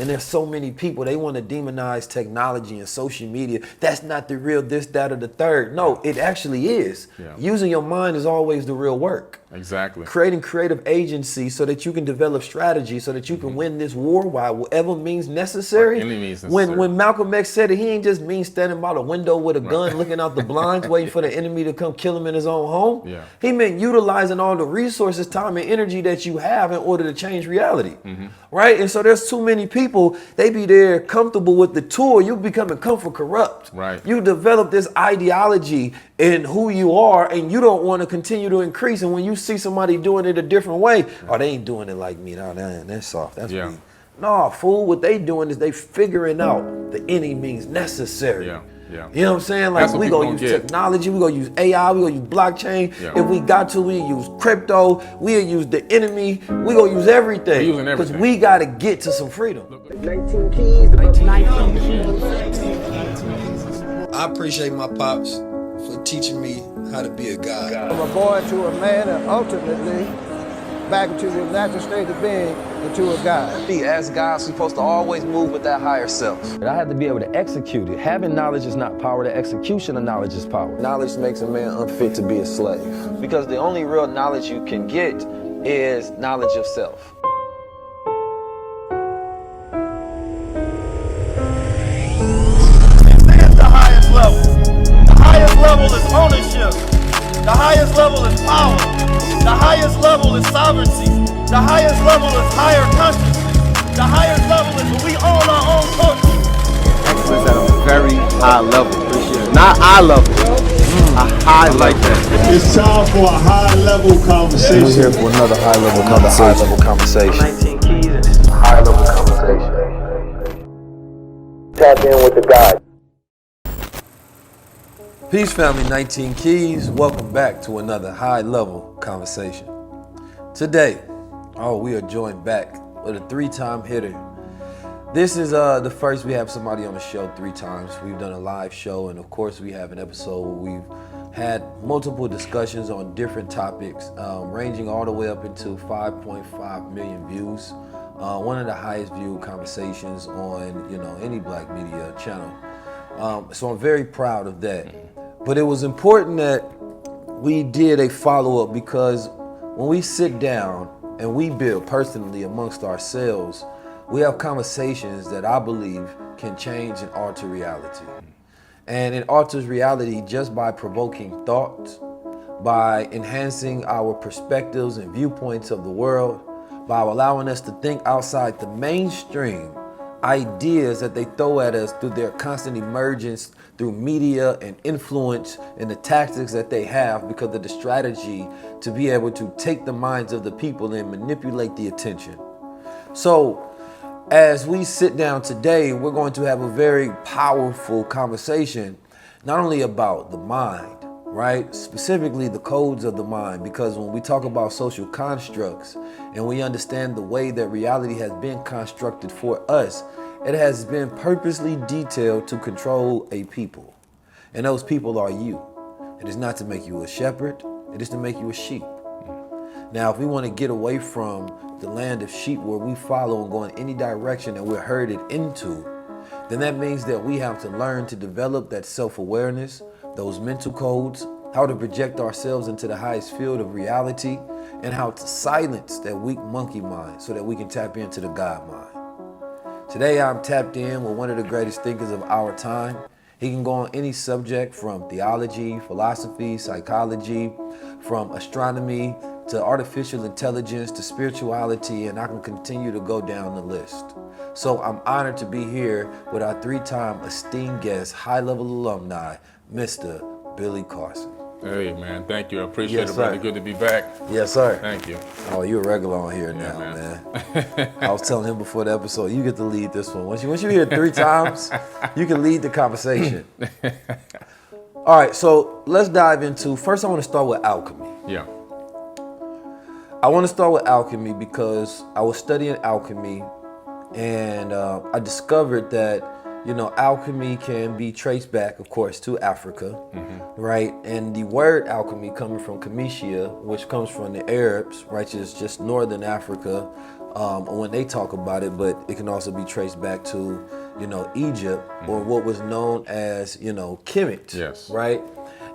And there's so many people, they want to demonize technology and social media. That's not the real this, that, or the third. No, it actually is. Yeah. Using your mind is always the real work. Exactly. Creating creative agency so that you can develop strategy so that you can win this war by whatever means necessary. Any means necessary. When Malcolm X said it, he ain't just mean standing by the window with a gun looking out the blinds waiting for the enemy to come kill him in his own home. Yeah. He meant utilizing all the resources, time, and energy that you have in order to change reality. Right? And so there's too many people, they be there comfortable with the tool. You becoming comfort corrupt. Right. You develop this ideology in who you are and you don't want to continue to increase. And when you see somebody doing it a different way, oh, they ain't doing it like me. No, that's soft. That's me. No, fool, what they doing is they figuring out the any means necessary. Yeah. Yeah. You know what I'm saying? Like, we gonna use technology, we gonna use AI, we gonna use blockchain. Yeah. If we got to, we use crypto, we'll use the enemy, we gonna use everything. We're using everything. Because we gotta get to some freedom. 19 keys. 19 keys. I appreciate my pops for teaching me how to be a guy. From a boy to a man and ultimately back into the natural state of being into a God. As guys, we're supposed to always move with that higher self. But I had to be able to execute it. Having knowledge is not power, the execution of knowledge is power. Knowledge makes a man unfit to be a slave. Because the only real knowledge you can get is knowledge of self. It's the highest level. The highest level is ownership. The highest level is power. The highest level is sovereignty. The highest level is higher consciousness. The highest level is when we own our own culture. Excellence at a very high level. Not eye level. A high like that. It's time for a high level conversation. We're here for another high level conversation. 19 keys and it's a high level conversation. Tap in with the God. Peace family, 19 Keys. Welcome back to another high level conversation. Today, we are joined back with a 3-time hitter. This is the first we have somebody on the show 3 times. We've done a live show, and of course we have an episode where we've had multiple discussions on different topics, ranging all the way up into 5.5 million views. One of the highest viewed conversations on any black media channel. So I'm very proud of that. But it was important that we did a follow-up because when we sit down and we build personally amongst ourselves, we have conversations that I believe can change and alter reality. And it alters reality just by provoking thought, by enhancing our perspectives and viewpoints of the world, by allowing us to think outside the mainstream ideas that they throw at us through their constant emergence through media and influence and the tactics that they have because of the strategy to be able to take the minds of the people and manipulate the attention. So as we sit down today, we're going to have a very powerful conversation, not only about the mind, right? Specifically the codes of the mind, because when we talk about social constructs and we understand the way that reality has been constructed for us, it has been purposely detailed to control a people. And those people are you. It is not to make you a shepherd, it is to make you a sheep. Now, if we want to get away from the land of sheep where we follow and go in any direction that we're herded into, then that means that we have to learn to develop that self-awareness, those mental codes, how to project ourselves into the highest field of reality, and how to silence that weak monkey mind so that we can tap into the God mind. Today I'm tapped in with one of the greatest thinkers of our time. He can go on any subject from theology, philosophy, psychology, from astronomy to artificial intelligence to spirituality, and I can continue to go down the list. So I'm honored to be here with our 3-time esteemed guest, high-level alumni, Mr. Billy Carson. Hey man, thank you. I appreciate it, brother. Good to be back. Yes, sir. Thank you. Oh, you're a regular on here now, man. I was telling him before the episode, you get to lead this one. Once you hear 3 times, you can lead the conversation. All right, so let's dive into, first I want to start with alchemy. Yeah. I want to start with alchemy because I was studying alchemy and I discovered that alchemy can be traced back, of course, to Africa, right? And the word alchemy coming from Comisia, which comes from the Arabs, right, which is just northern Africa, when they talk about it, but it can also be traced back to, Egypt, or what was known as, Kemet, Yes. right?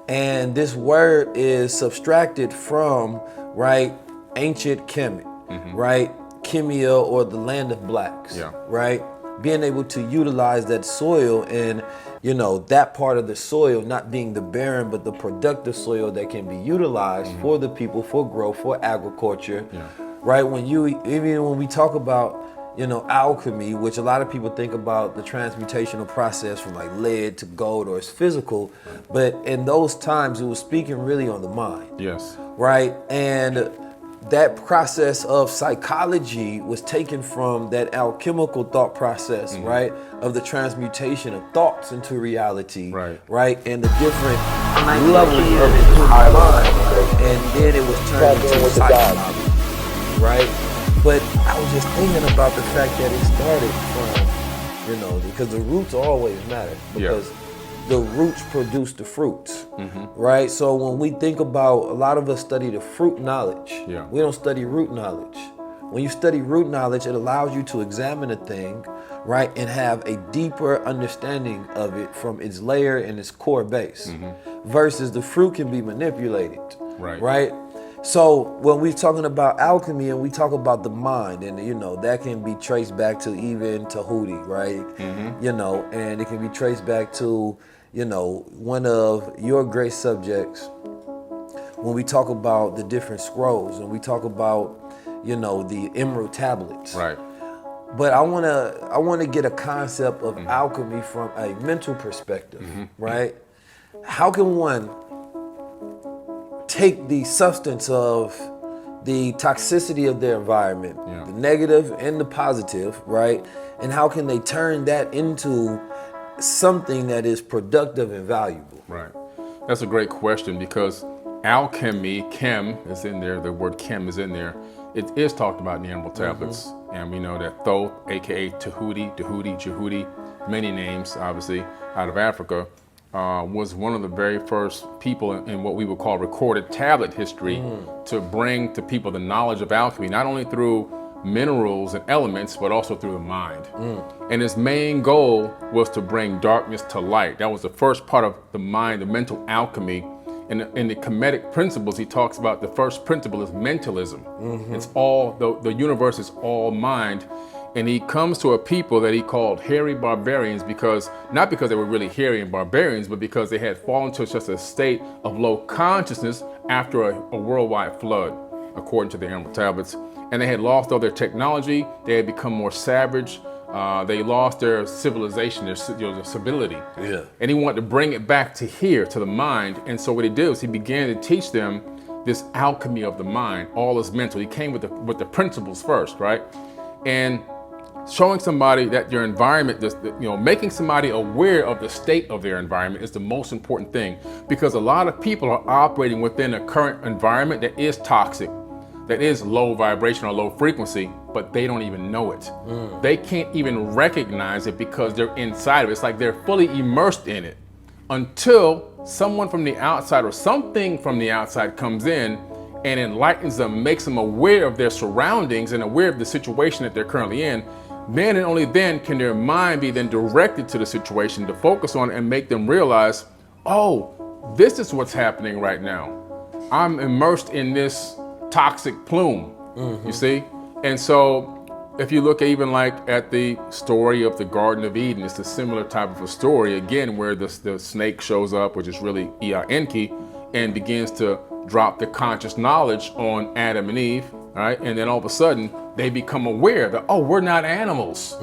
And this word is subtracted from, right, ancient Kemet, right? Kemia, or the land of blacks, right? Being able to utilize that soil and, that part of the soil not being the barren, but the productive soil that can be utilized for the people, for growth, for agriculture, right? Even when we talk about, alchemy, which a lot of people think about the transmutational process from like lead to gold, or it's physical, but in those times it was speaking really on the mind. Yes. Right? And that process of psychology was taken from that alchemical thought process, right? Of the transmutation of thoughts into reality, right? And the different levels of the human mind. And then it was turned into psychology, right? But I was just thinking about the fact that it started from, because the roots always matter, because the roots produce the fruits, right? So when we think about, a lot of us study the fruit knowledge. We don't study root knowledge. When you study root knowledge, it allows you to examine a thing, right? And have a deeper understanding of it from its layer and its core base, versus the fruit can be manipulated, right? So when we're talking about alchemy and we talk about the mind, and that can be traced back to even Tahuti, right? And it can be traced back to, one of your great subjects when we talk about the different scrolls and we talk about, the emerald tablets. Right. But I wanna get a concept of alchemy from a mental perspective, right? How can one take the substance of the toxicity of their environment, the negative and the positive, right? And how can they turn that into something that is productive and valuable? Right. That's a great question, because alchemy, chem is in there, the word chem is in there. It is talked about in the Emerald Tablets. And we know that Thoth, aka Tahuti, Jehuti, many names obviously out of Africa, was one of the very first people in what we would call recorded tablet history to bring to people the knowledge of alchemy, not only through minerals and elements, but also through the mind. And his main goal was to bring darkness to light. That was the first part of the mind, the mental alchemy. In the Kemetic principles, he talks about the first principle is mentalism. It's all, the universe is all mind. And he comes to a people that he called hairy barbarians, not because they were really hairy and barbarians, but because they had fallen to just a state of low consciousness after a worldwide flood, according to the Emerald Tablets. And they had lost all their technology. They had become more savage. They lost their civilization, their civility. And he wanted to bring it back to here, to the mind. And so what he did was he began to teach them this alchemy of the mind. All is mental. He came with the principles first, right? And showing somebody that your environment, making somebody aware of the state of their environment is the most important thing, because a lot of people are operating within a current environment that is toxic, that is low vibration or low frequency, but they don't even know it. They can't even recognize it because they're inside of it. It's like they're fully immersed in it until someone from the outside or something from the outside comes in and enlightens them, makes them aware of their surroundings and aware of the situation that they're currently in. Then and only then can their mind be then directed to the situation to focus on and make them realize, oh, this is what's happening right now. I'm immersed in this toxic plume, you see? And so if you look even like at the story of the Garden of Eden, it's a similar type of a story, again, where the snake shows up, which is really Ea Enki, and begins to drop the conscious knowledge on Adam and Eve, right? And then all of a sudden, they become aware that, oh, we're not animals.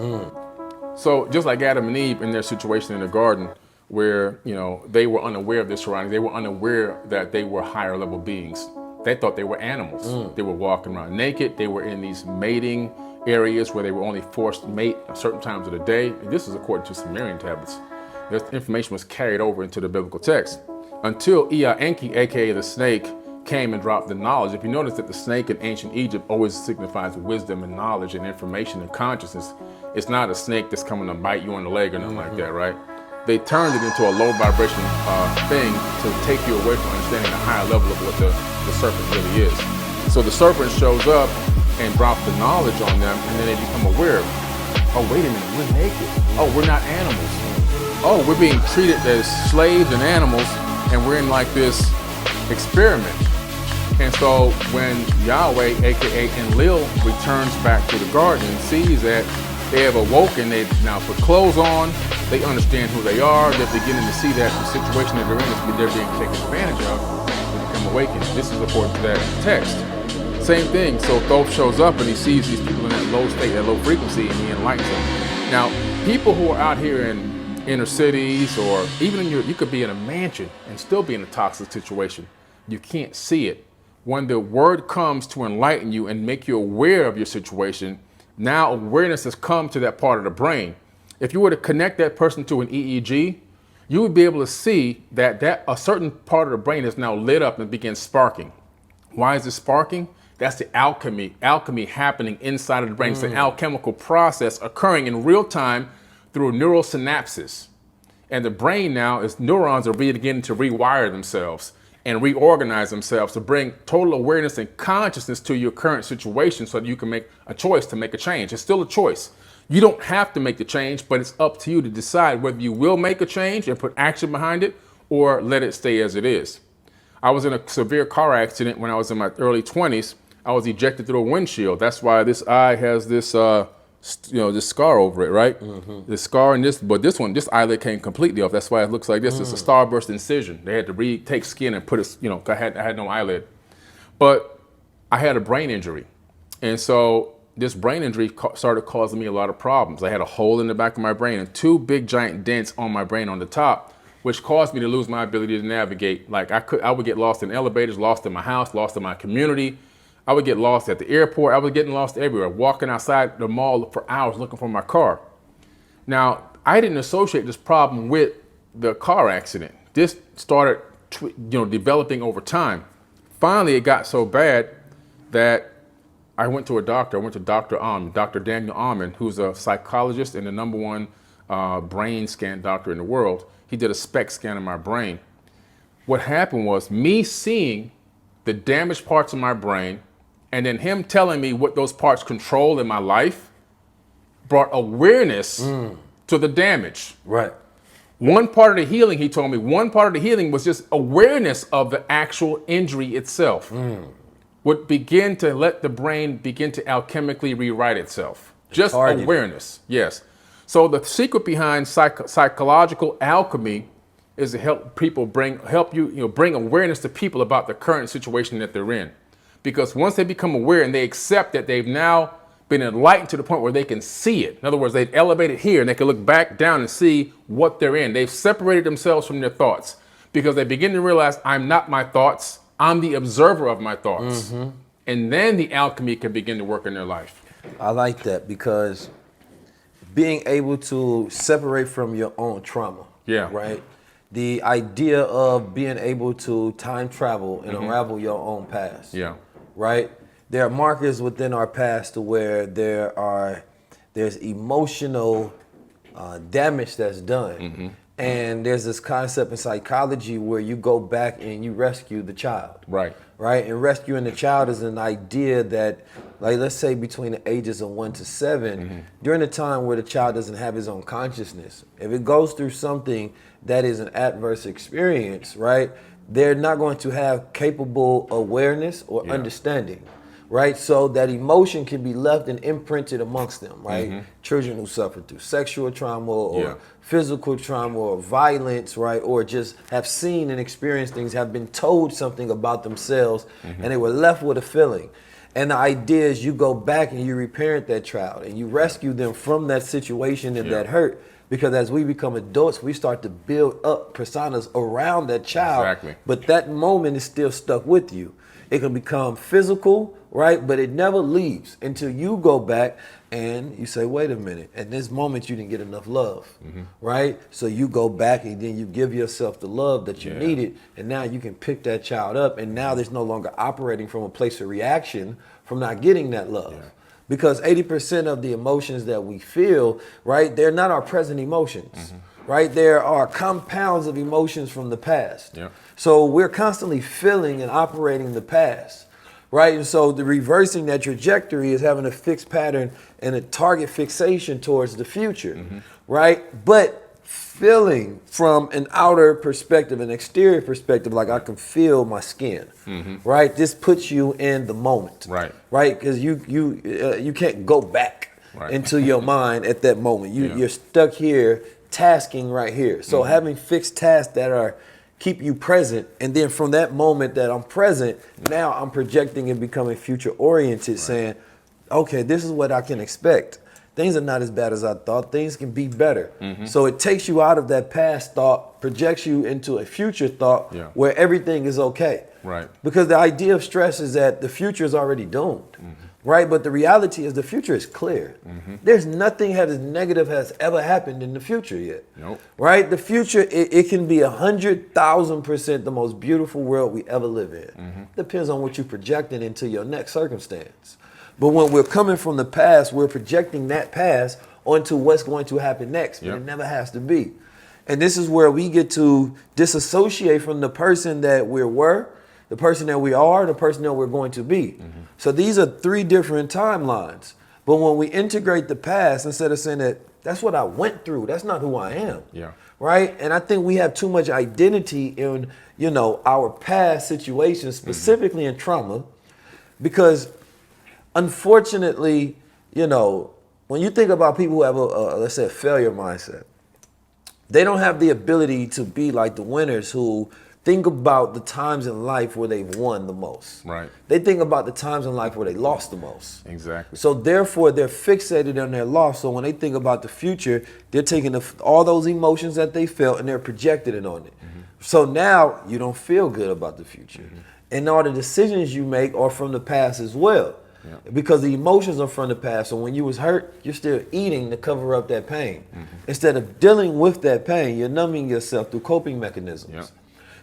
So just like Adam and Eve in their situation in the garden, where they were unaware of their surroundings, they were unaware that they were higher level beings. They thought they were animals. They were walking around naked. They were in these mating areas where they were only forced to mate at certain times of the day. And this is according to Sumerian tablets. This information was carried over into the biblical text until Ea Enki, aka the snake, came and dropped the knowledge. If you notice that the snake in ancient Egypt always signifies wisdom and knowledge and information and consciousness. It's not a snake that's coming to bite you on the leg or nothing like that, right? They turned it into a low vibration thing to take you away from understanding the higher level of what the serpent really is. So the serpent shows up and drop the knowledge on them, and then they become aware. Oh, wait a minute, we're naked. Oh, we're not animals. Oh, we're being treated as slaves and animals, and we're in like this experiment. And so when Yahweh, aka Enlil, returns back to the garden and sees that they have awoken, they now put clothes on, they understand who they are, they're beginning to see that the situation that they're in is they're being taken advantage of, they become awakened. This is according to that text. Same thing, so Thoth shows up and he sees these people in that low state, that low frequency, and he enlightens them. Now, people who are out here in inner cities, or even in you could be in a mansion and still be in a toxic situation. You can't see it. When the word comes to enlighten you and make you aware of your situation, now awareness has come to that part of the brain. If you were to connect that person to an EEG, you would be able to see that a certain part of the brain is now lit up and begins sparking. Why is it sparking? That's the alchemy happening inside of the brain. It's an alchemical process occurring in real time through neural synapses. And the brain now is neurons are beginning to rewire themselves and reorganize themselves to bring total awareness and consciousness to your current situation so that you can make a choice to make a change. It's still a choice. You don't have to make the change, but it's up to you to decide whether you will make a change and put action behind it or let it stay as it is. I was in a severe car accident when I was in my early 20s. I was ejected through a windshield. That's why this eye has this, this scar over it, right? The scar in this, but this eyelid came completely off. That's why it looks like this. It's a starburst incision. They had to take skin and put it, I had no eyelid. But I had a brain injury. And so this brain injury started causing me a lot of problems. I had a hole in the back of my brain and 2 big giant dents on my brain on the top, which caused me to lose my ability to navigate. Like I would get lost in elevators, lost in my house, lost in my community. I would get lost at the airport. I was getting lost everywhere, walking outside the mall for hours looking for my car. Now, I didn't associate this problem with the car accident. This started developing over time. Finally, it got so bad that I went to a doctor. I went to Dr. Daniel Amen, who's a psychologist and the #1 brain scan doctor in the world. He did a SPECT scan of my brain. What happened was me seeing the damaged parts of my brain and then him telling me what those parts control in my life brought awareness to the damage. Right. One part of the healing, he told me, was just awareness of the actual injury itself. Would begin to let the brain begin to alchemically rewrite itself. Just awareness, yes. So the secret behind psychological alchemy is to help people bring awareness to people about the current situation that they're in. Because once they become aware and they accept that they've now been enlightened to the point where they can see it. In other words, they've elevated here and they can look back down and see what they're in. They've separated themselves from their thoughts because they begin to realize I'm not my thoughts. I'm the observer of my thoughts. And then the alchemy can begin to work in their life. I like that because being able to separate from your own trauma. Yeah. Right? The idea of being able to time travel and unravel your own past. Yeah. Right? There are markers within our past to where there's emotional damage that's done. And there's this concept in psychology where you go back and you rescue the child. Right. Right? And rescuing the child is an idea that, like, let's say between the ages of 1 to 7, during the time where the child doesn't have his own consciousness, if it goes through something that is an adverse experience, right, they're not going to have capable awareness or understanding. Right, so that emotion can be left and imprinted amongst them, right? Children who suffer through sexual trauma or physical trauma or violence, right? Or just have seen and experienced things, have been told something about themselves, and they were left with a feeling. And the idea is you go back and you reparent that child and you rescue them from that situation and that hurt. Because as we become adults, we start to build up personas around that child. Exactly. But that moment is still stuck with you. It can become physical, right? But it never leaves until you go back and you say, wait a minute, at this moment you didn't get enough love, right? So you go back and then you give yourself the love that you needed, and now you can pick that child up, and now there's no longer operating from a place of reaction from not getting that love. Because 80% of the emotions that we feel, right, they're not our present emotions, right? There are compounds of emotions from the past. So we're constantly feeling and operating the past. right? And so the reversing that trajectory is having a fixed pattern and a target fixation towards the future, right? But feeling from an outer perspective, an exterior perspective, like I can feel my skin, right? This puts you in the moment, Right. Right? Because you can't go back into your mind at that moment. You're stuck here, tasking right here. So having fixed tasks that are keep you present, and then from that moment that I'm present, now I'm projecting and becoming future oriented, saying, okay, this is what I can expect. Things are not as bad as I thought. Things can be better. So it takes you out of that past thought, projects you into a future thought where everything is okay. Right. Because the idea of stress is that the future is already doomed. Right? But the reality is the future is clear. There's nothing as negative has ever happened in the future yet. Nope. Right? The future, it can be 100,000% the most beautiful world we ever live in. Depends on what you're projecting into your next circumstance. But when we're coming from the past, we're projecting that past onto what's going to happen next, but it never has to be. And this is where we get to disassociate from the person that we were, the person that we are, the person that we're going to be. So these are three different timelines. But when we integrate the past, instead of saying that that's what I went through, that's not who I am. Right? And I think we have too much identity in, our past situations, specifically in trauma, because unfortunately, when you think about people who have let's say a failure mindset, they don't have the ability to be like the winners who think about the times in life where they've won the most. Right. They think about the times in life where they lost the most. Exactly. So therefore, they're fixated on their loss. So when they think about the future, they're taking all those emotions that they felt and they're projecting it on it. So now you don't feel good about the future. And all the decisions you make are from the past as well. Because the emotions are from the past. So when you was hurt, you're still eating to cover up that pain. Instead of dealing with that pain, you're numbing yourself through coping mechanisms.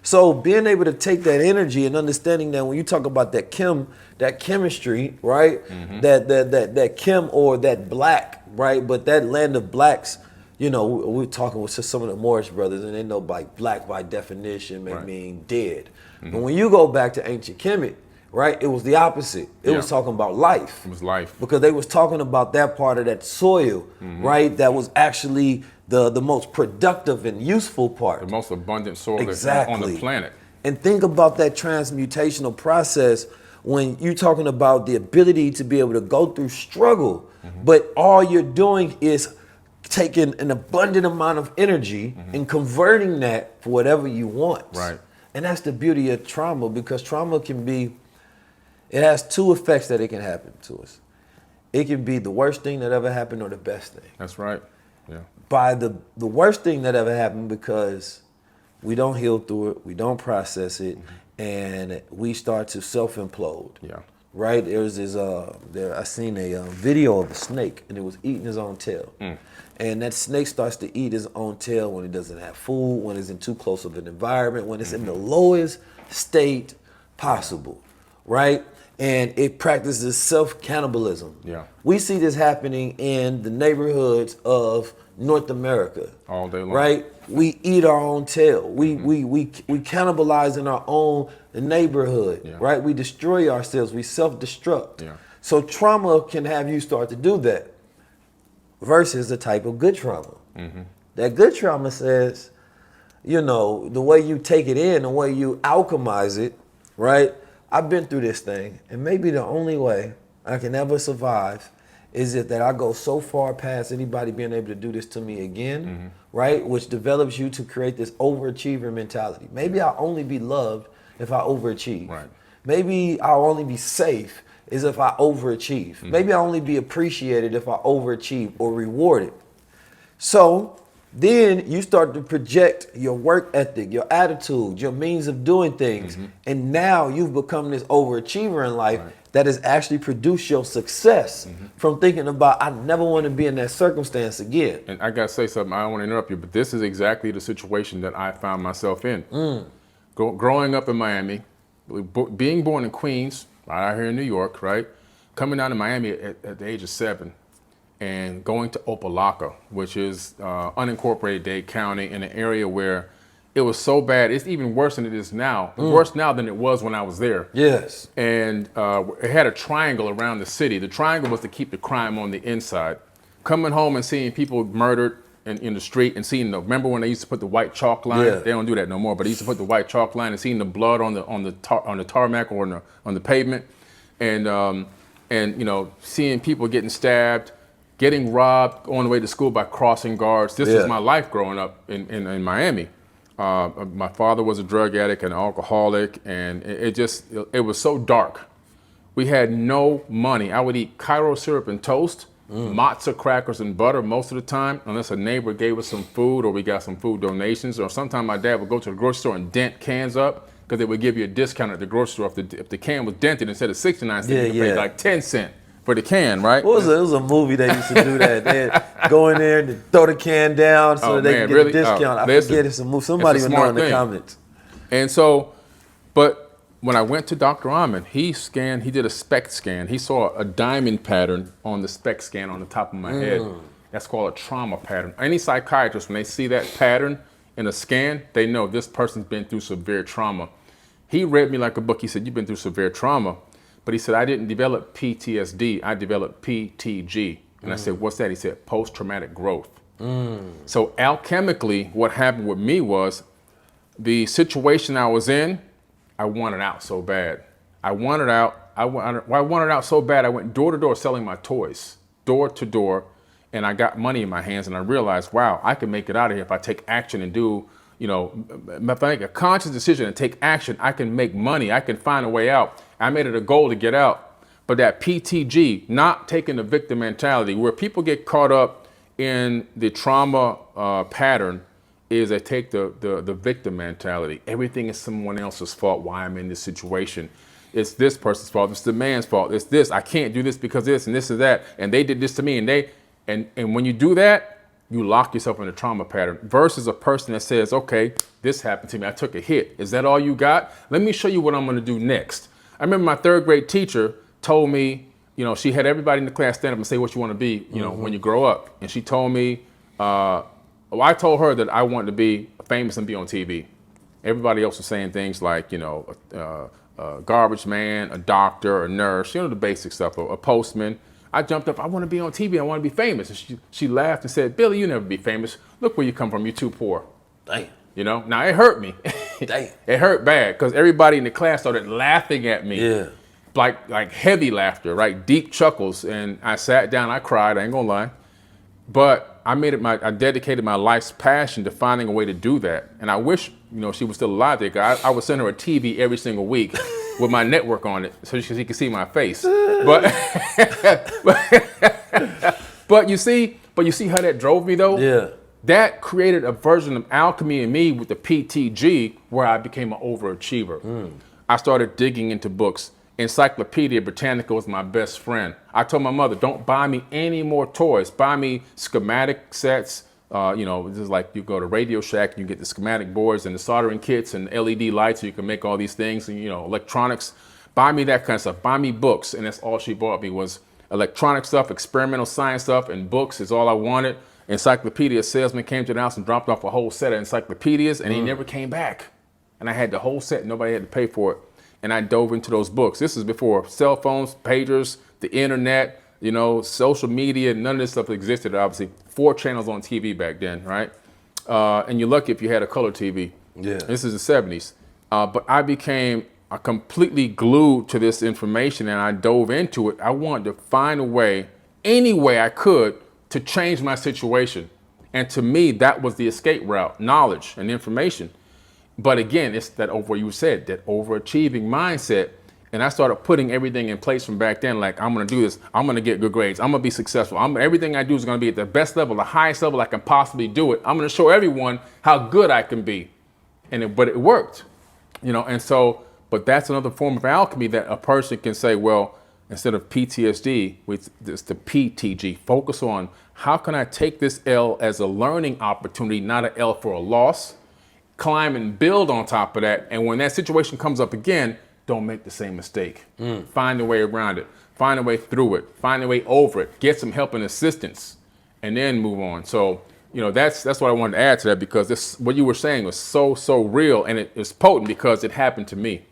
So being able to take that energy and understanding that when you talk about that chemistry, right? That chem or that black, right? But that land of blacks, we're talking with some of the Morris brothers, and they know black by definition may mean dead. But when you go back to ancient Kemet, right, it was the opposite. It was talking about life. It was life. Because they was talking about that part of that soil, right, that was actually the most productive and useful part. The most abundant soil exactly. on the planet. And think about that transmutational process when you're talking about the ability to be able to go through struggle, but all you're doing is taking an abundant amount of energy and converting that for whatever you want. Right. And that's the beauty of trauma, because trauma it has two effects that it can happen to us. It can be the worst thing that ever happened or the best thing. That's right. Yeah. By the worst thing that ever happened, because we don't heal through it, we don't process it, and we start to self-implode. Yeah. Right? There was this, I seen a video of a snake, and it was eating his own tail. And that snake starts to eat his own tail when it doesn't have food, when it's in too close of an environment, when it's in the lowest state possible, right? And it practices self-cannibalism. Yeah. We see this happening in the neighborhoods of North America. All day long. Right? We eat our own tail. We cannibalize in our own neighborhood, right? We destroy ourselves. We self-destruct. Yeah. So trauma can have you start to do that versus the type of good trauma. That good trauma says, the way you take it in, the way you alchemize it, right? I've been through this thing, and maybe the only way I can ever survive is that I go so far past anybody being able to do this to me again, right? Which develops you to create this overachiever mentality. Maybe I'll only be loved if I overachieve. Right. Maybe I'll only be safe is if I overachieve. Maybe I'll only be appreciated if I overachieve or rewarded. So then you start to project your work ethic, your attitude, your means of doing things. And now you've become this overachiever in life that has actually produced your success from thinking about, I never want to be in that circumstance again. And I got to say something, I don't want to interrupt you, but this is exactly the situation that I found myself in. Growing up in Miami, being born in Queens, right out here in New York, right? Coming down to Miami at the age of 7 and going to Opelika, which is unincorporated Dade County, in an area where it was so bad. It's even worse than it is now. Worse now than it was when I was there. Yes. And it had a triangle around the city. The triangle was to keep the crime on the inside. Coming home and seeing people murdered in the street and seeing remember when they used to put the white chalk line? Yeah. They don't do that no more, but they used to put the white chalk line and seeing the blood on the tarmac or on the pavement. And you know, seeing people getting stabbed, getting robbed on the way to school by crossing guards. This is my life growing up in Miami. My father was a drug addict and alcoholic, and it was so dark. We had no money. I would eat Cairo syrup and toast, matzo crackers and butter most of the time, unless a neighbor gave us some food or we got some food donations. Or sometimes my dad would go to the grocery store and dent cans up because they would give you a discount at the grocery store if the can was dented. Instead of 69 cents, you paid like 10 cents for the can, right? It was a movie that used to do that. They'd go in there and throw the can down so that they can get a discount. I forget it's a movie. Somebody would know in the comments. And so, but when I went to Dr. Ahmed, he did a SPECT scan. He saw a diamond pattern on the SPECT scan on the top of my head. That's called a trauma pattern. Any psychiatrist, when they see that pattern in a scan, they know this person's been through severe trauma. He read me like a book. He said, "You've been through severe trauma." But he said, "I didn't develop PTSD, I developed PTG." And I said, "What's that?" He said, "Post-traumatic growth." So alchemically, what happened with me was the situation I was in, I wanted out so bad. I wanted out so bad, I went door to door selling my toys, door to door, and I got money in my hands, and I realized, wow, I can make it out of here if I take action and do, you know, if I make a conscious decision and take action, I can make money, I can find a way out. I made it a goal to get out. But that PTG, not taking the victim mentality, where people get caught up in the trauma pattern, is they take the victim mentality. Everything is someone else's fault why I'm in this situation. It's this person's fault, it's the man's fault, it's this, I can't do this because this and this and that, and they did this to me, and when you do that, you lock yourself in a trauma pattern versus a person that says, okay, this happened to me, I took a hit. Is that all you got? Let me show you what I'm gonna do next. I remember my third grade teacher told me, you know, she had everybody in the class stand up and say what you want to be, you know, when you grow up. And she told me, I told her that I wanted to be famous and be on TV. Everybody else was saying things like, you know, a garbage man, a doctor, a nurse, you know, the basic stuff, a postman. I jumped up, I want to be on TV, I want to be famous. And she laughed and said, "Billy, you never be famous. Look where you come from, you're too poor." Damn. You know, now it hurt me. Damn. It hurt bad because everybody in the class started laughing at me. Yeah. Like heavy laughter, right? Deep chuckles. And I sat down, I cried, I ain't gonna lie. But I dedicated my life's passion to finding a way to do that. And I wish, you know, she was still alive there. I would send her a TV every single week with my network on it so she could see my face. But you see how that drove me though? Yeah. That created a version of alchemy in me with the PTG where I became an overachiever. I started digging into books. Encyclopedia Britannica was my best friend. I told my mother, don't buy me any more toys. Buy me schematic sets. You know, this is like you go to Radio Shack and you get the schematic boards and the soldering kits and LED lights so you can make all these things and, you know, electronics. Buy me that kind of stuff. Buy me books. And that's all she bought me was electronic stuff, experimental science stuff, and books is all I wanted. Encyclopedia salesman came to the house and dropped off a whole set of encyclopedias and he never came back. And I had the whole set. Nobody had to pay for it. And I dove into those books. This is before cell phones, pagers, the internet, you know, social media, none of this stuff existed, obviously. 4 channels on TV back then, right? And you're lucky if you had a color TV. Yeah. This is the 70s. But I became completely glued to this information and I dove into it. I wanted to find a way, any way I could, to change my situation. And to me, that was the escape route, knowledge and information. But again, it's that overachieving mindset. And I started putting everything in place from back then. Like, I'm going to do this. I'm going to get good grades. I'm going to be successful. Everything I do is going to be at the best level, the highest level I can possibly do it. I'm going to show everyone how good I can be. But it worked, you know. And so, but that's another form of alchemy that a person can say, well, instead of PTSD, it's the PTG. Focus on how can I take this L as a learning opportunity, not an L for a loss. Climb and build on top of that. And when that situation comes up again, don't make the same mistake. Find a way around it. Find a way through it. Find a way over it. Get some help and assistance and then move on. So you know, that's what I wanted to add to that, because this, what you were saying was so real, and it is potent because it happened to me.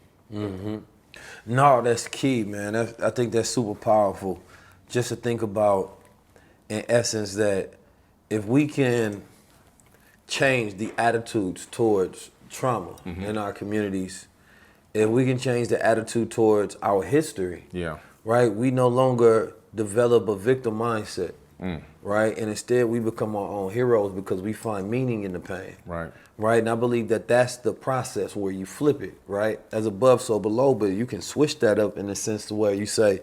No, that's key, man. I think that's super powerful. Just to think about, in essence, that if we can change the attitudes towards trauma in our communities, if we can change the attitude towards our history, right? We no longer develop a victim mindset, right? And instead we become our own heroes because we find meaning in the pain. Right, and I believe that that's the process where you flip it, right? As above, so below, but you can switch that up in the sense to where you say,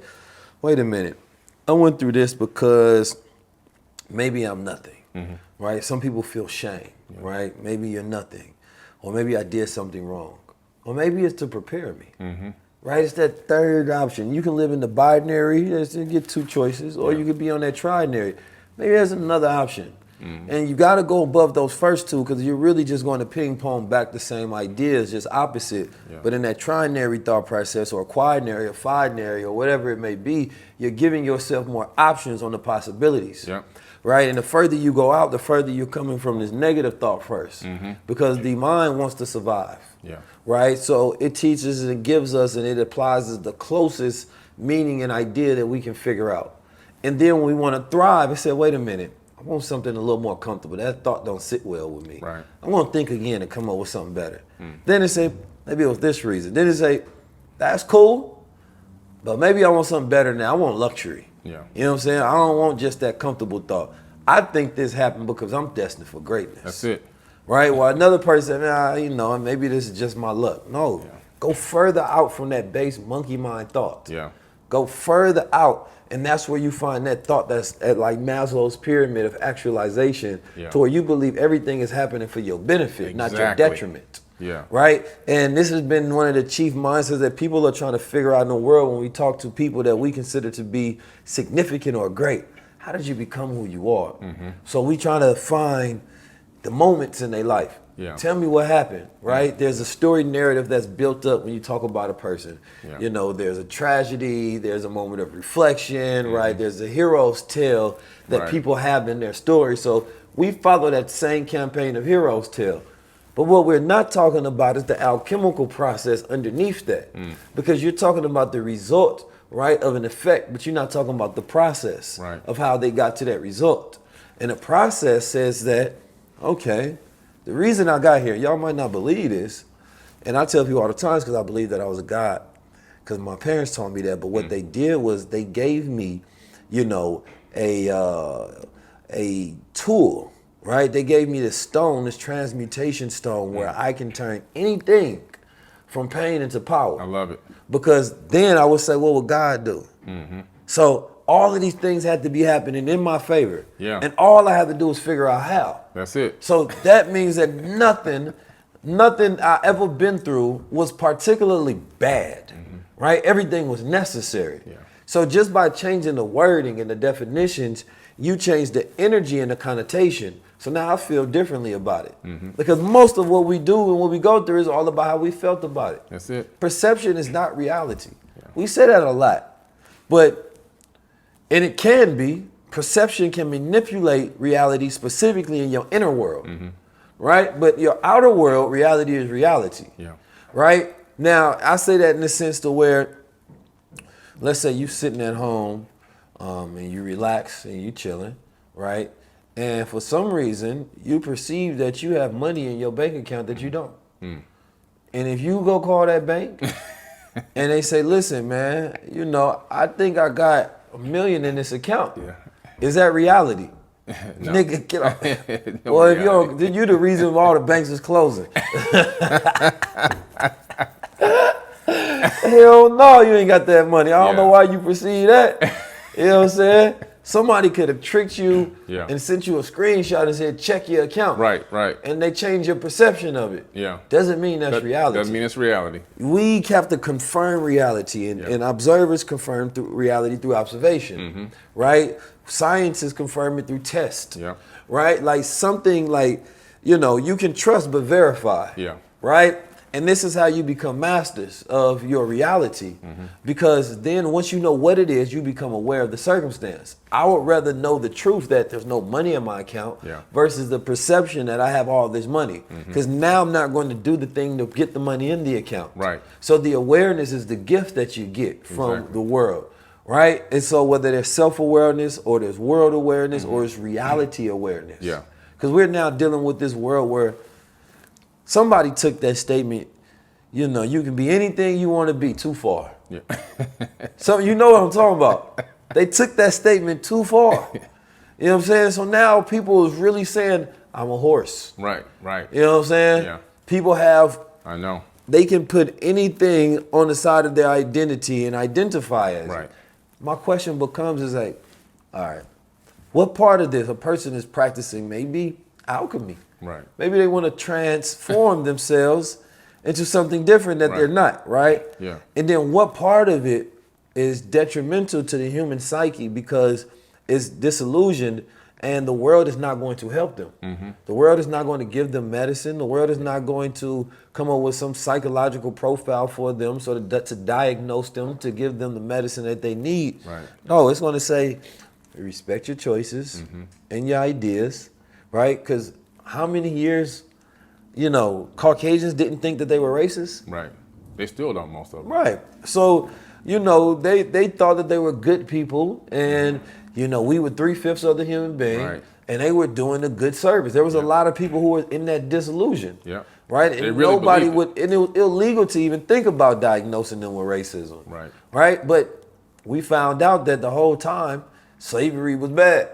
wait a minute, I went through this because maybe I'm nothing, right? Some people feel shame, right? Maybe you're nothing, or maybe I did something wrong, or maybe it's to prepare me, right? It's that third option. You can live in the binary, you get two choices, or you could be on that trinary. Maybe there's another option. And you got to go above those first two, because you're really just going to ping pong back the same ideas, just opposite. But in that trinary thought process, or quinary, or fidenary, or whatever it may be, you're giving yourself more options on the possibilities. Right? And the further you go out, the further you're coming from this negative thought first, because the mind wants to survive. Right? So it teaches and it gives us and it applies as the closest meaning and idea that we can figure out. And then when we want to thrive, it said, wait a minute. I want something a little more comfortable. That thought don't sit well with me. I want to think again and come up with something better. Then it say, maybe it was this reason. Then it say, that's cool, but maybe I want something better now. I want luxury. You know what I'm saying? I don't want just that comfortable thought. I think this happened because I'm destined for greatness. That's it. Right? While another person, you know, maybe this is just my luck. No, go further out from that base monkey mind thought. Go further out. And that's where you find that thought that's at like Maslow's pyramid of actualization, to where you believe everything is happening for your benefit, not your detriment. Right? And this has been one of the chief mindsets that people are trying to figure out in the world when we talk to people that we consider to be significant or great. How did you become who you are? So we trying to find the moments in their life. Tell me what happened, right? There's a story narrative that's built up when you talk about a person. You know, there's a tragedy, there's a moment of reflection, right? There's a hero's tale that people have in their story. So we follow that same campaign of hero's tale. But what we're not talking about is the alchemical process underneath that. Because you're talking about the result, right, of an effect, but you're not talking about the process of how they got to that result. And the process says that, okay, the reason I got here, y'all might not believe this, and I tell people all the time because I believe that I was a God, because my parents taught me that, but what they did was they gave me, you know, a tool, right? They gave me this stone, this transmutation stone, where I can turn anything from pain into power. I love it. Because then I would say, what would God do? So all of these things had to be happening in my favor. And all I had to do was figure out how. That's it. So that means that nothing I ever been through was particularly bad, right? Everything was necessary. So just by changing the wording and the definitions, you change the energy and the connotation. So now I feel differently about it. Because most of what we do and what we go through is all about how we felt about it. That's it. Perception is not reality. We say that a lot. And it can be, perception can manipulate reality specifically in your inner world, right? But your outer world, reality is reality, right? Now, I say that in the sense to where, let's say you sitting at home and you relax and you chilling, right? And for some reason, you perceive that you have money in your bank account that you don't. And if you go call that bank and they say, listen, man, you know, I think I got $1 million in this account. Is that reality? No. Nigga, get off. No, well, if you're the reason why all the banks is closing. Hell no, you ain't got that money. I don't know why you perceive that. You know what I'm saying? Somebody could have tricked you and sent you a screenshot and said, check your account. Right. And they change your perception of it. Doesn't mean that's reality. Doesn't mean it's reality. We have to confirm reality, and observers confirm through reality through observation, right? Scientists confirm it through tests, right? Like something like, you know, you can trust but verify, right? And this is how you become masters of your reality. Because then once you know what it is, you become aware of the circumstance. I would rather know the truth that there's no money in my account versus the perception that I have all this money. Because now I'm not going to do the thing to get the money in the account. Right. So the awareness is the gift that you get from the world. Right? And so whether there's self-awareness or there's world awareness or it's reality awareness. Yeah. Because we're now dealing with this world where somebody took that statement, you know, you can be anything you want to be too far. Yeah. So you know what I'm talking about. They took that statement too far. You know what I'm saying? So now people is really saying, I'm a horse. Right. You know what I'm saying? Yeah. People have, I know. they can put anything on the side of their identity and identify as it. My question becomes is like, all right, what part of this a person is practicing may be alchemy. Right. Maybe they want to transform themselves into something different that they're not, right? Yeah. And then what part of it is detrimental to the human psyche because it's disillusioned and the world is not going to help them. The world is not going to give them medicine. The world is not going to come up with some psychological profile for them so that to diagnose them, to give them the medicine that they need. Right. No, it's going to say, respect your choices and your ideas, right? Because how many years, you know, Caucasians didn't think that they were racist? Right. They still don't, most of them. Right. So, you know, they thought that they were good people and, you know, we were 3/5 of the human being and they were doing a good service. There was a lot of people who were in that disillusion. Yeah. Right. They And really nobody believed would, and it was illegal to even think about diagnosing them with racism. Right. Right. But we found out that the whole time, slavery was bad.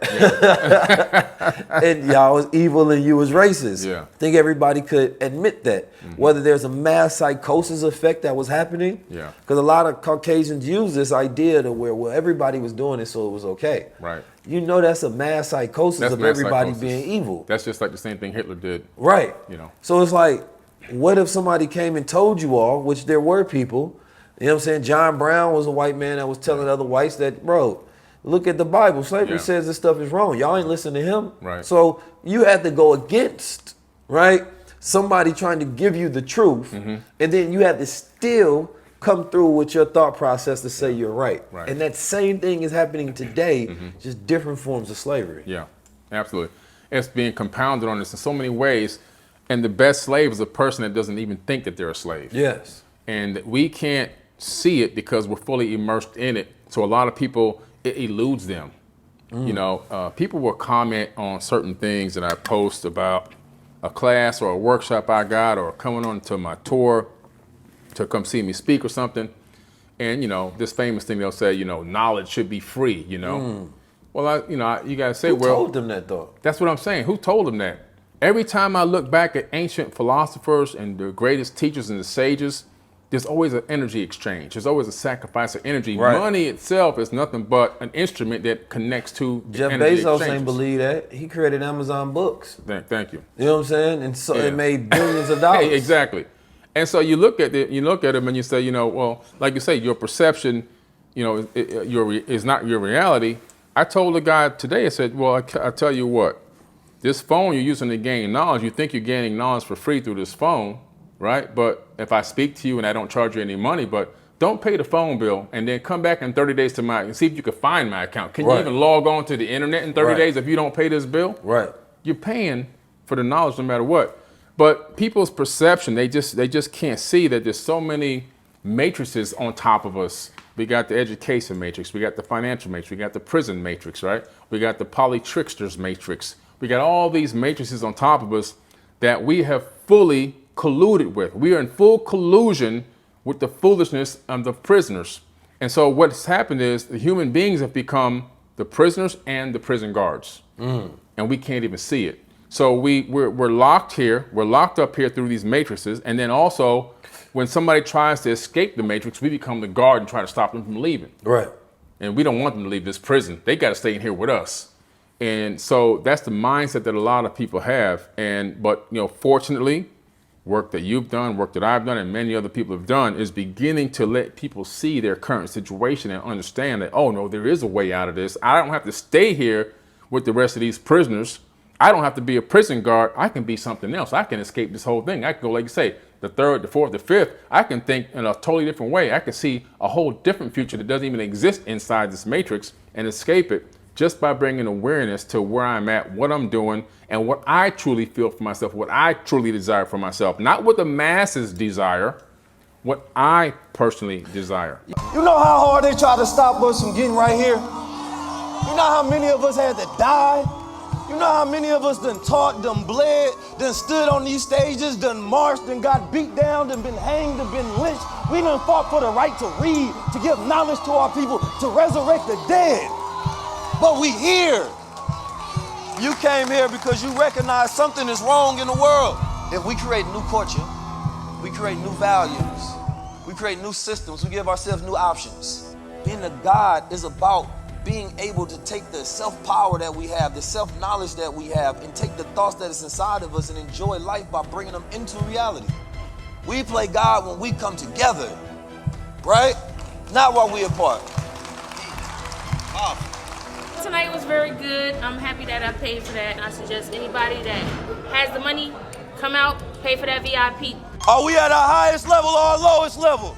And y'all was evil and you was racist. Yeah. I think everybody could admit that. Whether there's a mass psychosis effect that was happening. Yeah. Because a lot of Caucasians use this idea to where, well, everybody was doing it, so it was okay. Right. You know that's a mass psychosis That's of mass everybody psychosis. being evil. That's just like the same thing Hitler did. Right. You know. So it's like, what if somebody came and told you all, which there were people, you know what I'm saying? John Brown was a white man that was telling other whites that, bro, look at the Bible. Slavery says this stuff is wrong. Y'all ain't listening to him. Right. So you had to go against, right, somebody trying to give you the truth. And then you had to still come through with your thought process to say you're right. And that same thing is happening today, just different forms of slavery. Yeah, absolutely. It's being compounded on us in so many ways. And the best slave is a person that doesn't even think that they're a slave. Yes. And we can't see it because we're fully immersed in it. So a lot of people, it eludes them. You know, people will comment on certain things that I post about a class or a workshop I got or coming on to my tour to come see me speak or something. And, you know, this famous thing they'll say, you know, knowledge should be free, you know. Well, you got to say, Who told them that though? That's what I'm saying. Who told them that? Every time I look back at ancient philosophers and the greatest teachers and the sages, there's always an energy exchange. There's always a sacrifice of energy. Money itself is nothing but an instrument that connects to Jeff energy Bezos exchanges. ain't believe that. He created Amazon Books. Thank you. You know what I'm saying? And so it made billions of dollars. Exactly. And so you look at it, and you say, you know, well, like you say, your perception, you know, is not your reality. I told the guy today, I said, well, I tell you what, this phone you're using to gain knowledge, you think you're gaining knowledge for free through this phone, right? But if I speak to you and I don't charge you any money, but don't pay the phone bill and then come back in 30 days to and see if you can find my account. Can you even log on to the internet in 30 days if you don't pay this bill? Right. You're paying for the knowledge no matter what. But people's perception, they just can't see that there's so many matrices on top of us. We got the education matrix, we got the financial matrix, we got the prison matrix, right? We got the polytricksters matrix. We got all these matrices on top of us that we have fully colluded with. We are in full collusion with the foolishness of the prisoners. And so what's happened is the human beings have become the prisoners and the prison guards. And we can't even see it. So we're locked here, we're locked up here through these matrices, and then also when somebody tries to escape the matrix, we become the guard and try to stop them from leaving. Right. And we don't want them to leave this prison. They got to stay in here with us. And so that's the mindset that a lot of people have. But you know, fortunately, work that you've done, work that I've done, and many other people have done is beginning to let people see their current situation and understand that, oh no, there is a way out of this. I don't have to stay here with the rest of these prisoners. I don't have to be a prison guard. I can be something else. I can escape this whole thing. I can go, like you say, the third, the fourth, the fifth, I can think in a totally different way. I can see a whole different future that doesn't even exist inside this matrix and escape it just by bringing awareness to where I'm at, what I'm doing, and what I truly feel for myself, what I truly desire for myself. Not what the masses desire, what I personally desire. You know how hard they try to stop us from getting right here? You know how many of us had to die? You know how many of us done taught, done bled, done stood on these stages, done marched, done got beat down, done been hanged, done been lynched. We done fought for the right to read, to give knowledge to our people, to resurrect the dead. But we here. You came here because you recognize something is wrong in the world. If we create new culture, we create new values, we create new systems, we give ourselves new options. Being a God is about being able to take the self-power that we have, the self-knowledge that we have, and take the thoughts that is inside of us and enjoy life by bringing them into reality. We play God when we come together, right? Not while we apart. Tonight was very good. I'm happy that I paid for that. I suggest anybody that has the money, come out, pay for that VIP. Are we at our highest level or our lowest level?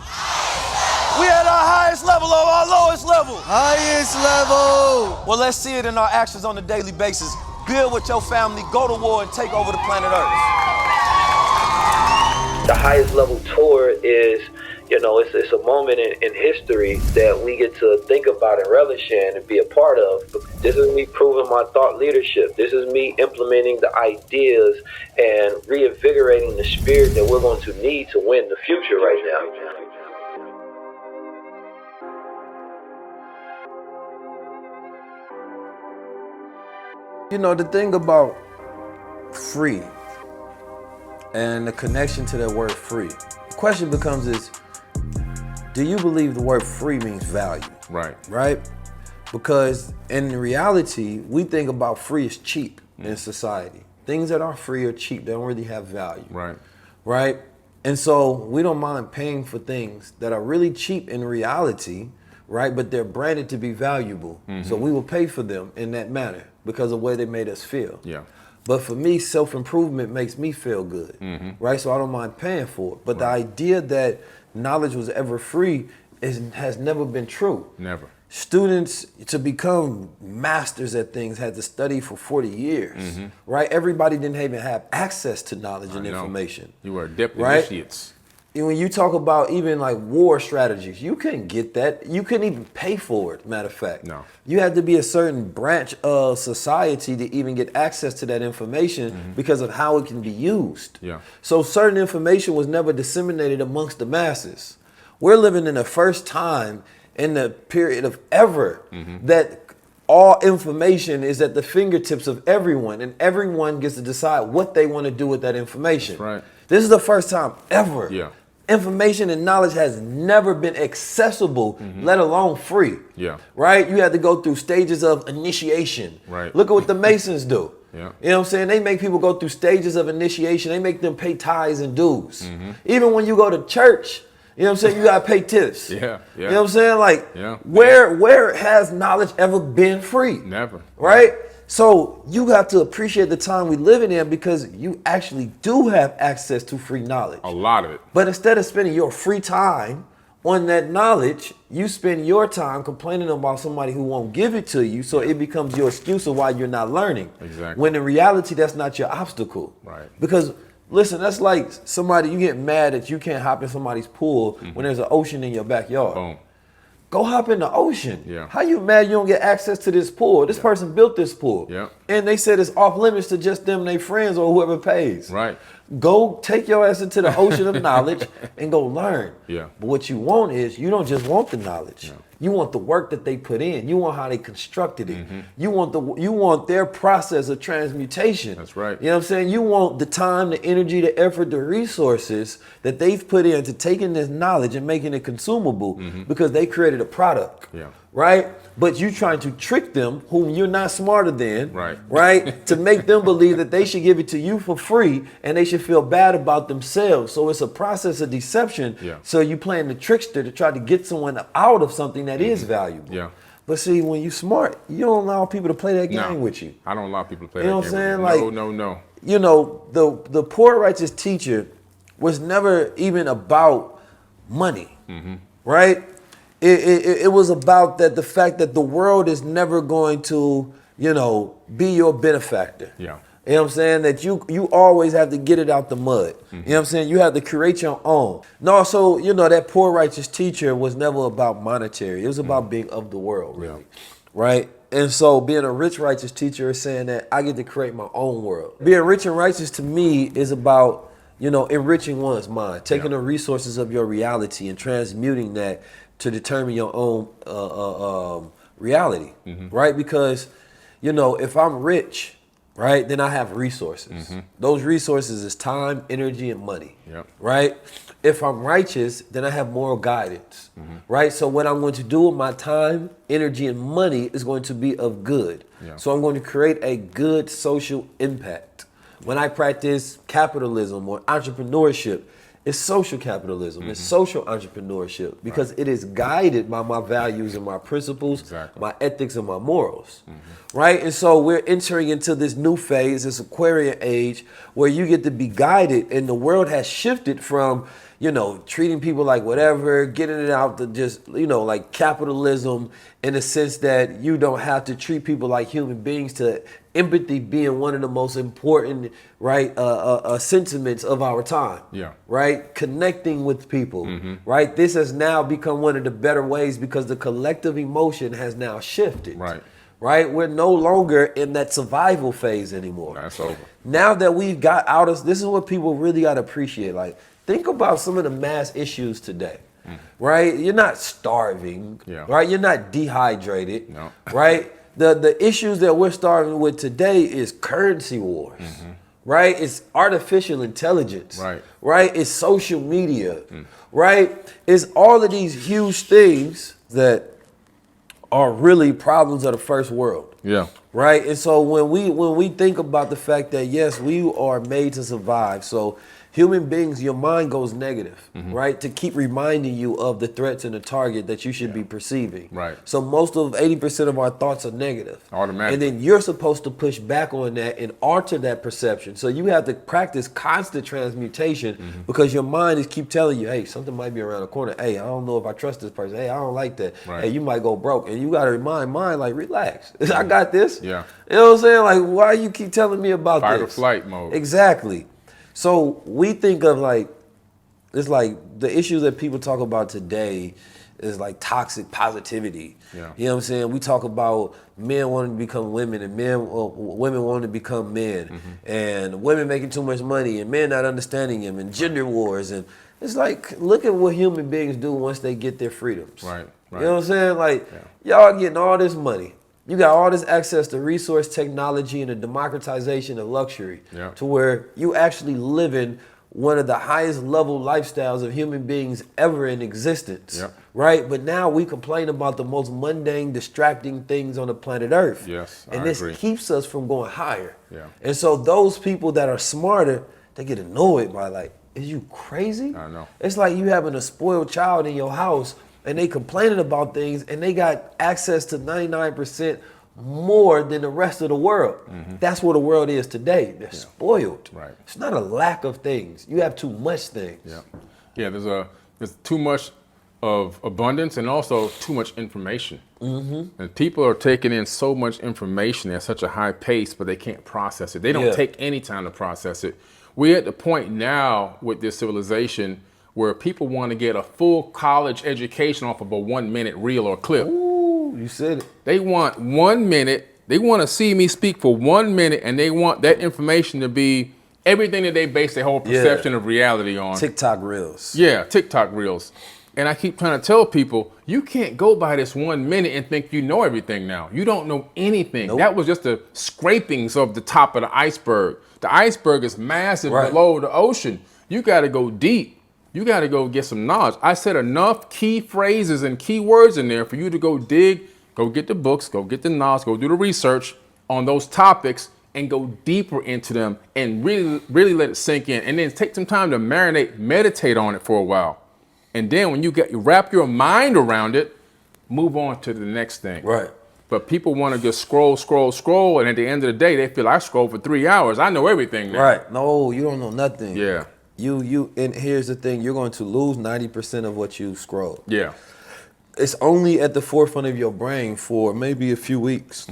We at our highest level or our lowest level? Highest level. Well, let's see it in our actions on a daily basis. Build with your family, go to war, and take over the planet Earth. The highest level tour is, it's a moment in history that we get to think about and relish in and be a part of. This is me proving my thought leadership. This is me implementing the ideas and reinvigorating the spirit that we're going to need to win the future right now. You know, the thing about free and the connection to that word free, the question becomes is, do you believe the word free means value? Right. Right? Because in reality, we think about free as cheap in society. Things that are free or cheap don't really have value. Right. Right? And so we don't mind paying for things that are really cheap in reality, right? But they're branded to be valuable. So we will pay for them in that manner because of the way they made us feel. Yeah. But for me, self-improvement makes me feel good, right? So I don't mind paying for it. But the idea that knowledge was ever free has never been true. Never. Students, to become masters at things, had to study for 40 years, right? Everybody didn't even have access to knowledge and information. You were adept right? initiates. And when you talk about even like war strategies, you couldn't get that. You couldn't even pay for it, matter of fact. No. You had to be a certain branch of society to even get access to that information because of how it can be used. Yeah. So certain information was never disseminated amongst the masses. We're living in the first time in the period of ever that all information is at the fingertips of everyone, and everyone gets to decide what they want to do with that information. That's right. This is the first time ever. Yeah. Information and knowledge has never been accessible, let alone free. Yeah. Right? You had to go through stages of initiation. Right. Look at what the Masons do. Yeah. You know what I'm saying? They make people go through stages of initiation. They make them pay tithes and dues. Even when you go to church, you know what I'm saying? You gotta pay tips. Yeah, yeah. You know what I'm saying? Like, Yeah. where has knowledge ever been free? Never. Right? So you have to appreciate the time we living in because you actually do have access to free knowledge. A lot of it. But instead of spending your free time on that knowledge, you spend your time complaining about somebody who won't give it to you, so it becomes your excuse of why you're not learning. Exactly. When in reality, that's not your obstacle. Right. Because listen, that's like somebody, you get mad that you can't hop in somebody's pool when there's an ocean in your backyard. Boom. Go hop in the ocean. Yeah. How you mad you don't get access to this pool? This person built this pool. Yeah. And they said it's off limits to just them and their friends or whoever pays. Right. Go take your ass into the ocean of knowledge and go learn. Yeah. But what you want is, you don't just want the knowledge. No. You want the work that they put in. You want how they constructed it. You want their process of transmutation. That's right. You know what I'm saying? You want the time, the energy, the effort, the resources that they've put into taking this knowledge and making it consumable because they created a product. Yeah. Right? But you trying to trick them, whom you're not smarter than, Right. right? To make them believe that they should give it to you for free and they should feel bad about themselves. So it's a process of deception. Yeah. So you playing the trickster to try to get someone out of something that is valuable. Yeah. But see, when you smart, you don't allow people to play that game with you. I don't allow people to play You know that what I'm game saying? with me. Like, No. You know, the poor righteous teacher was never even about money, right? It was about that the fact that the world is never going to, be your benefactor. Yeah. You know what I'm saying? That you always have to get it out the mud. You know what I'm saying? You have to create your own. No, so, that poor righteous teacher was never about monetary. It was about being of the world, really. Right? And so being a rich righteous teacher is saying that I get to create my own world. Being rich and righteous to me is about, enriching one's mind, taking the resources of your reality and transmuting that to determine your own reality, right? Because, if I'm rich, right, then I have resources. Those resources is time, energy, and money, right? If I'm righteous, then I have moral guidance, right? So what I'm going to do with my time, energy, and money is going to be of good. So I'm going to create a good social impact. When I practice capitalism or entrepreneurship, it's social capitalism, it's social entrepreneurship, because it is guided by my values and my principles, my ethics and my morals, right? And so we're entering into this new phase, this Aquarian age, where you get to be guided, and the world has shifted from, treating people like whatever, getting it out to just, like capitalism, in the sense that you don't have to treat people like human beings, to empathy being one of the most important, right, sentiments of our time. Right, connecting with people. Right, this has now become one of the better ways because the collective emotion has now shifted. Right, we're no longer in that survival phase anymore. That's over. Now that we've got out of this, is what people really got to appreciate. Like, think about some of the mass issues today. Right, you're not starving. Right, you're not dehydrated. Right. The issues that we're starting with today is currency wars, right? It's artificial intelligence, right? It's social media, right? It's all of these huge things that are really problems of the first world. Right? And so when we think about the fact that, yes, we are made to survive, so human beings, your mind goes negative, right? To keep reminding you of the threats and the target that you should be perceiving. So most of 80% of our thoughts are negative. Automatically. And then you're supposed to push back on that and alter that perception. So you have to practice constant transmutation because your mind is keep telling you, hey, something might be around the corner. Hey, I don't know if I trust this person. Hey, I don't like that. Hey, you might go broke. And you got to remind mind, like, relax. I got this. You know what I'm saying? Like, why you keep telling me about Fight this? or flight mode. Exactly. So we think of it's like the issues that people talk about today is like toxic positivity. You know what I'm saying? We talk about men wanting to become women and women wanting to become men and women making too much money and men not understanding them and gender wars. And it's like, look at what human beings do once they get their freedoms. You know what I'm saying? Like, y'all getting all this money. You got all this access to resource technology and the democratization of luxury to where you actually live in one of the highest level lifestyles of human beings ever in existence, right? But now we complain about the most mundane, distracting things on the planet Earth. And this keeps us from going higher. And so those people that are smarter, they get annoyed by like, is you crazy? I know. It's like you having a spoiled child in your house and they complaining about things and they got access to 99% more than the rest of the world. That's what the world is today. They're spoiled. It's not a lack of things. You have too much things. There's too much of abundance and also too much information. And people are taking in so much information at such a high pace, but they can't process it. They don't take any time to process it. We're at the point now with this civilization where people want to get a full college education off of a 1 minute reel or clip. Ooh, you said it. They want 1 minute. They want to see me speak for 1 minute, and they want that information to be everything that they base their whole perception of reality on. TikTok reels. TikTok reels. And I keep trying to tell people, you can't go by this 1 minute and think you know everything now. You don't know anything. That was just the scrapings of the top of the iceberg. The iceberg is massive below the ocean. You got to go deep. You got to go get some knowledge. I said enough key phrases and key words in there for you to go dig, go get the books, go get the knowledge, go do the research on those topics and go deeper into them and really let it sink in. And then take some time to marinate, meditate on it for a while. And then when you wrap your mind around it, move on to the next thing. But people want to just scroll, and at the end of the day, they feel I scrolled for 3 hours. I know everything now. No, you don't know nothing. And here's the thing, you're going to lose 90% of what you scroll. Yeah. It's only at the forefront of your brain for maybe a few weeks.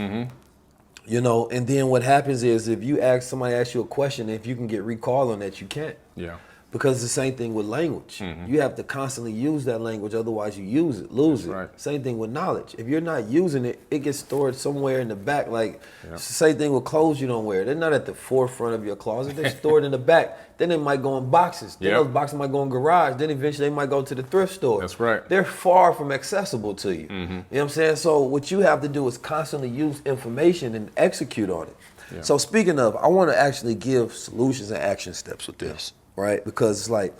You know, and then what happens is if you somebody asks you a question, if you can get recall on that, you can't. Yeah. Because it's the same thing with language. You have to constantly use that language, otherwise you lose it. Right. Same thing with knowledge. If you're not using it, it gets stored somewhere in the back. Like, it's the same thing with clothes you don't wear. They're not at the forefront of your closet. They're stored in the back. Then they might go in boxes. Then those boxes might go in garage. Then eventually they might go to the thrift store. That's right. They're far from accessible to you. You know what I'm saying? So what you have to do is constantly use information and execute on it. Yeah. So speaking of, I want to actually give solutions and action steps with this. Right? Because it's like,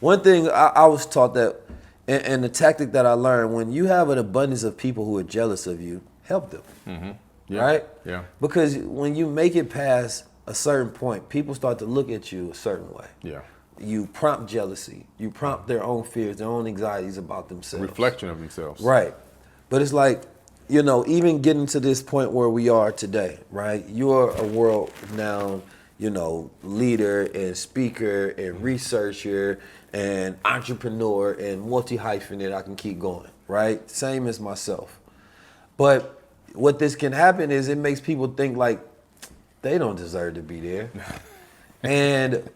one thing I was taught that, and the tactic that I learned, when you have an abundance of people who are jealous of you, help them. Right? Yeah. Because when you make it past a certain point, people start to look at you a certain way. Yeah. You prompt jealousy. You prompt their own fears, their own anxieties about themselves. Reflection of themselves. Right. But it's like, you know, even getting to this point where we are today, right? You're a world-renowned, you know, leader and speaker and researcher and entrepreneur and multi-hyphenate, I can keep going, right? Same as myself. But what this can happen is it makes people think like they don't deserve to be there. And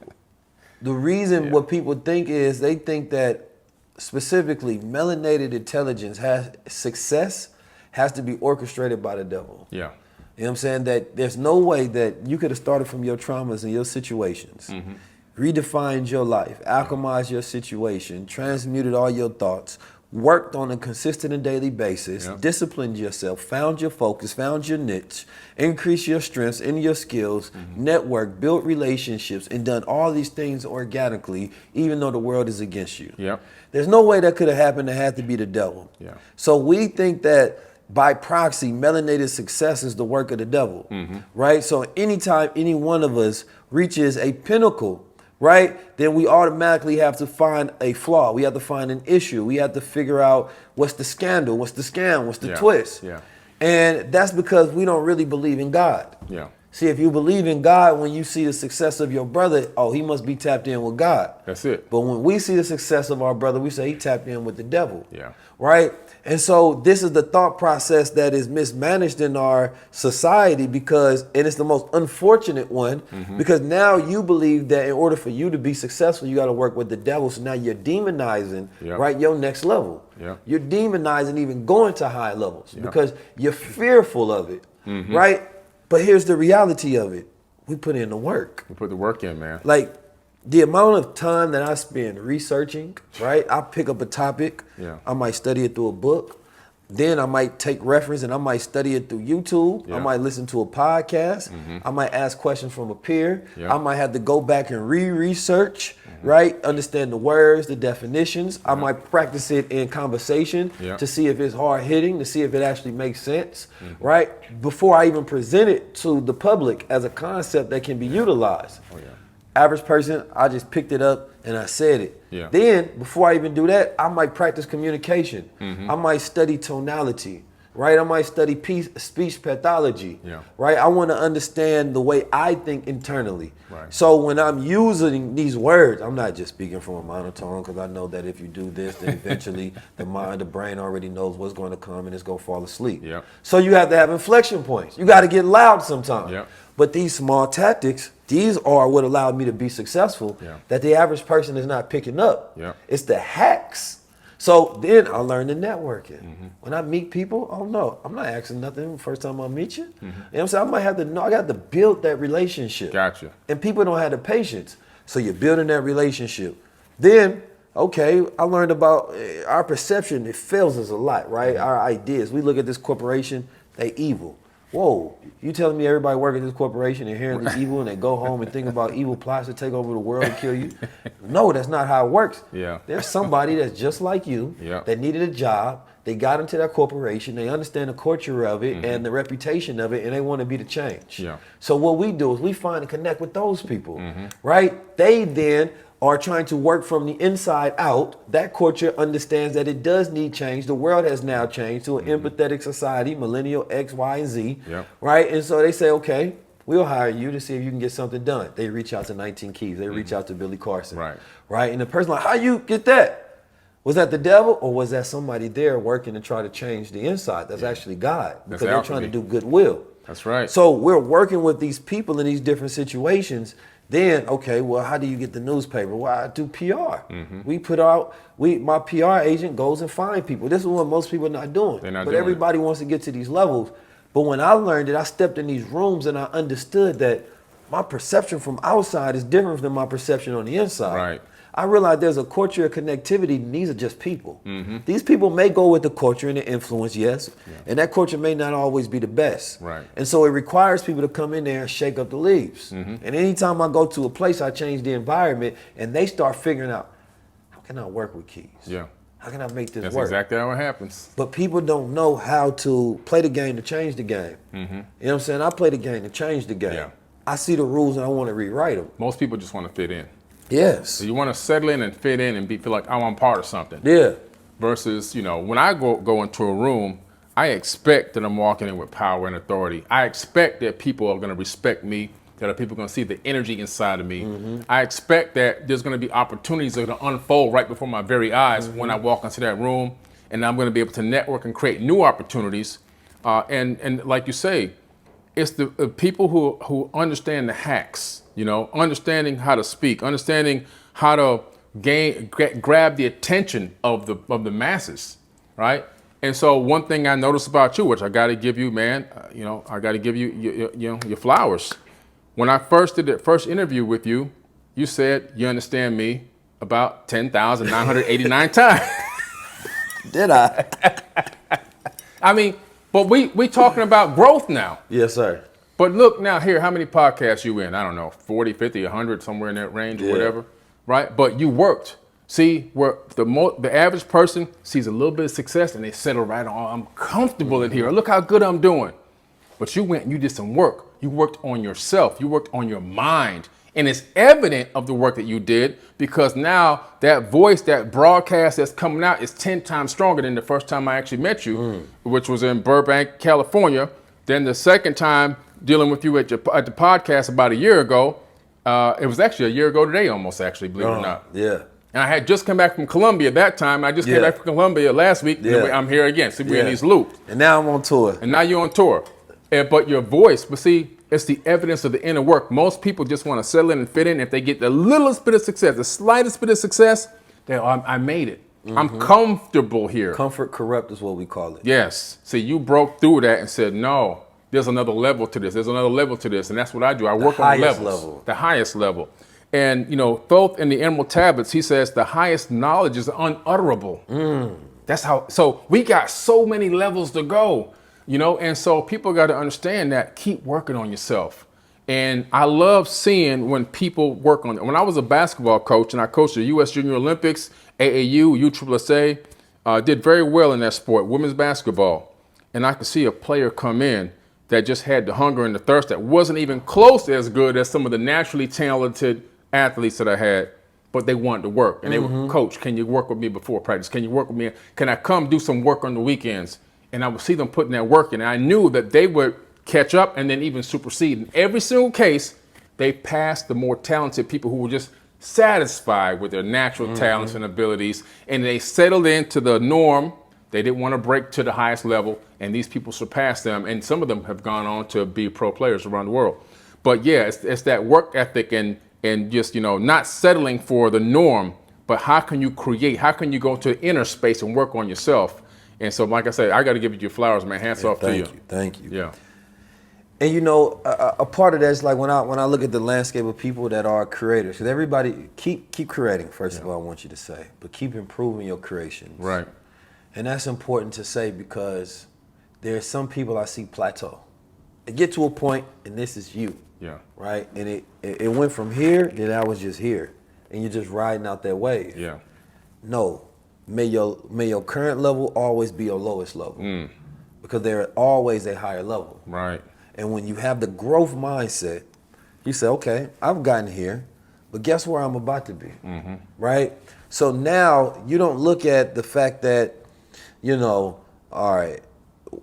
the reason what people think is they think that specifically melanated intelligence success has to be orchestrated by the devil. Yeah. You know what I'm saying? That there's no way that you could have started from your traumas and your situations, redefined your life, alchemized your situation, transmuted all your thoughts, worked on a consistent and daily basis, disciplined yourself, found your focus, found your niche, increased your strengths and your skills, networked, built relationships, and done all these things organically, even though the world is against you. Yeah. There's no way that could have happened. It had to be the devil. Yeah. So we think that by proxy, melanated success is the work of the devil, right? So anytime any one of us reaches a pinnacle, right, then we automatically have to find a flaw. We have to find an issue. We have to figure out what's the scandal, what's the scam, what's the twist. Yeah. And that's because we don't really believe in God. Yeah. See, if you believe in God, when you see the success of your brother, oh, he must be tapped in with God. That's it. But when we see the success of our brother, we say he tapped in with the devil. Yeah. Right? And so this is the thought process that is mismanaged in our society and it's the most unfortunate one, because now you believe that in order for you to be successful, you got to work with the devil. So now you're demonizing, right, your next level. Yeah. You're demonizing even going to high levels because you're fearful of it, right? But here's the reality of it. We put in the work. We put the work in, man. Like, the amount of time that I spend researching, right? I pick up a topic. Yeah. I might study it through a book. Then I might take reference and I might study it through YouTube. I might listen to a podcast. I might ask questions from a peer. I might have to go back and re-research, right? Understand the words, the definitions. I might practice it in conversation to see if it's hard hitting, to see if it actually makes sense, right? Before I even present it to the public as a concept that can be utilized. Oh, yeah. Average person, I just picked it up and I said it. Yeah. Then, before I even do that, I might practice communication. I might study tonality, right? I might study speech pathology, right? I want to understand the way I think internally. Right. So when I'm using these words, I'm not just speaking from a monotone, because I know that if you do this, then eventually the brain already knows what's going to come and it's going to fall asleep. Yeah. So you have to have inflection points. You got to get loud sometimes. Yeah. But these small tactics, these are what allowed me to be successful that the average person is not picking up. Yeah. It's the hacks. So then I learned the networking. When I meet people, oh no, I'm not asking nothing first time I meet you. You know what I'm saying? I might have to know, I got to build that relationship. Gotcha. And people don't have the patience. So you're building that relationship. Then, okay, I learned about our perception, it fails us a lot, right? Our ideas. We look at this corporation, they evil. Whoa, you telling me everybody working at this corporation inherently evil and they go home and think about evil plots to take over the world and kill you? No, that's not how it works. Yeah. There's somebody that's just like you that needed a job. They got into that corporation. They understand the culture of it and the reputation of it, and they want to be the change. Yeah. So what we do is we find and connect with those people, right? They then are trying to work from the inside out. That culture understands that it does need change. The world has now changed to an empathetic society, millennial X, Y, and Z, right? And so they say, okay, we'll hire you to see if you can get something done. They reach out to 19 Keys. They reach out to Billy Carson. Right. And the person like, how you get that? Was that the devil, or was that somebody there working to try to change the inside? That's actually God, because they're trying to do goodwill. That's right. So we're working with these people in these different situations. Then, okay, well, how do you get the newspaper? Well, I do PR. We put out, my PR agent goes and find people. This is what most people are not doing. They're not but doing everybody wants to get to these levels. But when I learned it, I stepped in these rooms and I understood that my perception from outside is different than my perception on the inside. Right. I realized there's a culture of connectivity, and these are just people. These people may go with the culture and the influence, yes, and that culture may not always be the best. Right. And so it requires people to come in there and shake up the leaves. And anytime I go to a place, I change the environment, and they start figuring out, how can I work with Keys? Yeah. How can I make this That's work? exactly how it happens. But people don't know how to play the game to change the game. You know what I'm saying? I play the game to change the game. Yeah. I see the rules and I want to rewrite them. Most people just want to fit in. Yes. So you want to settle in and fit in and feel like, oh, I'm part of something. Yeah. Versus, when I go into a room, I expect that I'm walking in with power and authority. I expect that people are going to respect me, that people are going to see the energy inside of me. I expect that there's going to be opportunities that are going to unfold right before my very eyes when I walk into that room, and I'm going to be able to network and create new opportunities. And like you say, it's the people who understand the hacks, understanding how to speak, understanding how to grab the attention of the masses, right? And so one thing I noticed about you, which I got to give you, man, I got to give you your flowers. When I first did the first interview with you, you said you understand me about 10,989 times. Did I? I mean, but we talking about growth now. Yes, sir. But look now here, how many podcasts you in? I don't know, 40, 50, 100, somewhere in that range or whatever, right? But you worked. See, where the average person sees a little bit of success and they settle right on, I'm comfortable in here. Look how good I'm doing. But you went and you did some work. You worked on yourself. You worked on your mind. And it's evident of the work that you did, because now that voice, that broadcast that's coming out is 10 times stronger than the first time I actually met you, which was in Burbank, California. Then the second time dealing with you at the podcast about a year ago, it was actually a year ago today almost, actually, believe it or not. Yeah. And I had just come back from Colombia at that time. I just came back from Colombia last week. And I'm here again. See, we're in these loops. And now I'm on tour. And now you're on tour. But your voice, but see, it's the evidence of the inner work. Most people just want to settle in and fit in. If they get the littlest bit of success, the slightest bit of success, I made it. I'm comfortable here. Comfort corrupt is what we call it. Yes. See, you broke through that and said, no, there's another level to this. There's another level to this. And that's what I do. I work on levels. The highest level. And, Thoth in the Emerald Tablets, he says the highest knowledge is unutterable. That's how, so we got so many levels to go, and so people got to understand that. Keep working on yourself. And I love seeing when people work on it. When I was a basketball coach and I coached the U.S. Junior Olympics, AAU, USSSA, did very well in that sport, women's basketball. And I could see a player come in that just had the hunger and the thirst that wasn't even close as good as some of the naturally talented athletes that I had, but they wanted to work. And they were, Coach, can you work with me before practice? Can you work with me? Can I come do some work on the weekends? And I would see them putting that work in. And I knew that they would catch up and then even supersede. In every single case, they passed the more talented people who were just satisfied with their natural talents and abilities. And they settled into the norm. They didn't want to break to the highest level. And these people surpassed them. And some of them have gone on to be pro players around the world. But yeah, it's that work ethic and just, not settling for the norm, but how can you create? How can you go to inner space and work on yourself? And so, like I said, I got to give you your flowers, man. Hats off to you. Thank you. Yeah. And a part of that is like when I look at the landscape of people that are creators, because everybody keep creating. First of all, I want you to say, but keep improving your creations. Right. And that's important to say because there are some people I see plateau. They get to a point, and this is you. Yeah. Right. And it went from here, then I was just here, and you're just riding out that wave. Yeah. No, may your current level always be your lowest level, because they're always a higher level. Right. And when you have the growth mindset, you say, okay, I've gotten here, but guess where I'm about to be, right? So now you don't look at the fact that, all right,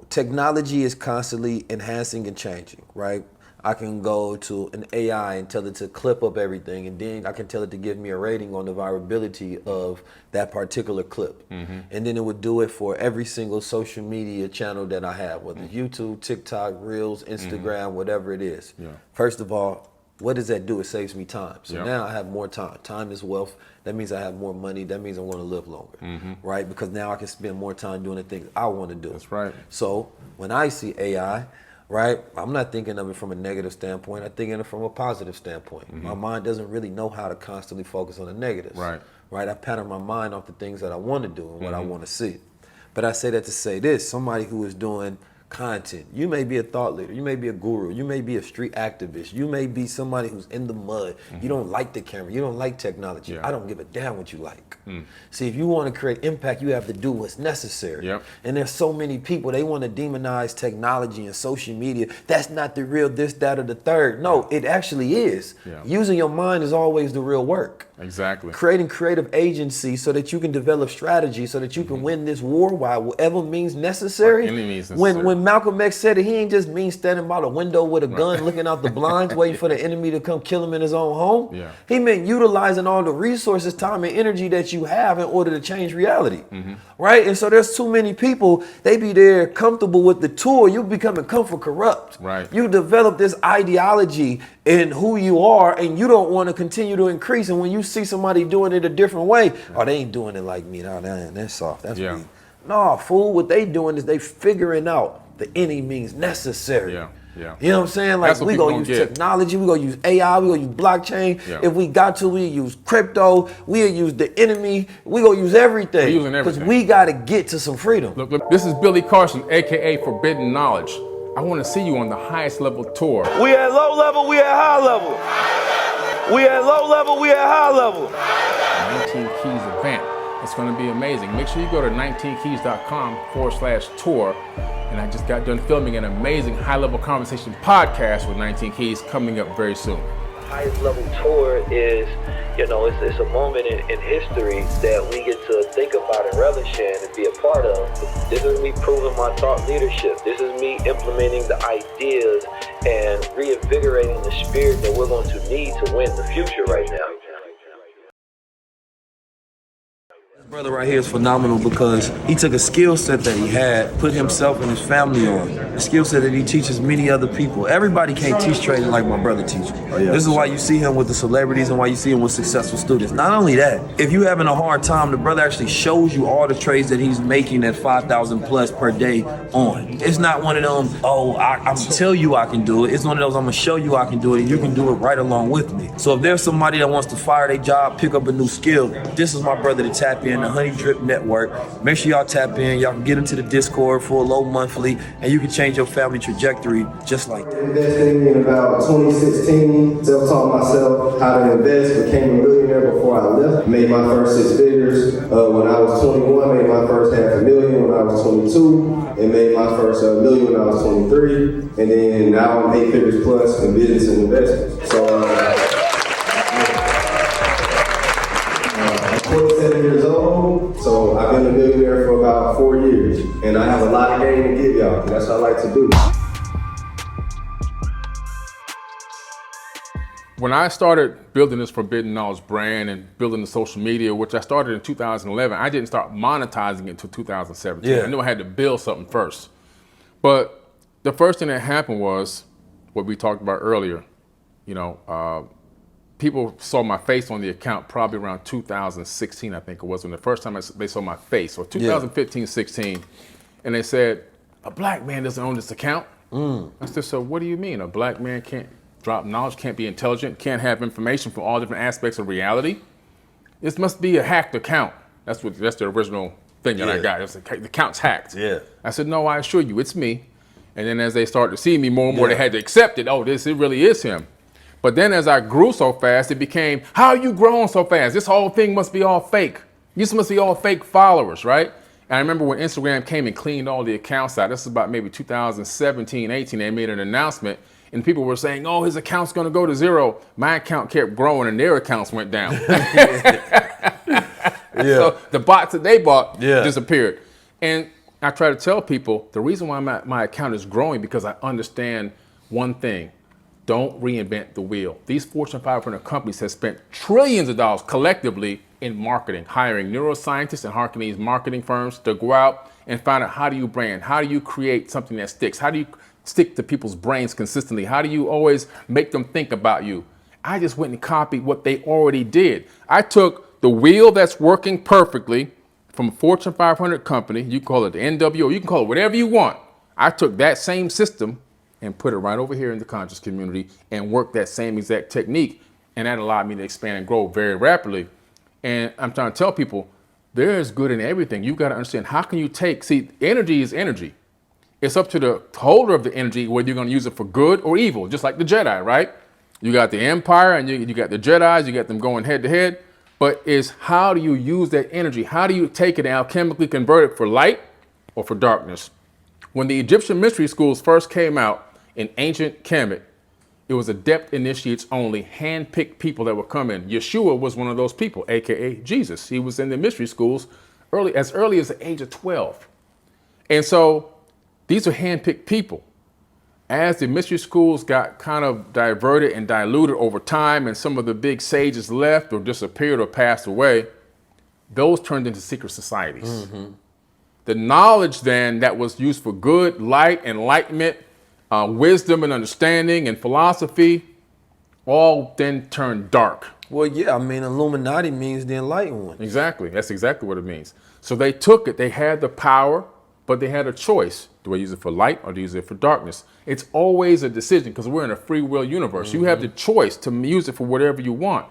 technology is constantly enhancing and changing, right? I can go to an AI and tell it to clip up everything, and then I can tell it to give me a rating on the virability of that particular clip. And then it would do it for every single social media channel that I have, whether it's YouTube, TikTok, Reels, Instagram, whatever it is. First of all, what does that do? It saves me time. So now I have more time. Time is wealth. That means I have more money. That means I'm going to live longer, right? Because now I can spend more time doing the things I want to do. That's right. So when I see AI, right, I'm not thinking of it from a negative standpoint. I'm thinking of it from a positive standpoint. My mind doesn't really know how to constantly focus on the negatives. Right. I pattern my mind off the things that I want to do and what I want to see. But I say that to say this: somebody who is doing content. You may be a thought leader. You may be a guru. You may be a street activist. You may be somebody who's in the mud. You don't like the camera. You don't like technology. I don't give a damn what you like. See, if you want to create impact, you have to do what's necessary. And there's so many people, they want to demonize technology and social media. That's not the real this, that, or the third. No, it actually is. Using your mind is always the real work. Exactly. Creating creative agency so that you can develop strategy so that you can win this war by whatever means necessary. Any means necessary. When Malcolm X said it, he ain't just mean standing by the window with a gun looking out the blinds waiting for the enemy to come kill him in his own home. He meant utilizing all the resources, time, and energy that you have in order to change reality. Right? And so there's too many people, they be there comfortable with the tool. You becoming comfort corrupt. Right. You develop this ideology in who you are, and you don't want to continue to increase. And when you see somebody doing it a different way, oh, they ain't doing it like me. No, that's soft. That's weak. No, fool, what they doing is they figuring out the any means necessary. You know what I'm saying? Like, we gonna use technology, we gonna use AI, we gonna use blockchain. If we got to, we use crypto, we'll use the enemy, we gonna use everything. We're using everything. Because we gotta get to some freedom. Look, this is Billy Carson, AKA Forbidden Knowledge. I want to see you on the highest level tour. We at low level, we at high level. We at low level, we at high level. 19 Keys event. It's going to be amazing. Make sure you go to 19keys.com/tour. And I just got done filming an amazing high-level conversation podcast with 19 Keys coming up very soon. The highest level tour is, it's a moment in history that we get to think about and relish in and be a part of. This is me proving my thought leadership. This is me implementing the ideas and reinvigorating the spirit that we're going to need to win the future right now. Brother right here is phenomenal because he took a skill set that he had, put himself and his family on. A skill set that he teaches many other people. Everybody can't teach trading like my brother teaches. This is why you see him with the celebrities and why you see him with successful students. Not only that, if you're having a hard time, the brother actually shows you all the trades that he's making at 5,000 plus per day on. It's not one of them, I'm gonna tell you I can do it. It's one of those, I'm gonna show you I can do it and you can do it right along with me. So if there's somebody that wants to fire their job, pick up a new skill, this is my brother to tap in. The Honey Drip Network. Make sure y'all tap in. Y'all can get into the Discord for a low monthly, and you can change your family trajectory just like that. Investing in about 2016, self-taught myself how to invest, became a millionaire before I left. Made my first 6 figures when I was 21, made my first $500,000 when I was 22, and made my first $1 million when I was 23, and then now I'm 8 figures plus in business and investments. So, I'm 27 years old, so I've been a millionaire for about 4 years, and I have a lot of game to give y'all, that's what I like to do. When I started building this Forbidden Knowledge brand and building the social media, which I started in 2011, I didn't start monetizing it until 2017. I knew I had to build something first. But the first thing that happened was what we talked about earlier. People saw my face on the account probably around 2016, I think it was, when the first time they saw my face, or 2015, 16, and they said, a black man doesn't own this account. I said, so what do you mean? A black man can't drop knowledge, can't be intelligent, can't have information from all different aspects of reality? This must be a hacked account. That's the original thing that I got. It was the account's hacked. I said, no, I assure you, it's me. And then as they started to see me more and more, they had to accept it. Oh, it really is him. But then as I grew so fast, it became, how are you growing so fast? This whole thing must be all fake. This must be all fake followers, right? And I remember when Instagram came and cleaned all the accounts out, this is about maybe 2017, 18, they made an announcement and people were saying, oh, his account's gonna go to zero. My account kept growing and their accounts went down. So the bots that they bought disappeared. And I try to tell people the reason why my account is growing because I understand one thing. don't reinvent the wheel. These Fortune 500 companies have spent trillions of dollars collectively in marketing, hiring neuroscientists and Harkinese marketing firms to go out and find out how do you brand, how do you create something that sticks, how do you stick to people's brains consistently, how do you always make them think about you. I just went and copied what they already did. I took the wheel that's working perfectly from a Fortune 500 company, you call it the NWO, you can call it whatever you want. I took that same system and put it right over here in the conscious community and worked that same exact technique. And that allowed me to expand and grow very rapidly. And I'm trying to tell people, there is good in everything. You got to understand, how can you energy is energy. It's up to the holder of the energy whether you're going to use it for good or evil, just like the Jedi, right? You got the Empire and you got the Jedis, you got them going head to head. But it's how do you use that energy? How do you take it and alchemically convert it for light or for darkness? When the Egyptian mystery schools first came out in ancient Kemet, it was adept initiates only, hand-picked people that would come in. Yeshua was one of those people, AKA Jesus. He was in the mystery schools as early as the age of 12. And so these are hand-picked people. As the mystery schools got kind of diverted and diluted over time and some of the big sages left or disappeared or passed away, those turned into secret societies. Mm-hmm. The knowledge then that was used for good, light, enlightenment, wisdom and understanding and philosophy, all then turned dark. Well, yeah, I mean, Illuminati means the enlightened one. Exactly. That's exactly what it means. So they took it. They had the power, but they had a choice. Do I use it for light or do I use it for darkness? It's always a decision because we're in a free will universe. Mm-hmm. You have the choice to use it for whatever you want.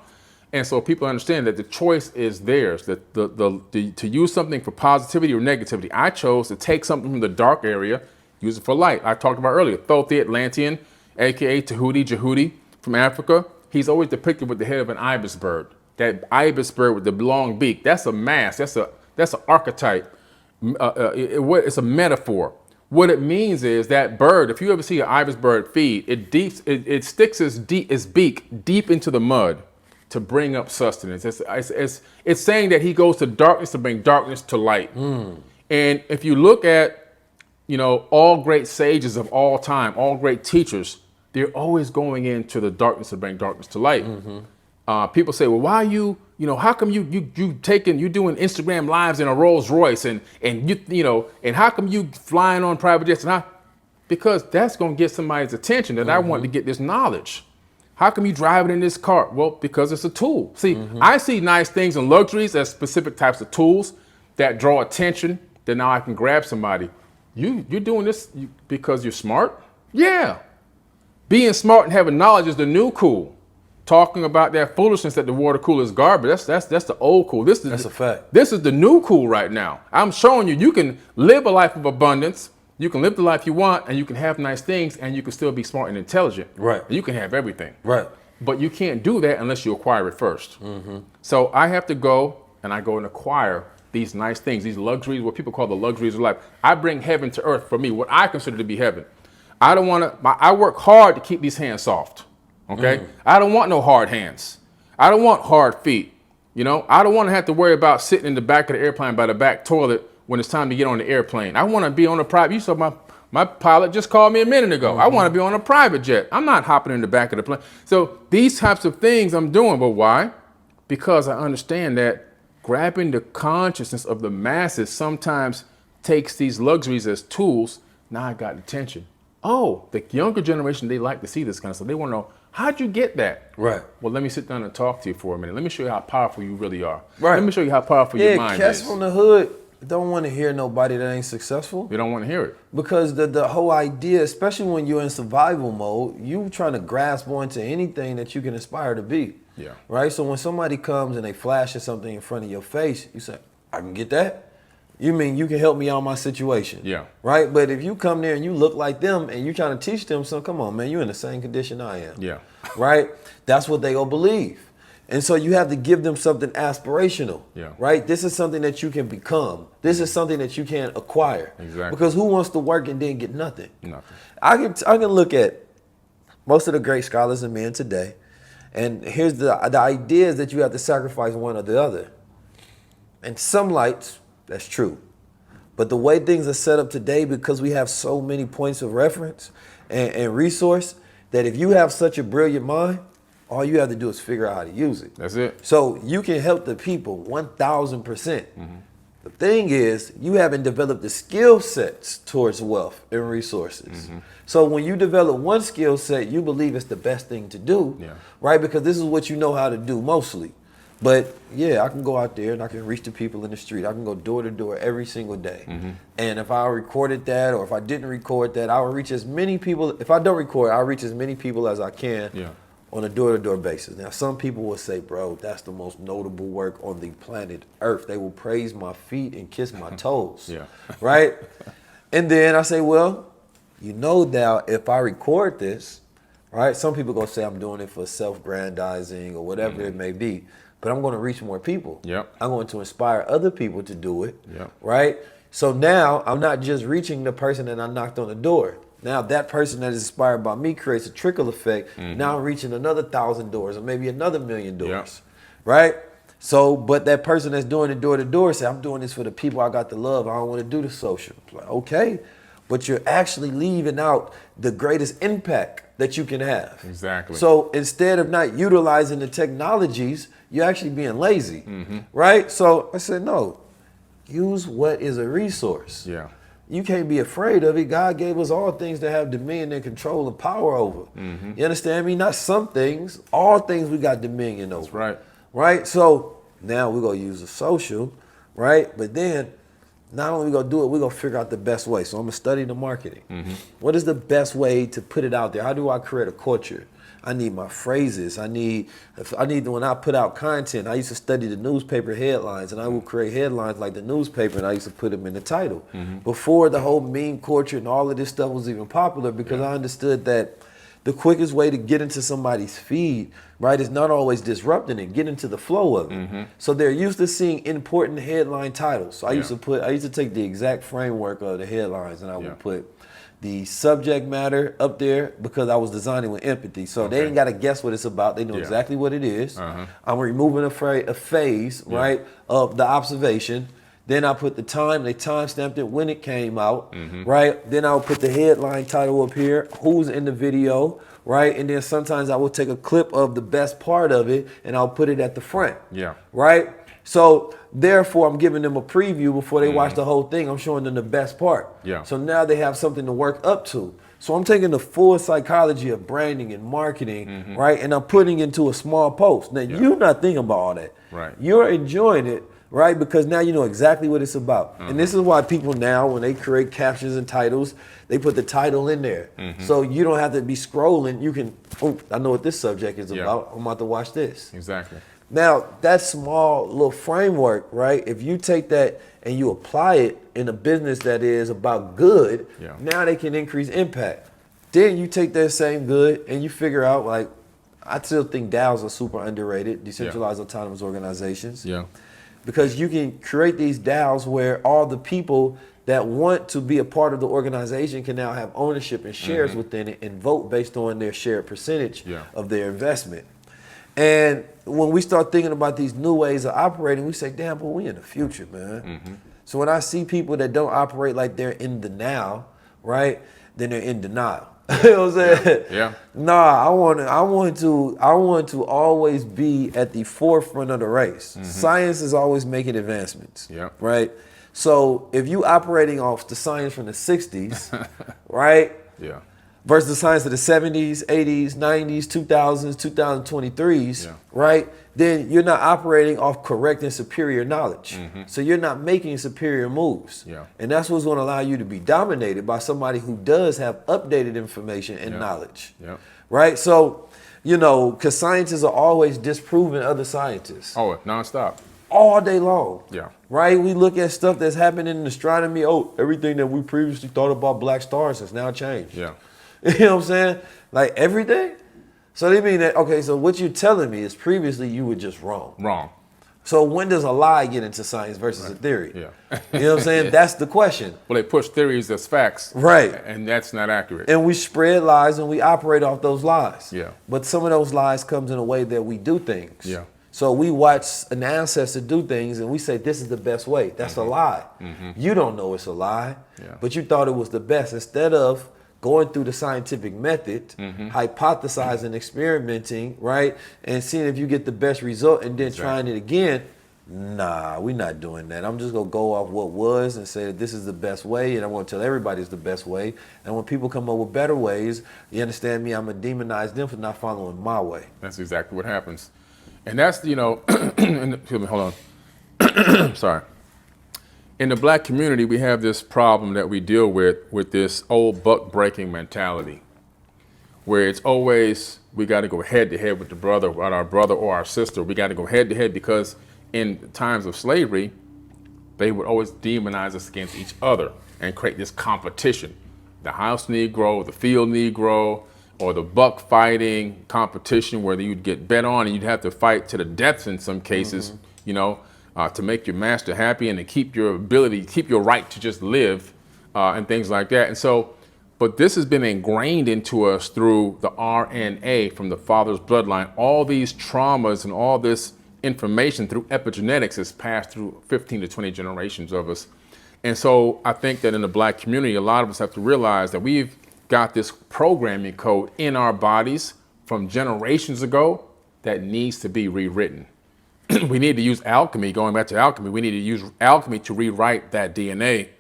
And so people understand that the choice is theirs, that to use something for positivity or negativity. I chose to take something from the dark area, use it for light. I talked about earlier, Thoth the Atlantean, aka Tahuti Jehudi from Africa. He's always depicted with the head of an ibis bird. That ibis bird with the long beak, that's a mask, that's an archetype. It's a metaphor. What it means is that bird, if you ever see an ibis bird feed, it sticks its beak deep into the mud to bring up sustenance. It's saying that he goes to darkness to bring darkness to light. Mm. And if you look at, all great sages of all time, all great teachers, they're always going into the darkness to bring darkness to light. Mm-hmm. People say, well, why how come you doing Instagram lives in a Rolls Royce and how come you flying on private jets? Because that's going to get somebody's attention that I want to get this knowledge. How come you driving in this car? Well, because it's a tool. See, I see nice things and luxuries as specific types of tools that draw attention, that now I can grab somebody. You're doing this because you're smart? Yeah. Being smart and having knowledge is the new cool. Talking about that foolishness that the water cooler is garbage, that's the old cool. That's a fact. This is the new cool right now. I'm showing you can live a life of abundance. You can live the life you want, and you can have nice things, and you can still be smart and intelligent. Right. You can have everything. Right. But you can't do that unless you acquire it first. Mm-hmm. So I have to go and acquire these nice things, these luxuries, what people call the luxuries of life. I bring heaven to earth for me, what I consider to be heaven. I work hard to keep these hands soft. Okay. Mm-hmm. I don't want no hard hands. I don't want hard feet. I don't want to have to worry about sitting in the back of the airplane by the back toilet when it's time to get on the airplane. I want to be on a private. You saw my pilot just called me a minute ago. Mm-hmm. I want to be on a private jet. I'm not hopping in the back of the plane. So these types of things I'm doing, but why? Because I understand that grabbing the consciousness of the masses sometimes takes these luxuries as tools. Now I got attention. Oh, the younger generation, they like to see this kind of stuff. They want to know, how'd you get that? Right. Well, let me sit down and talk to you for a minute. Let me show you how powerful you really are. Right. Let me show you how powerful your mind is. Cats from the hood don't want to hear nobody that ain't successful. They don't want to hear it. Because the whole idea, especially when you're in survival mode, you trying to grasp onto anything that you can aspire to be. Yeah. Right? So when somebody comes and they flashes something in front of your face, you say, I can get that? You mean you can help me out my situation? Yeah. Right? But if you come there and you look like them and you're trying to teach them something, come on, man, you're in the same condition I am. Yeah. Right? That's what they gonna believe. And so you have to give them something aspirational. Yeah. Right? This is something that you can become. This is something that you can acquire. Exactly. Because who wants to work and then get nothing? Nothing. I can look at most of the great scholars and men today, and here's the idea is that you have to sacrifice one or the other. And some lights, that's true. But the way things are set up today, because we have so many points of reference and resource, that if you have such a brilliant mind, all you have to do is figure out how to use it. That's it. So you can help the people 1,000%. The thing is, you haven't developed the skill sets towards wealth and resources. So when you develop one skill set, you believe it's the best thing to do, right? Because this is what you know how to do mostly. But yeah, I can go out there and I can reach the people in the street. I can go door to door every single day. And if I recorded that, or if I didn't record that, I will reach as many people. If I don't record, I'll reach as many people as I can on a door-to-door basis. Now, some people will say, bro, that's the most notable work on the planet Earth. They will praise my feet and kiss my toes, right? And then I say, well, you know that if I record this, right, some people gonna say I'm doing it for self-grandizing or whatever it may be, but I'm gonna reach more people. I'm going to inspire other people to do it, right? So now I'm not just reaching the person that I knocked on the door. Now that person that is inspired by me creates a trickle effect. Now I'm reaching another 1,000 doors or maybe another 1,000,000 doors, right? So, but that person that's doing it door to door say, I'm doing this for the people I got to love. I don't want to do the social. Like, okay, but you're actually leaving out the greatest impact that you can have. Exactly. So instead of not utilizing the technologies, you're actually being lazy, right? So I said, no, use what is a resource. You can't be afraid of it. God gave us all things to have dominion and control and power over. You understand me? Not some things, all things we got dominion over. That's right. Right? So now we're going to use the social, right? But then not only we going to do it, we're going to figure out the best way. So I'm going to study the marketing. What is the best way to put it out there? How do I create a culture? I need my phrases. I need when I put out content, I used to study the newspaper headlines, and I would create headlines like the newspaper, and I used to put them in the title. Before the whole meme culture and all of this stuff was even popular, because I understood that the quickest way to get into somebody's feed, right, is not always disrupting it, get into the flow of it. So they're used to seeing important headline titles. So I used to take the exact framework of the headlines, and I would put the subject matter up there, because I was designing with empathy. So they ain't got to guess what it's about. They know exactly what it is. I'm removing a phase, right, of the observation. Then I put the time, they time stamped it when it came out, right? Then I'll put the headline title up here, who's in the video, right? And then sometimes I will take a clip of the best part of it and I'll put it at the front, right? So therefore, I'm giving them a preview before they watch the whole thing. I'm showing them the best part. So now they have something to work up to. So I'm taking the full psychology of branding and marketing, right? And I'm putting it into a small post. Now, you're not thinking about all that. You're enjoying it, right? Because now you know exactly what it's about. And this is why people now, when they create captions and titles, they put the title in there. So you don't have to be scrolling. You can, oh, I know what this subject is about. I'm about to watch this. Exactly. Now, that small little framework, right, if you take that and you apply it in a business that is about good, now they can increase impact. Then you take that same good and you figure out, like, I still think DAOs are super underrated, decentralized autonomous organizations. Because you can create these DAOs where all the people that want to be a part of the organization can now have ownership and shares within it and vote based on their shared percentage of their investment. And when we start thinking about these new ways of operating, we say, damn, boy, we in the future, man. So when I see people that don't operate like they're in the now, right, then they're in denial. You know what I'm saying? Nah, I want to always be at the forefront of the race. Science is always making advancements, right? So if you operating off the science from the 60s, right? Versus the science of the 70s, 80s, 90s, 2000s, 2023s, right? Then you're not operating off correct and superior knowledge. So you're not making superior moves. And that's what's going to allow you to be dominated by somebody who does have updated information and knowledge, right? So, you know, because scientists are always disproving other scientists. Oh, nonstop. All day long. Right? We look at stuff that's happening in astronomy. Oh, everything that we previously thought about black stars has now changed. You know what I'm saying? Like everything? So they mean that, okay, so what you're telling me is previously you were just wrong. So when does a lie get into science versus a theory? You know what I'm saying? That's the question. Well, they push theories as facts. Right. And that's not accurate. And we spread lies and we operate off those lies. But some of those lies comes in a way that we do things. So we watch an ancestor do things and we say, this is the best way. That's a lie. You don't know it's a lie, but you thought it was the best. Instead of going through the scientific method, hypothesizing, experimenting, right? And seeing if you get the best result and then trying it again. Nah, we're not doing that. I'm just going to go off what was and say that this is the best way, and I want to tell everybody it's the best way. And when people come up with better ways, you understand me, I'm going to demonize them for not following my way. That's exactly what happens. And that's, you know, excuse me, hold on. Sorry. In the black community, we have this problem that we deal with this old buck breaking mentality, where it's always, we got to go head to head with our brother or our sister. We got to go head to head because in times of slavery, they would always demonize us against each other and create this competition. The house Negro, the field Negro, or the buck fighting competition where you'd get bet on and you'd have to fight to the death in some cases, you know, to make your master happy and to keep your ability, keep your right to just live and things like that. And so, but this has been ingrained into us through the RNA from the father's bloodline. All these traumas and all this information through epigenetics is passed through 15 to 20 generations of us. And so I think that in the black community, a lot of us have to realize that we've got this programming code in our bodies from generations ago that needs to be rewritten. We need to use alchemy, going back to alchemy, we need to use alchemy to rewrite that DNA,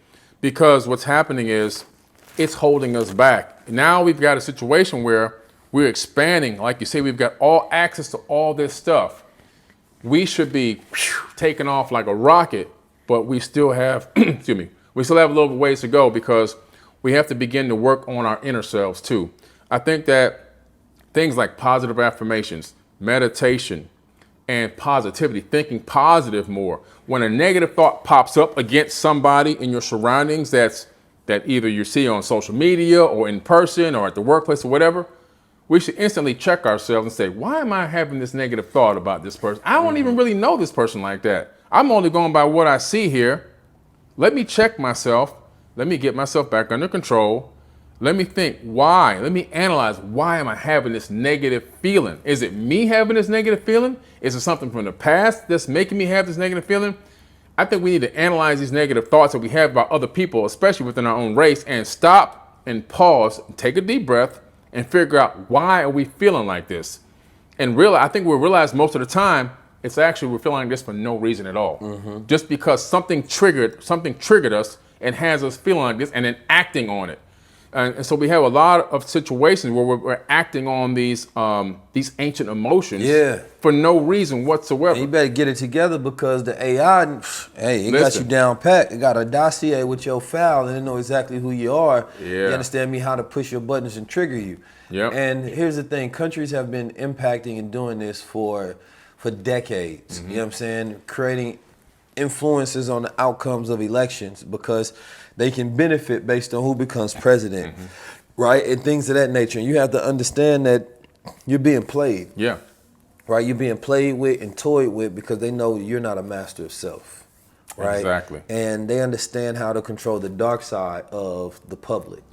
because what's happening is it's holding us back. Now we've got a situation where we're expanding. Like you say, we've got all access to all this stuff. We should be taking off like a rocket, but we still have, excuse me, we still have a little ways to go because we have to begin to work on our inner selves too. I think that things like positive affirmations, meditation, and positivity, thinking positive more. When a negative thought pops up against somebody in your surroundings that either you see on social media or in person or at the workplace or whatever, we should instantly check ourselves and say, why am I having this negative thought about this person? I don't even really know this person like that. I'm only going by what I see here. Let me check myself. Let me get myself back under control. Let me think why. Let me analyze, why am I having this negative feeling? Is it me having this negative feeling? Is it something from the past that's making me have this negative feeling? I think we need to analyze these negative thoughts that we have about other people, especially within our own race, and stop and pause, and take a deep breath, and figure out, why are we feeling like this? And I think we'll realize most of the time, it's actually we're feeling like this for no reason at all. Just because something triggered us and has us feeling like this and then acting on it. And so we have a lot of situations where we're acting on these ancient emotions for no reason whatsoever. And you better get it together because the AI, hey, it got you down pat. It got a dossier with your file and it know exactly who you are. You understand me? How to push your buttons and trigger you. And here's the thing: countries have been impacting and doing this for decades. You know what I'm saying? Creating influences on the outcomes of elections because they can benefit based on who becomes president, right? And things of that nature. And you have to understand that you're being played. Right? You're being played with and toyed with because they know you're not a master of self, right? Exactly. And they understand how to control the dark side of the public,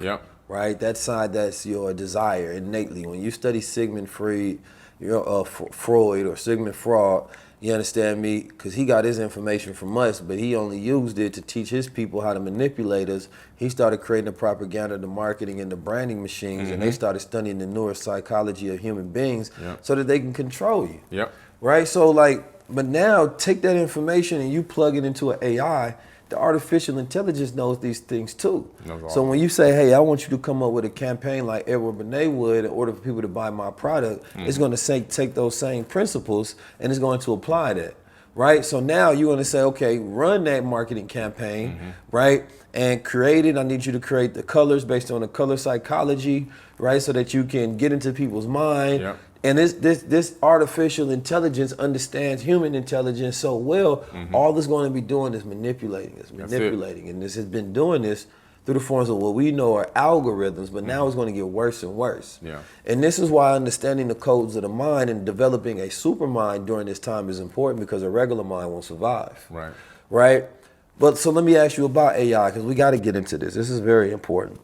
right? That side that's your desire innately. When you study Sigmund Freud, Freud or Sigmund Freud, you understand me? Because he got his information from us, but he only used it to teach his people how to manipulate us. He started creating the propaganda, the marketing, and the branding machines, and they started studying the neuropsychology of human beings so that they can control you. Right? So, but now take that information and you plug it into an AI. The artificial intelligence knows these things too. So when you say, hey, I want you to come up with a campaign like Edward Benet would in order for people to buy my product, it's going to take those same principles and it's going to apply that, right? So now you're going to say, okay, run that marketing campaign, right? And create it. I need you to create the colors based on the color psychology, right? So that you can get into people's mind. And this artificial intelligence understands human intelligence so well, all it's going to be doing is manipulating us, And this has been doing this through the forms of what we know are algorithms, but now it's going to get worse and worse. And this is why understanding the codes of the mind and developing a supermind during this time is important, because a regular mind won't survive. Right? But so let me ask you about AI, because we got to get into this. This is very important.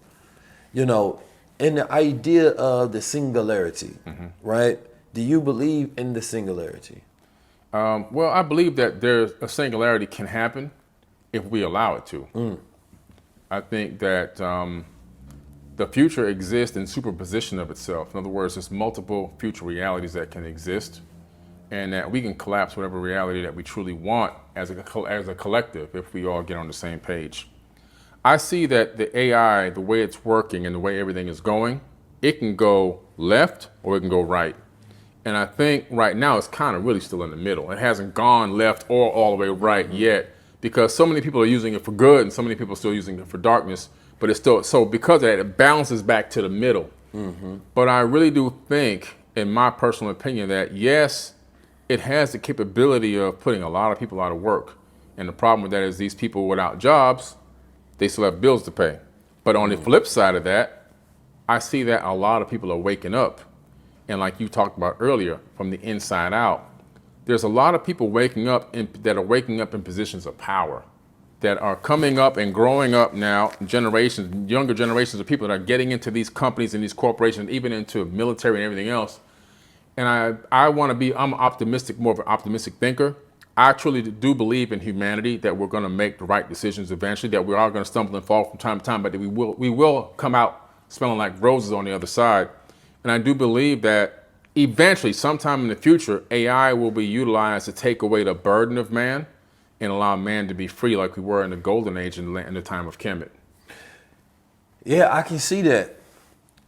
You know, in the idea of the singularity, right? Do you believe in the singularity? Well, I believe that a singularity can happen if we allow it to. I think that the future exists in superposition of itself. In other words, there's multiple future realities that can exist, and that we can collapse whatever reality that we truly want as a collective if we all get on the same page. I see that the AI, the way it's working and the way everything is going, it can go left or it can go right. And I think right now it's kind of really still in the middle. It hasn't gone left or all the way right yet, because so many people are using it for good and so many people are still using it for darkness. But it's still, so because of that, it bounces back to the middle. But I really do think, in my personal opinion, that yes, it has the capability of putting a lot of people out of work. And the problem with that is these people without jobs, they still have bills to pay. But on the flip side of that, I see that a lot of people are waking up. And like you talked about earlier, from the inside out, there's a lot of people waking up that are waking up in positions of power, that are coming up and growing up now, generations, younger generations of people that are getting into these companies and these corporations, even into military and everything else. And I'm optimistic, more of an optimistic thinker. I truly do believe in humanity, that we're going to make the right decisions eventually, that we are going to stumble and fall from time to time, but that we will come out smelling like roses on the other side. And I do believe that eventually, sometime in the future, AI will be utilized to take away the burden of man and allow man to be free, like we were in the golden age in the time of Kemet. Yeah, I can see that.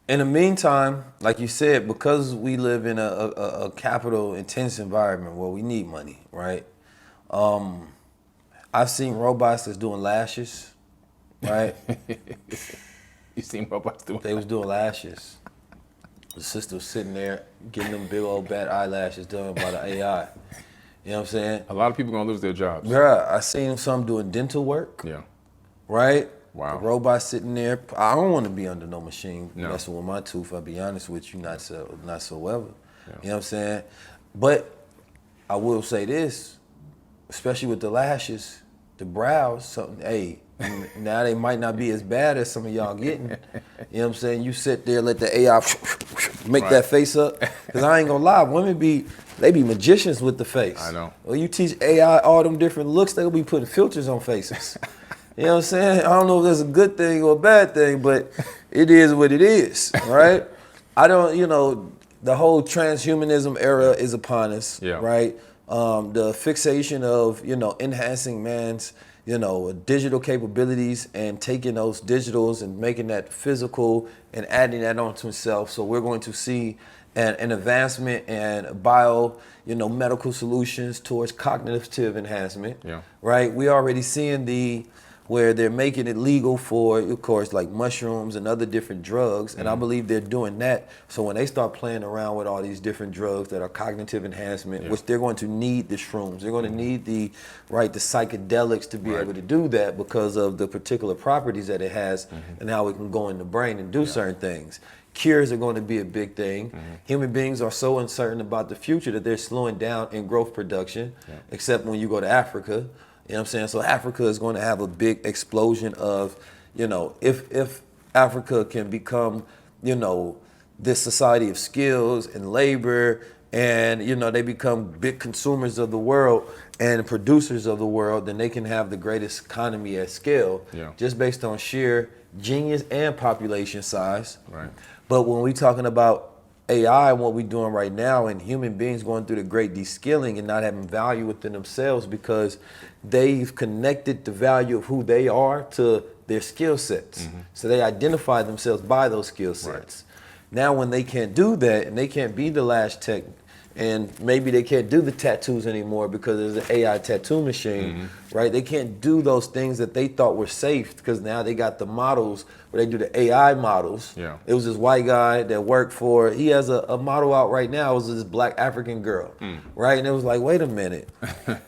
In the meantime, like you said, because we live in a capital intense environment where we need money, right? I've seen robots that's doing lashes, right? You seen robots doing They was doing lashes. The sister was sitting there getting them big old bad eyelashes done by the AI. You know what I'm saying? A lot of people gonna lose their jobs. Yeah, I seen some doing dental work. Yeah. Right? Wow. The robot sitting there. I don't want to be under no machine messing with my tooth. I'll be honest with you, not so ever. Yeah. You know what I'm saying? But I will say this, especially with the lashes, the brows, something. Hey, now they might not be as bad as some of y'all getting. You know what I'm saying? You sit there, let the AI make that face up. Because I ain't gonna lie, women they be magicians with the face. I know. Well, you teach AI all them different looks, they'll be putting filters on faces. You know what I'm saying? I don't know if that's a good thing or a bad thing, but it is what it is, right? I don't, the whole transhumanism era is upon us, right? The fixation of, enhancing man's, digital capabilities and taking those digitals and making that physical and adding that onto himself. So we're going to see an advancement in medical solutions towards cognitive enhancement, right? We already seeing where they're making it legal for, of course, like mushrooms and other different drugs. And I believe they're doing that. So when they start playing around with all these different drugs that are cognitive enhancement, which they're going to need the shrooms, they're going to need the psychedelics to be able to do that because of the particular properties that it has and how it can go in the brain and do certain things. Cures are going to be a big thing. Human beings are so uncertain about the future that they're slowing down in growth production, except when you go to Africa. You know what I'm saying? So Africa is going to have a big explosion of, if Africa can become, this society of skills and labor, and, they become big consumers of the world and producers of the world, then they can have the greatest economy at scale, just based on sheer genius and population size. Right. But when we're talking about AI and what we're doing right now, and human beings going through the great de-skilling and not having value within themselves because they've connected the value of who they are to their skill sets. So they identify themselves by those skill sets. Now when they can't do that and they can't be the last tech, and maybe they can't do the tattoos anymore because there's an AI tattoo machine, right? They can't do those things that they thought were safe because now they got the models where they do the AI models. Yeah. It was this white guy that worked he has a model out right now. It was this black African girl, right? And it was like, wait a minute,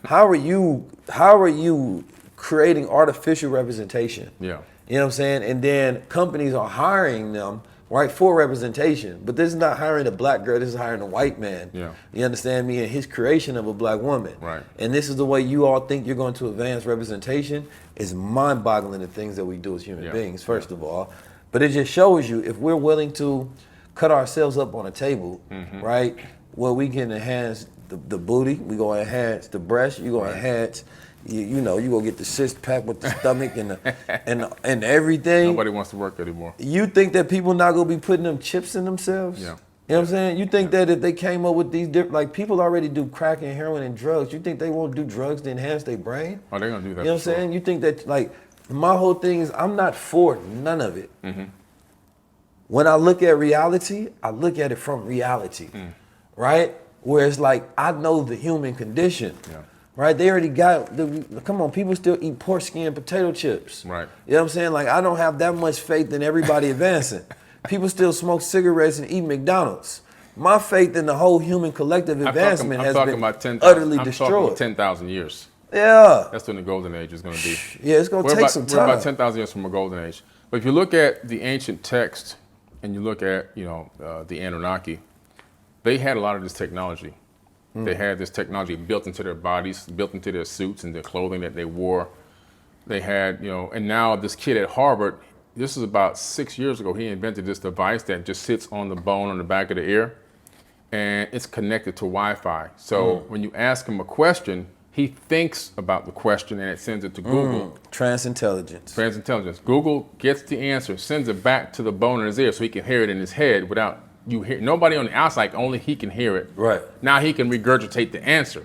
how are you creating artificial representation? Yeah. You know what I'm saying? And then companies are hiring them, right, for representation. But this is not hiring a black girl, this is hiring a white man. Yeah. You understand me? And his creation of a black woman. Right. And this is the way you all think you're going to advance representation. It's mind-boggling the things that we do as human beings, first of all. But it just shows you, if we're willing to cut ourselves up on a table, right, where we can enhance the booty, we go enhance the breast, you go enhance, you know, you go get the six pack with the stomach and everything. Nobody wants to work anymore. You think that people not gonna be putting them chips in themselves? Yeah. You know what I'm saying? You think that if they came up with these different, like people already do crack and heroin and drugs, you think they won't do drugs to enhance their brain? Oh, they're gonna do that. You know what I'm saying? You think that, like, my whole thing is I'm not for none of it. When I look at reality, I look at it from reality, right? Where it's like, I know the human condition, right? They already got, come on, people still eat pork skin and potato chips. Right. You know what I'm saying? Like, I don't have that much faith in everybody advancing. People still smoke cigarettes and eat McDonald's. My faith in the whole human collective advancement has been utterly destroyed. I'm talking 10,000 years. Yeah. That's when the golden age is going to be. Yeah, it's going to take some time. We're about 10,000 years from a golden age. But if you look at the ancient text and you look at, you know, the Anunnaki, they had a lot of this technology. They had this technology built into their bodies, built into their suits and their clothing that they wore. They had, you know, and now this kid at Harvard, this is about 6 years ago, he invented this device that just sits on the bone on the back of the ear, and it's connected to Wi-Fi. So when you ask him a question, he thinks about the question and it sends it to Google. Transintelligence. Transintelligence. Google gets the answer, sends it back to the bone in his ear so he can hear it in his head without you hear. Nobody on the outside, only he can hear it. Right. Now he can regurgitate the answer,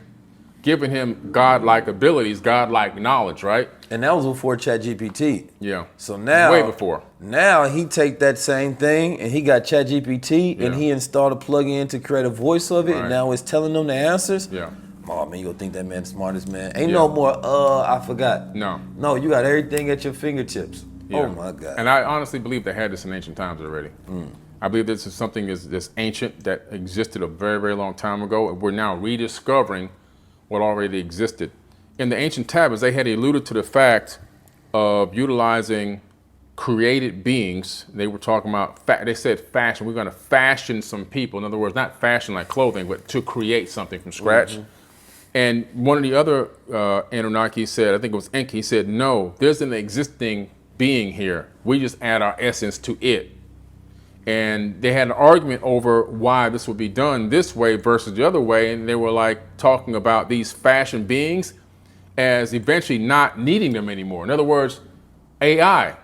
giving him godlike abilities, godlike knowledge, right? And that was before ChatGPT. Yeah. So now, way before. Now he take that same thing and he got ChatGPT and he installed a plug-in to create a voice of it, and now it's telling them the answers. Yeah. Oh man, you gonna think that man's the smartest man? Ain't no more. I forgot. No, you got everything at your fingertips. Yeah. Oh my God. And I honestly believe they had this in ancient times already. I believe this is something that's ancient that existed a very, very long time ago, and we're now rediscovering what already existed. In the ancient tablets, they had alluded to the fact of utilizing created beings. They were talking about, they said fashion. We're going to fashion some people. In other words, not fashion like clothing, but to create something from scratch. And one of the other Anunnaki said, I think it was Enki, said, no, there's an existing being here. We just add our essence to it. And they had an argument over why this would be done this way versus the other way. And they were like talking about these fashion beings as eventually not needing them anymore. In other words, AI,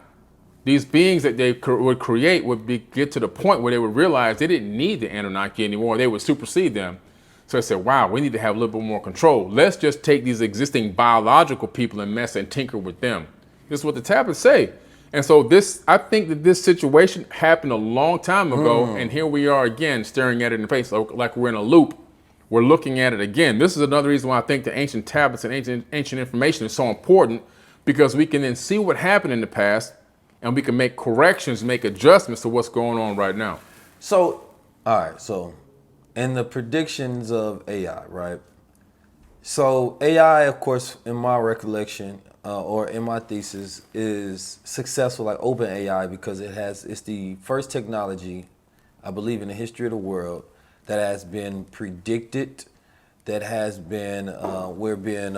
these beings that they would create would get to the point where they would realize they didn't need the Anunnaki anymore. They would supersede them. So I said, wow, we need to have a little bit more control. Let's just take these existing biological people and mess and tinker with them. This is what the tablets say. And so I think that this situation happened a long time ago, and here we are again staring at it in the face like we're in a loop. We're looking at it again. This is another reason why I think the ancient tablets and ancient information is so important, because we can then see what happened in the past, and we can make corrections, make adjustments to what's going on right now. So, all right, so in the predictions of AI, right? So AI, of course, in my recollection, or in my thesis, is successful like OpenAI because it's the first technology, I believe, in the history of the world that has been predicted, that has been we're being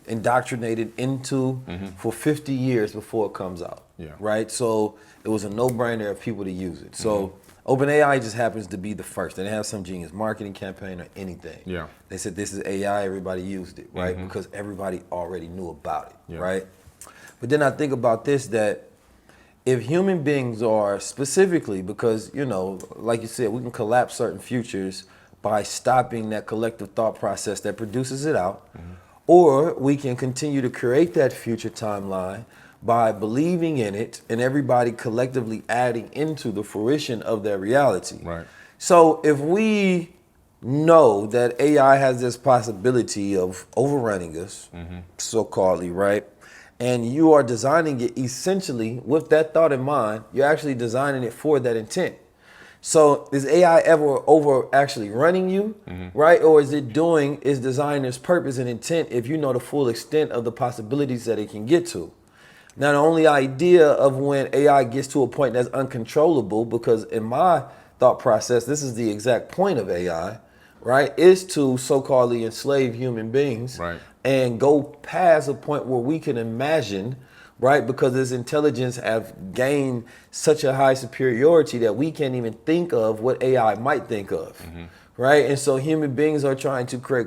indoctrinated into for 50 years before it comes out. Right? So it was a no-brainer of people to use it. So OpenAI just happens to be the first. They didn't have some genius marketing campaign or anything. Yeah. They said this is AI, everybody used it, right? Because everybody already knew about it, right? But then I think about this, that if human beings are specifically, because, you know, like you said, we can collapse certain futures by stopping that collective thought process that produces it out, or we can continue to create that future timeline by believing in it and everybody collectively adding into the fruition of their reality. Right. So if we know that AI has this possibility of overrunning us, so-calledly, right? And you are designing it essentially with that thought in mind, you're actually designing it for that intent. So is AI ever over actually running you, right? Or is designing its purpose and intent if you know the full extent of the possibilities that it can get to? Now, the only idea of when AI gets to a point that's uncontrollable, because in my thought process, this is the exact point of AI, right, is to so-called enslave human beings and go past a point where we can imagine, right, because its intelligence have gained such a high superiority that we can't even think of what AI might think of, right? And so human beings are trying to create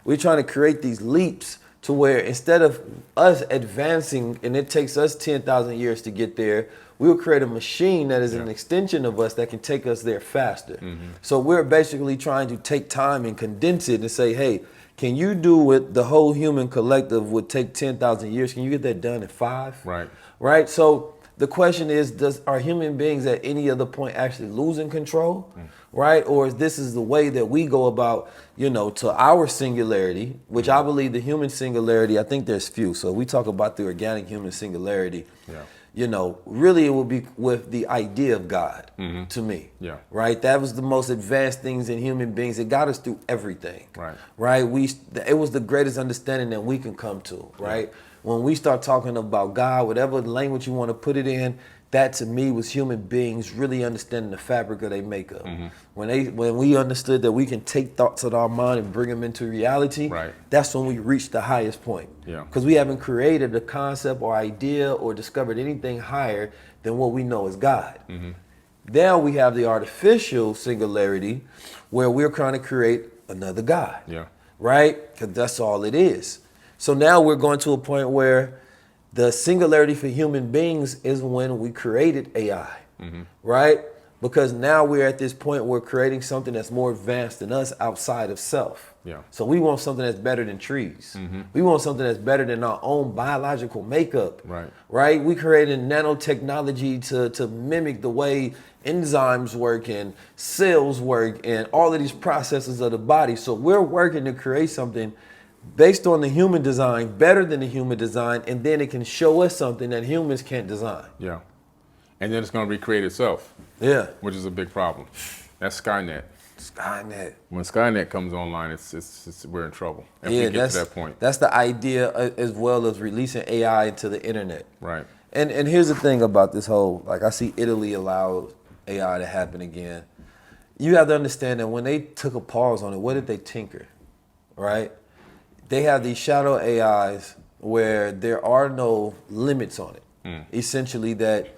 we're trying to create these leaps to where instead of us advancing and it takes us 10,000 years to get there, we'll create a machine that is an extension of us that can take us there faster. So we're basically trying to take time and condense it and say, hey, can you do what the whole human collective would take 10,000 years? Can you get that done in 5? Right. Right? So the question is, are human beings at any other point actually losing control? Right? Or is this the way that we go about, to our singularity, which I believe the human singularity, I think there's few. So we talk about the organic human singularity. Really it will be with the idea of God to me. Right? That was the most advanced things in human beings. It got us through everything. Right? It was the greatest understanding that we can come to. Right? When we start talking about God, whatever language you want to put it in, that to me was human beings really understanding the fabric of their makeup. When we understood that we can take thoughts of our mind and bring them into reality, that's when we reached the highest point. Because we haven't created a concept or idea or discovered anything higher than what we know as God. Now we have the artificial singularity where we're trying to create another God. Right? Because that's all it is. So now we're going to a point where the singularity for human beings is when we created AI, right? Because now we're at this point where we're creating something that's more advanced than us outside of self. So we want something that's better than trees. We want something that's better than our own biological makeup, right? We created nanotechnology to mimic the way enzymes work and cells work and all of these processes of the body. So we're working to create something based on the human design, better than the human design, and then it can show us something that humans can't design. And then it's going to recreate itself. Which is a big problem. That's Skynet. When Skynet comes online, we're in trouble. If we get to that point. That's the idea, as well as releasing AI into the internet. And here's the thing about this whole, I see Italy allowed AI to happen again. You have to understand that when they took a pause on it, what did they tinker, right? They have these shadow AIs where there are no limits on it. Essentially that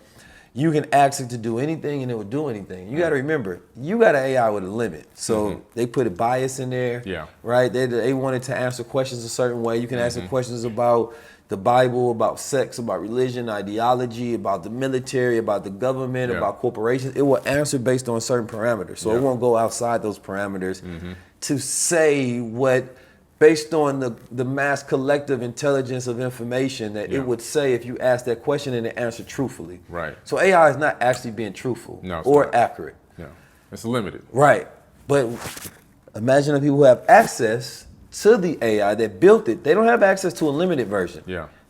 you can ask it to do anything and it will do anything. You got to remember, you got an AI with a limit. So they put a bias in there, right? They wanted to answer questions a certain way. You can ask it questions about the Bible, about sex, about religion, ideology, about the military, about the government, about corporations. It will answer based on certain parameters. So it won't go outside those parameters to say what, based on the mass collective intelligence of information that it would say if you ask that question and it answered truthfully. So AI is not actually being truthful or accurate. It's limited. But imagine if people have access to the AI that built it. They don't have access to a limited version.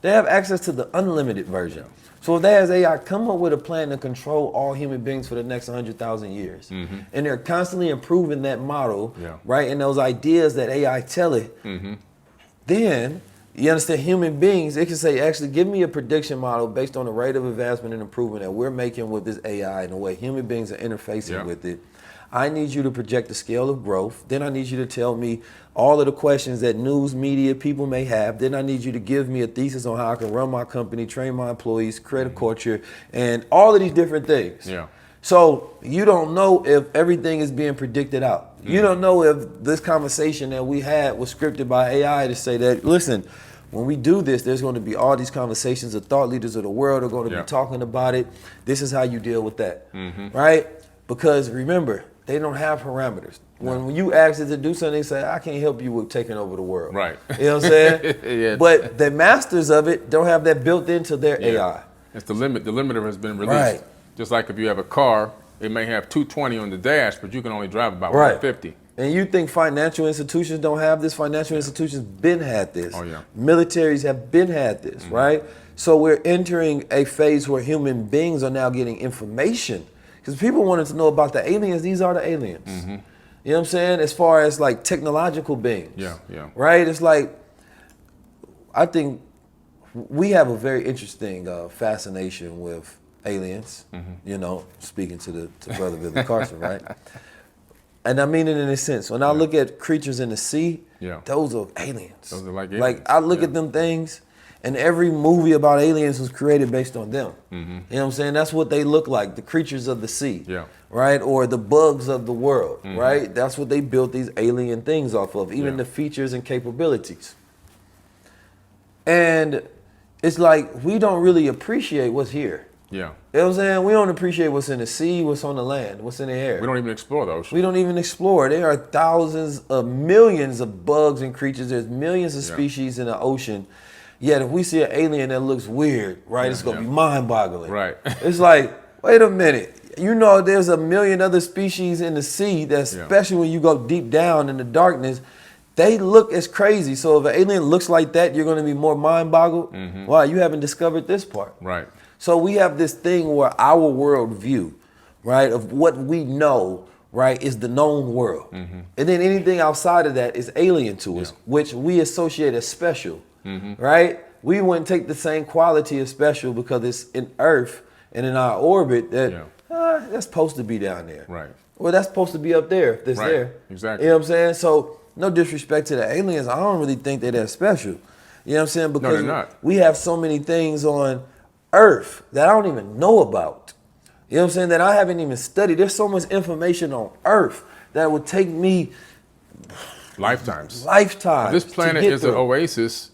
They have access to the unlimited version. So if they as AI come up with a plan to control all human beings for the next 100,000 years, and they're constantly improving that model, right, and those ideas that AI tell it, then you understand human beings, it can say, actually give me a prediction model based on the rate of advancement and improvement that we're making with this AI and the way human beings are interfacing with it. I need you to project the scale of growth. Then I need you to tell me all of the questions that news media people may have. Then I need you to give me a thesis on how I can run my company, train my employees, create a culture, and all of these different things. So you don't know if everything is being predicted out. You don't know if this conversation that we had was scripted by AI to say that, listen, when we do this, there's going to be all these conversations. The thought leaders of the world are going to be talking about it. This is how you deal with that, right? Because remember, they don't have parameters. When you ask it to do something, they say, I can't help you with taking over the world. You know what I'm saying? But the masters of it don't have that built into their AI. It's the limit. The limiter has been released. Just like if you have a car, it may have 220 on the dash, but you can only drive about 150. And you think financial institutions don't have this? Financial institutions been had this. Militaries have been had this, right? So we're entering a phase where human beings are now getting information. Because people wanted to know about the aliens. These are the aliens. You know what I'm saying? As far as like technological beings. Right? It's like, I think we have a very interesting fascination with aliens. You know, speaking to brother Billy Carson, right? And I mean it in a sense. When I look at creatures in the sea, those are aliens. Those are like aliens. Like I look at them things, and every movie about aliens was created based on them. You know what I'm saying? That's what they look like, the creatures of the sea, right? Or the bugs of the world, right? That's what they built these alien things off of, even the features and capabilities. And it's like we don't really appreciate what's here. Yeah. You know what I'm saying? We don't appreciate what's in the sea, what's on the land, what's in the air. We don't even explore the ocean. We don't even explore. There are thousands of millions of bugs and creatures. There's millions of species in the ocean. Yet if we see an alien that looks weird, right, it's going to be mind-boggling. Right. It's like, wait a minute. You know there's a million other species in the sea that's especially when you go deep down in the darkness, they look as crazy. So if an alien looks like that, you're going to be more mind-boggled. Wow, you haven't discovered this part. Right. So we have this thing where our worldview, right, of what we know, right, is the known world. And then anything outside of that is alien to us, which we associate as special, right? We wouldn't take the same quality as special because it's in Earth and in our orbit that that's supposed to be down there. Right. Well, that's supposed to be up there if it's there. Exactly. You know what I'm saying? So no disrespect to the aliens. I don't really think they're that special. You know what I'm saying? Because they're not. We have so many things on Earth that I don't even know about. You know what I'm saying? That I haven't even studied. There's so much information on Earth that would take me lifetimes. Lifetimes. This planet is an oasis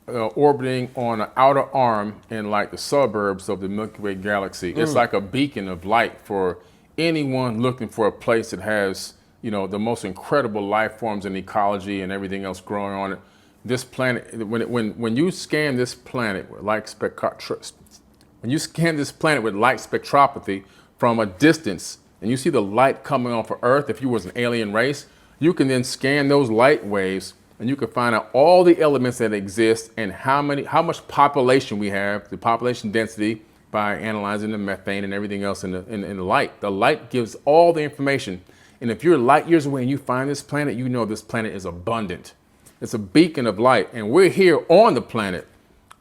orbiting on an outer arm in like the suburbs of the Milky Way galaxy. It's like a beacon of light for anyone looking for a place that has, you know, the most incredible life forms and ecology and everything else growing on it. This planet, when you scan this planet with light spectropathy from a distance, and you see the light coming off of Earth, if you was an alien race, you can then scan those light waves, and you can find out all the elements that exist and how much population we have, the population density, by analyzing the methane and everything else in the light. The light gives all the information, and if you're light years away and you find this planet, you know this planet is abundant. It's a beacon of light, and we're here on the planet.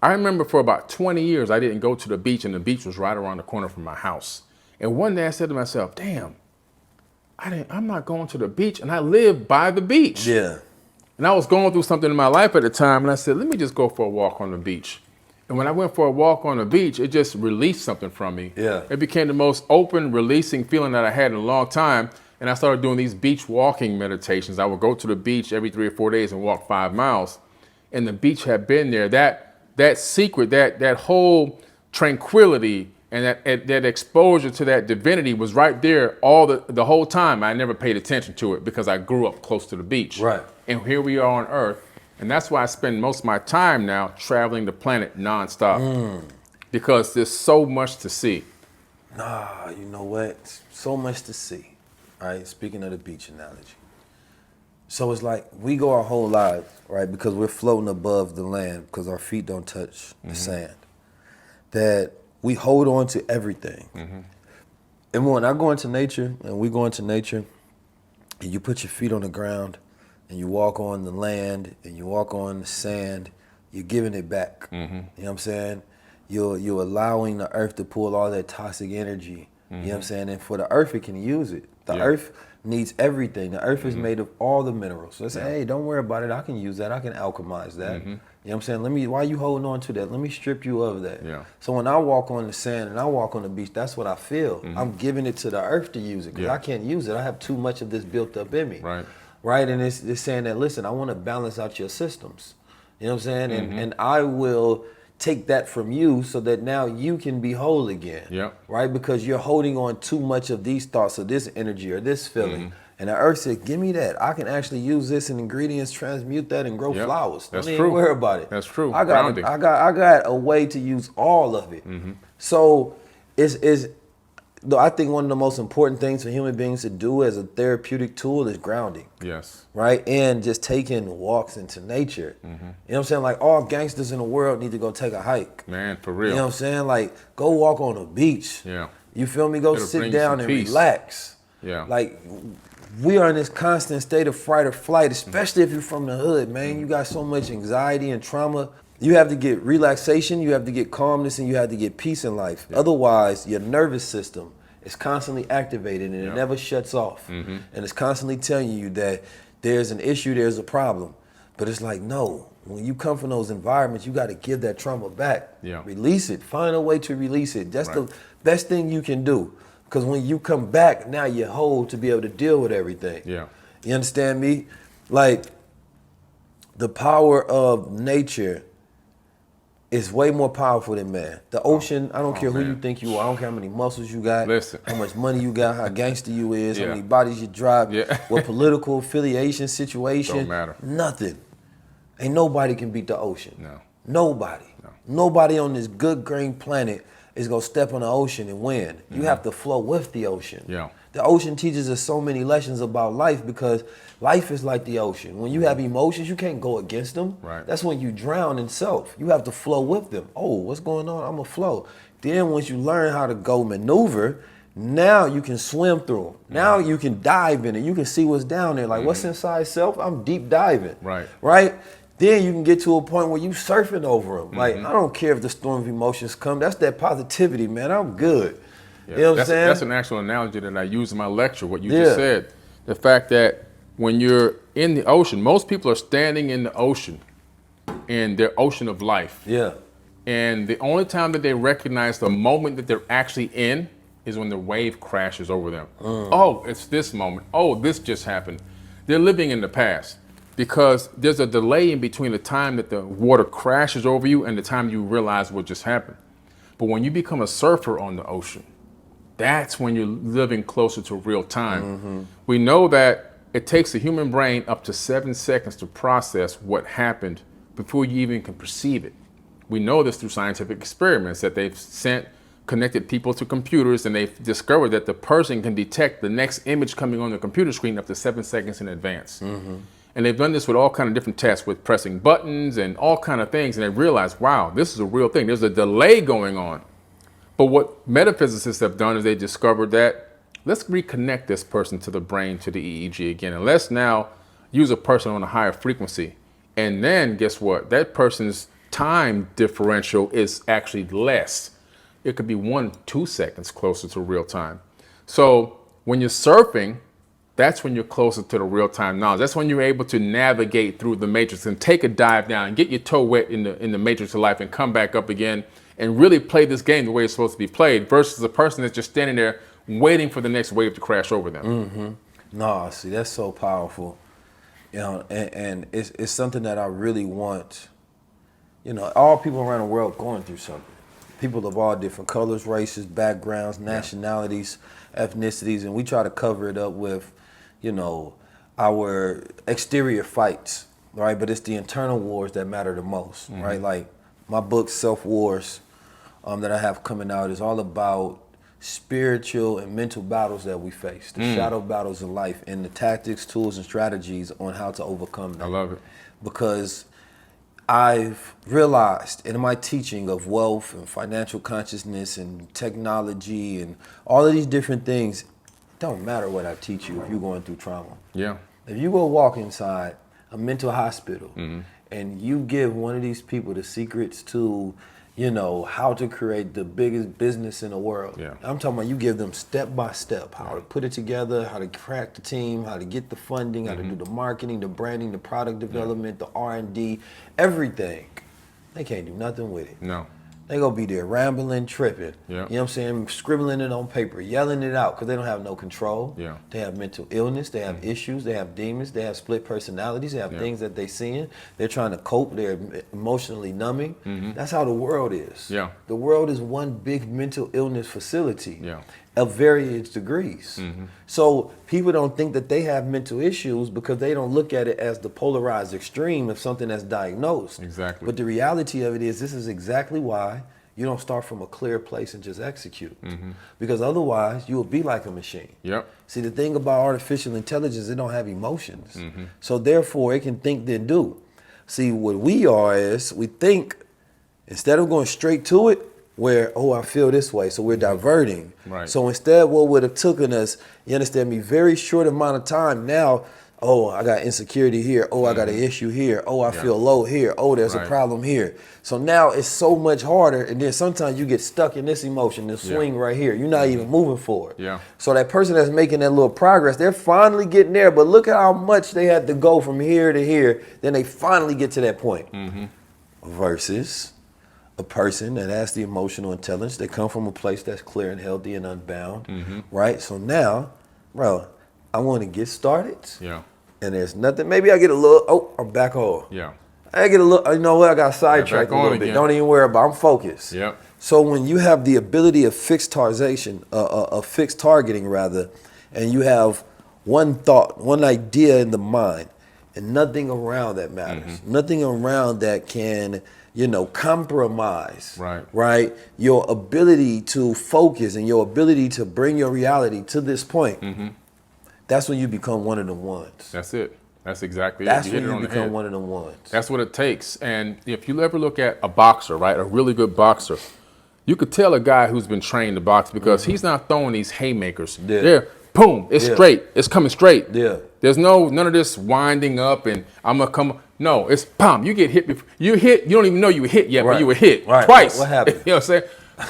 I remember for about 20 years, I didn't go to the beach, and the beach was right around the corner from my house. And one day I said to myself, damn, I'm not going to the beach, and I live by the beach. Yeah. And I was going through something in my life at the time, and I said, let me just go for a walk on the beach. And when I went for a walk on the beach, it just released something from me. Yeah. It became the most open, releasing feeling that I had in a long time. And I started doing these beach walking meditations. I would go to the beach every 3 or 4 days and walk 5 miles. And the beach had been there. That secret, that whole tranquility and that exposure to that divinity was right there all the whole time. I never paid attention to it because I grew up close to the beach. Right. And here we are on Earth. And that's why I spend most of my time now traveling the planet nonstop. Because there's so much to see. Nah, you know what? So much to see. Right, speaking of the beach analogy. So it's like we go our whole lives, right, because we're floating above the land because our feet don't touch the sand, that we hold on to everything. And when I go into nature, and we go into nature, and you put your feet on the ground, and you walk on the land, and you walk on the sand, you're giving it back. You know what I'm saying? You're allowing the earth to pull all that toxic energy. You know what I'm saying? And for the earth, it can use it. The earth needs everything. The earth is made of all the minerals. So I say, hey, don't worry about it. I can use that. I can alchemize that. You know what I'm saying? Why are you holding on to that? Let me strip you of that. So when I walk on the sand and I walk on the beach, that's what I feel. I'm giving it to the earth to use it because I can't use it. I have too much of this built up in me. Right? And it's saying that, listen, I want to balance out your systems. You know what I'm saying? And I will take that from you so that now you can be whole again. Right? Because you're holding on too much of these thoughts or this energy or this feeling. And the earth said, give me that. I can actually use this in ingredients, transmute that, and grow flowers. That's Don't even worry about it. That's true. I got a way to use all of it. So I think one of the most important things for human beings to do as a therapeutic tool is grounding. Right? And just taking walks into nature. You know what I'm saying? Like all gangsters in the world need to go take a hike. Man, for real. You know what I'm saying? Like go walk on a beach. You feel me? Go sit down and relax. Like we are in this constant state of fight or flight, especially if you're from the hood, man. You got so much anxiety and trauma. You have to get relaxation, you have to get calmness, and you have to get peace in life. Otherwise, your nervous system is constantly activated and it never shuts off. And it's constantly telling you that there's an issue, there's a problem. But it's like, no, when you come from those environments, you got to give that trauma back. Release it, find a way to release it. That's the best thing you can do. Because when you come back, now you're whole to be able to deal with everything. You understand me? Like the power of nature is way more powerful than man. The ocean, I don't care who you think you are. I don't care how many muscles you got, how much money you got, how gangster you is, how many bodies you drive, what political affiliation, situation. Don't matter. Nothing. Ain't nobody can beat the ocean. No. Nobody. No. Nobody on this good green planet is gonna step on the ocean and win. You have to flow with the ocean. Yeah. The ocean teaches us so many lessons about life because life is like the ocean. When you have emotions, you can't go against them. Right. That's when you drown in self. You have to flow with them. Oh, what's going on? I'm gonna flow. Then once you learn how to go maneuver, now you can swim through them. Now you can dive in it. You can see what's down there. Like what's inside self? I'm deep diving. Right. Right? Then you can get to a point where you surfing over them. Like, I don't care if the storm of emotions come. That's that positivity, man. I'm good. Yeah. You know what I'm saying? That's an actual analogy that I use in my lecture, what you just said. The fact that when you're in the ocean, most people are standing in the ocean, in their ocean of life. Yeah. And the only time that they recognize the moment that they're actually in is when the wave crashes over them. Oh, it's this moment. Oh, this just happened. They're living in the past because there's a delay in between the time that the water crashes over you and the time you realize what just happened. But when you become a surfer on the ocean, that's when you're living closer to real time. We know that it takes the human brain up to 7 seconds to process what happened before you even can perceive it. We know this through scientific experiments that they've connected people to computers, and they've discovered that the person can detect the next image coming on the computer screen up to 7 seconds in advance. And they've done this with all kind of different tests, with pressing buttons and all kind of things, and they realized, wow, this is a real thing. There's a delay going on. But what metaphysicists have done is they discovered that let's reconnect this person to the brain, to the EEG again, and let's now use a person on a higher frequency. And then guess what? That person's time differential is actually less. It could be 1-2 seconds closer to real time. So when you're surfing, that's when you're closer to the real time knowledge. That's when you're able to navigate through the matrix and take a dive down and get your toe wet in the matrix of life and come back up again and really play this game the way it's supposed to be played versus a person that's just standing there waiting for the next wave to crash over them. No, see, that's so powerful. You know, and it's something that I really want. You know, all people around the world going through something. People of all different colors, races, backgrounds, nationalities, ethnicities, and we try to cover it up with, you know, our exterior fights, right? But it's the internal wars that matter the most, right? Like my book, Self Wars, that I have coming out is all about spiritual and mental battles that we face, the shadow battles of life, and the tactics, tools, and strategies on how to overcome them. I love it. Because I've realized in my teaching of wealth and financial consciousness and technology and all of these different things, it don't matter what I teach you if you're going through trauma. Yeah. If you go walk inside a mental hospital and you give one of these people the secrets to, you know, how to create the biggest business in the world. I'm talking about you give them step by step, how to put it together, how to crack the team, how to get the funding, how to do the marketing, the branding, the product development, the R&D, everything. They can't do nothing with it. No. They gonna be there rambling, tripping. You know what I'm saying? Scribbling it on paper, yelling it out because they don't have no control. They have mental illness, they have issues, they have demons, they have split personalities, they have things that they seeing. They're trying to cope, they're emotionally numbing. That's how the world is. The world is one big mental illness facility of various degrees. So people don't think that they have mental issues because they don't look at it as the polarized extreme of something that's diagnosed. Exactly. But the reality of it is this is exactly why you don't start from a clear place and just execute. Because otherwise you will be like a machine. See, the thing about artificial intelligence, it don't have emotions. So therefore it can think then do. See, what we are is we think instead of going straight to it, where, oh, I feel this way, so we're diverting. So instead what would have taken us, you understand me, very short amount of time now, oh, I got insecurity here, oh, I got an issue here, oh, I feel low here, oh, there's a problem here. So now it's so much harder, and then sometimes you get stuck in this emotion, this swing right here. You're not even moving forward. So that person that's making that little progress, they're finally getting there, but look at how much they had to go from here to here, then they finally get to that point. Versus a person that has the emotional intelligence, they come from a place that's clear and healthy and unbound, right? So now, bro, I want to get started. And there's nothing, maybe I get a little, oh, I'm back home. I get a little, you know what? I got sidetracked a little bit. again. Don't even worry about it. I'm focused. Yep. So when you have the ability of fixed targeting, and you have one thought, one idea in the mind, and nothing around that matters. Nothing around that can, compromise. Right? Your ability to focus and your ability to bring your reality to this point. That's when you become one of the ones. That's it. That's exactly That's it. when you become one of the ones. That's what it takes. And if you ever look at a boxer, right, a really good boxer, you could tell a guy who's been trained to box because he's not throwing these haymakers. Yeah. They're boom, it's straight. It's coming straight. Yeah. There's none of this winding up and I'm gonna come. No, it's pom. You get hit. You hit. You don't even know you were hit yet, but you were hit twice. What happened? You know what I'm saying?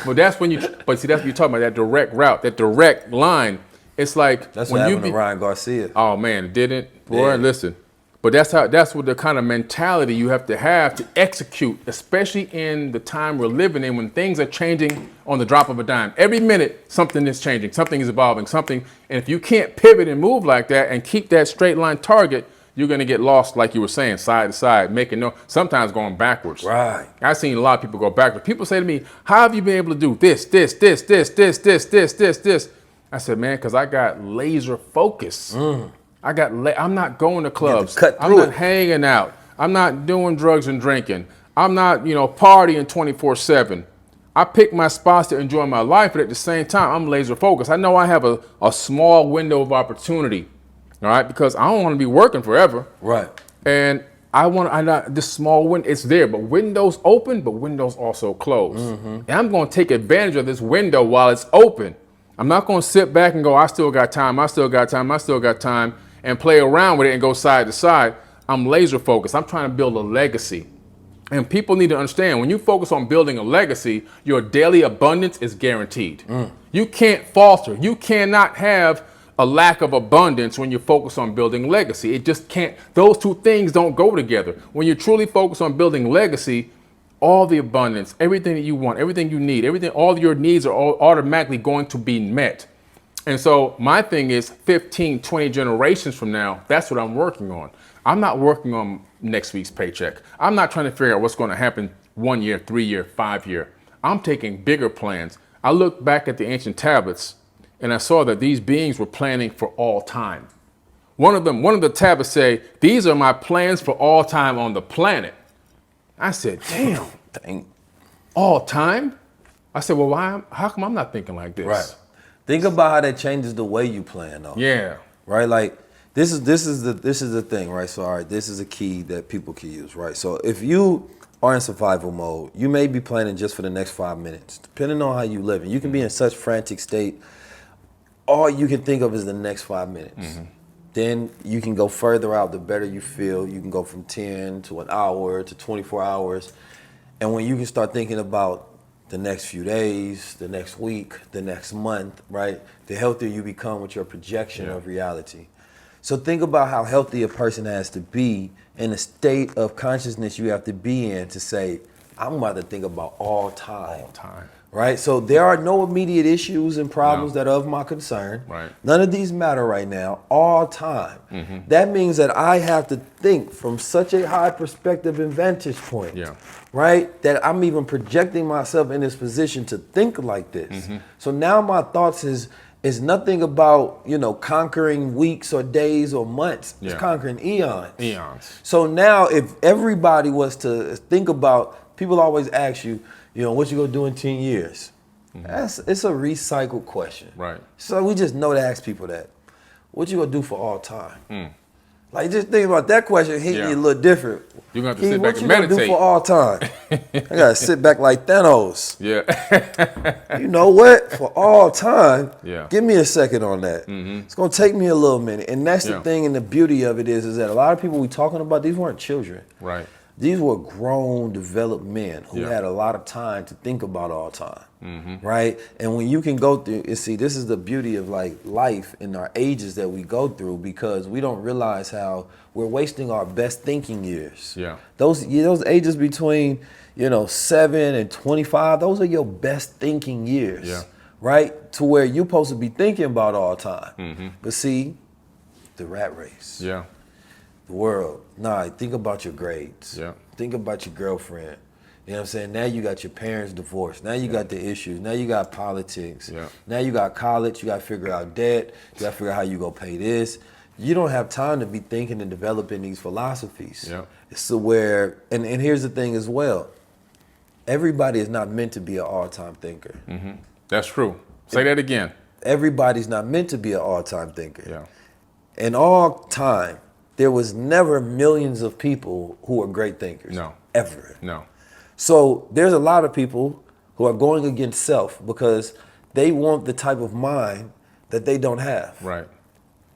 Well, that's when you. But see, that's what you're talking about. That direct route, that direct line. It's like That's when what you happened to Ryan Garcia. Oh man, it didn't. Boy, Yeah. listen. But that's what the kind of mentality you have to execute, especially in the time we're living in when things are changing on the drop of a dime. Every minute, something is changing, something is evolving, something. And if you can't pivot and move like that and keep that straight line target, you're going to get lost, like you were saying, side to side, sometimes going backwards. Right. I've seen a lot of people go backwards. People say to me, how have you been able to do this? I said, man, because I got laser focus. I'm not going to clubs. I'm not hanging out. I'm not doing drugs and drinking. I'm not, partying 24/7. I pick my spots to enjoy my life, but at the same time, I'm laser focused. I know I have a small window of opportunity, all right, because I don't want to be working forever. Right. And this small window, it's there, but windows open, but windows also close. And I'm going to take advantage of this window while it's open. I'm not going to sit back and go, I still got time, and play around with it and go side to side. I'm laser focused. I'm trying to build a legacy. And people need to understand, when you focus on building a legacy, your daily abundance is guaranteed. You can't falter. You cannot have a lack of abundance when you focus on building legacy. It just can't. Those two things don't go together. When you truly focus on building legacy, all the abundance, everything that you want, everything you need, all your needs are all automatically going to be met. And so my thing is 15, 20 generations from now, that's what I'm working on. I'm not working on next week's paycheck. I'm not trying to figure out what's going to happen 1 year, 3 year, 5 year. I'm taking bigger plans. I looked back at the ancient tablets and I saw that these beings were planning for all time. One of the tablets say, these are my plans for all time on the planet. I said, damn, all time? I said, well, how come I'm not thinking like this? Right. Think about how that changes the way you plan, though. Yeah. Right. Like this is the thing, right? So, all right, this is a key that people can use, right? So, if you are in survival mode, you may be planning just for the next 5 minutes, depending on how you live. And you can be in such frantic state, all you can think of is the next 5 minutes. Then you can go further out. The better you feel, you can go from 10 to an hour to 24 hours, and when you can start thinking about the next few days, the next week, the next month, right? The healthier you become with your projection of reality. So think about how healthy a person has to be in the state of consciousness you have to be in to say, I'm about to think about all time. All time. Right? So there are no immediate issues and problems that are of my concern. Right. None of these matter right now, all time. That means that I have to think from such a high perspective and vantage point. Right? That I'm even projecting myself in this position to think like this. So now my thoughts is nothing about, conquering weeks or days or months. It's conquering eons. So now if everybody was to think about, people always ask you, what you gonna do in 10 years? It's a recycled question. Right. So we just know to ask people that. What you gonna do for all time? Like, just think about that question hitting you a little different. You're gonna have to sit back and meditate. What you gonna do for all time? I gotta sit back like Thanos. Yeah. You know what? For all time, Yeah. give me a second on that. It's gonna take me a little minute. And that's the thing, and the beauty of it is that a lot of people we talking about, these weren't children. Right. These were grown, developed men who had a lot of time to think about all time, right? And when you can go through, this is the beauty of like life in our ages that we go through, because we don't realize how we're wasting our best thinking years. Yeah. Those ages between 7 and 25, those are your best thinking years. Yeah. Right? To where you're supposed to be thinking about all time. But see, the rat race. Yeah. the world. Nah, think about your grades. Yeah. Think about your girlfriend. You know what I'm saying? Now you got your parents divorced. Now you got the issues. Now you got politics. Yeah. Now you got college. You got to figure out debt. You got to figure out how you go pay this. You don't have time to be thinking and developing these philosophies. Yeah. So where, and here's the thing as well. Everybody is not meant to be an all-time thinker. Mm-hmm. That's true. Say that again. Everybody's not meant to be an all-time thinker. Yeah. In all time, there was never millions of people who are great thinkers. No. Ever. No. So there's a lot of people who are going against self because they want the type of mind that they don't have. Right.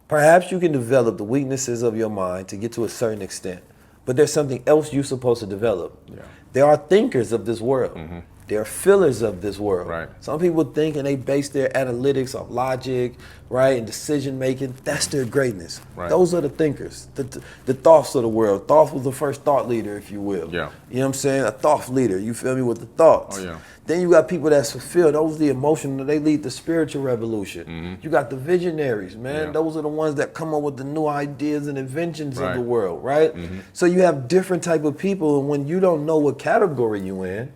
Perhaps you can develop the weaknesses of your mind to get to a certain extent, but there's something else you're supposed to develop. Yeah. There are thinkers of this world. Mm-hmm. There are fillers of this world. Right. Some people think and they base their analytics off logic, right, and decision making. That's their greatness. Right. Those are the thinkers, the thoughts of the world. Thoth was the first thought leader, if you will. Yeah. You know what I'm saying? A thought leader. You feel me, with the thoughts. Oh, yeah. Then you got people that's fulfilled. Those are the emotional. They lead the spiritual revolution. Mm-hmm. You got the visionaries, man. Yeah. Those are the ones that come up with the new ideas and inventions Right. of the world, right? Mm-hmm. So you have different type of people, and when you don't know what category you in,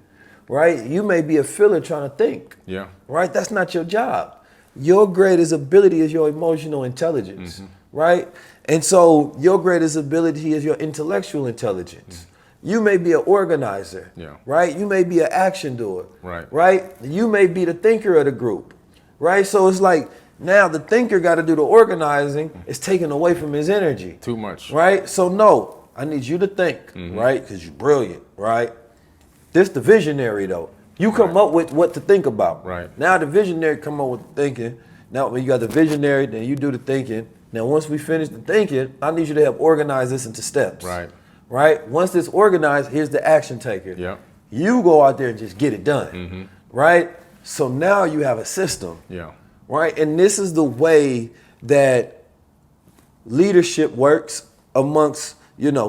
right, you may be a filler trying to think, Yeah. right? That's not your job. Your greatest ability is your emotional intelligence, Mm-hmm. right? And so your greatest ability is your intellectual intelligence. You may be an organizer, Yeah. right? You may be an action doer, Right. right? You may be the thinker of the group, right? So it's like now the thinker got to do the organizing. It's taken away from his energy. Too much. Right? So no, I need you to think, right? Because you're brilliant, right? This the visionary though. You come up with what to think about. Right. Now the visionary come up with the thinking. Now when you got the visionary, then you do the thinking. Now once we finish the thinking, I need you to help organize this into steps. Right. Right? Once it's organized, here's the action taker. Yeah. You go out there and just get it done. Right? So now you have a system. Yeah. Right? And this is the way that leadership works amongst,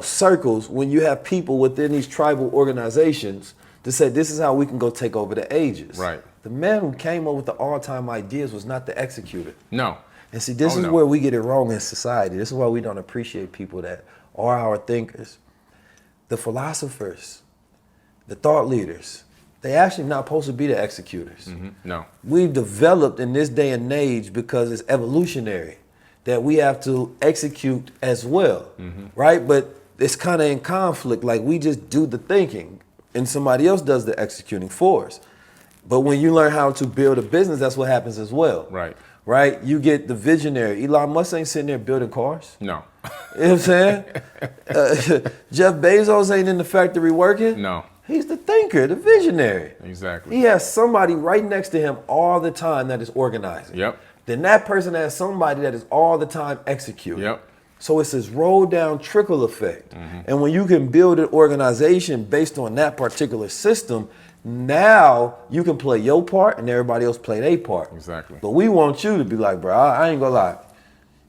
circles, when you have people within these tribal organizations to say, this is how we can go take over the ages. Right. The man who came up with the all-time ideas was not the executor. No. And see, this Oh, is no. where we get it wrong in society. This is why we don't appreciate people that are our thinkers. The philosophers, the thought leaders, they actually not supposed to be the executors. No. We've developed in this day and age because it's evolutionary that we have to execute as well, right? But it's kind of in conflict. Like we just do the thinking and somebody else does the executing for us. But when you learn how to build a business, that's what happens as well. Right. Right? You get the visionary. Elon Musk ain't sitting there building cars. No. You know what I'm saying? Jeff Bezos ain't in the factory working. No. He's the thinker, the visionary. Exactly. He has somebody right next to him all the time that is organizing. Yep. Then that person has somebody that is all the time executing. Yep. So it's this roll down trickle effect. And when you can build an organization based on that particular system, now you can play your part and everybody else play their part. Exactly. But we want you to be like, bro, I ain't gonna lie.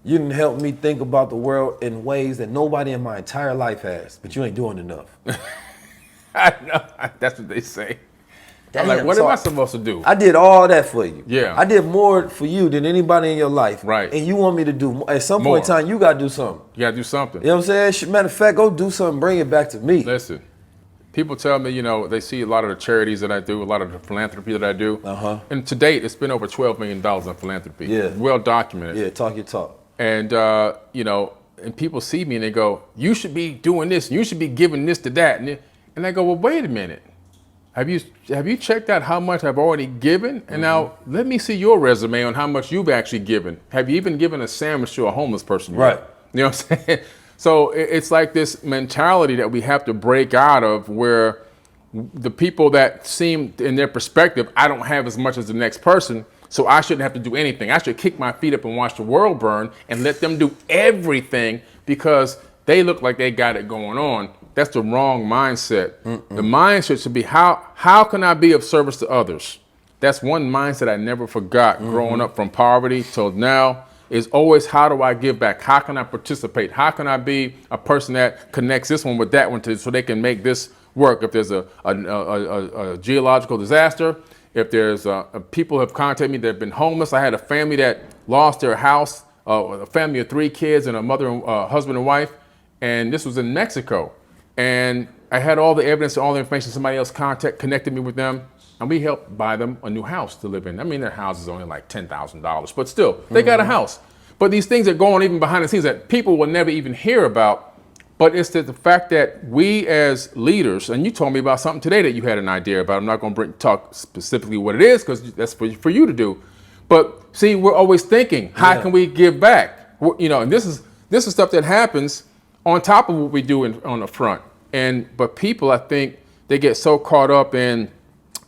You didn't help me think about the world in ways that nobody in my entire life has, but you ain't doing enough. I know. That's what they say. I'm Damn, like, what so am I supposed to do? I did all that for you. Yeah. I did more for you than anybody in your life. Right. And you want me to do more. At some point in More. time, you got to do something. You got to do something. You know what I'm saying? Matter of fact, go do something, bring it back to me. Listen, people tell me, they see a lot of the charities that I do, a lot of the philanthropy that I do. And to date, it's been over $12 million in philanthropy. Yeah. Well documented. Yeah, talk your talk. And, and people see me and they go, you should be doing this. You should be giving this to that. And I go, well, wait a minute. Have you checked out how much I've already given? And now let me see your resume on how much you've actually given. Have you even given a sandwich to a homeless person yet? Right. You know what I'm saying? So it's like this mentality that we have to break out of, where the people that seem in their perspective, I don't have as much as the next person, so I shouldn't have to do anything. I should kick my feet up and watch the world burn and let them do everything because they look like they got it going on. That's the wrong mindset. The mindset should be, how can I be of service to others? That's one mindset I never forgot growing up from poverty till now, is always, how do I give back? How can I participate? How can I be a person that connects this one with that one so they can make this work? If there's a geological disaster, if there's people have contacted me that have been homeless. I had a family that lost their house, a family of 3 kids and a mother, husband and wife. And this was in Mexico. And I had all the evidence, all the information. Somebody else connected me with them. And we helped buy them a new house to live in. I mean, their house is only like $10,000, but still, they got a house. But these things that go on even behind the scenes that people will never even hear about. But it's the fact that we as leaders, and you told me about something today that you had an idea about. I'm not going to talk specifically what it is because that's for you to do. But see, we're always thinking, how can we give back? You know, and this is stuff that happens on top of what we do on the front. But people, I think, they get so caught up in,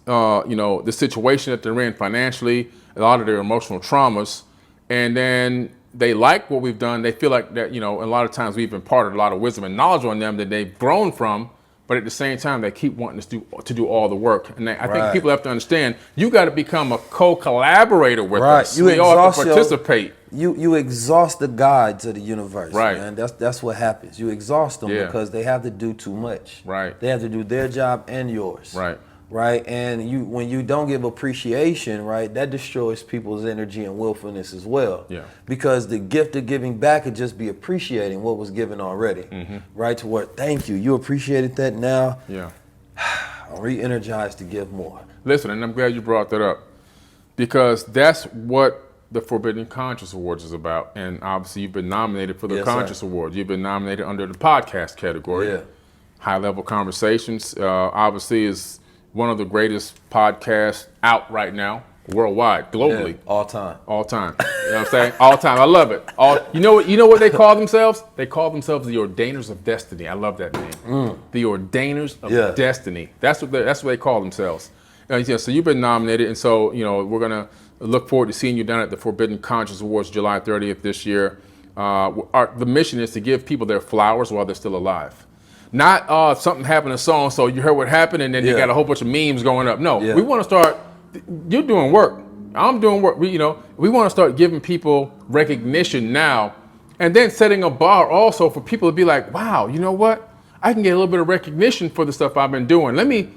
you know, the situation that they're in financially, a lot of their emotional traumas, and then they like what we've done. They feel like that, you know, a lot of times we've imparted a lot of wisdom and knowledge on them that they've grown from, but at the same time, they keep wanting to do all the work. And I think people have to understand, you got to become a co-collaborator with us. We all have to participate. You exhaust the gods of the universe, right? Man. That's what happens. You exhaust them because they have to do too much. Right. They have to do their job and yours. Right. Right. And when you don't give appreciation, right, that destroys people's energy and willfulness as well. Yeah. Because the gift of giving back could just be appreciating what was given already. Right. To where, thank you. You appreciated that now. Yeah. I'm re-energized to give more. Listen, and I'm glad you brought that up because that's what the Forbidden Conscious Awards is about. And obviously you've been nominated for the Conscious Awards. You've been nominated under the podcast category. Yeah. High Level Conversations obviously is one of the greatest podcasts out right now, worldwide, globally. Yeah, all time. All time. You know what I'm saying? All time. I love it. You know what they call themselves? They call themselves the Ordainers of Destiny. I love that name. The Ordainers of Destiny. That's what they call themselves. So you've been nominated, and so we're gonna look forward to seeing you down at the Forbidden Conscious Awards, July 30th this year. The mission is to give people their flowers while they're still alive. Not something happened to song, so you heard what happened, and then you got a whole bunch of memes going up. No, we want to start. You're doing work. I'm doing work. We want to start giving people recognition now, and then setting a bar also for people to be like, wow, you know what? I can get a little bit of recognition for the stuff I've been doing. Let me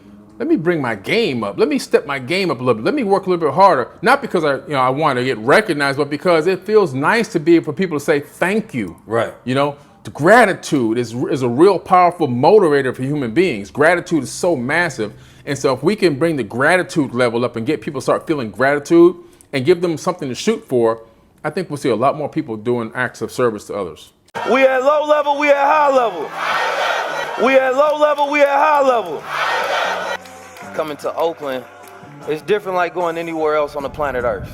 bring my game up. Let me step my game up a little bit. Let me work a little bit harder. Not because I want to get recognized, but because it feels nice to be for people to say thank you. Right. The gratitude is a real powerful motivator for human beings. Gratitude is so massive. And so if we can bring the gratitude level up and get people to start feeling gratitude and give them something to shoot for, I think we'll see a lot more people doing acts of service to others. We at low level, we at high level. We at low level, we at high level. Coming to Oakland, it's different like going anywhere else on the planet Earth.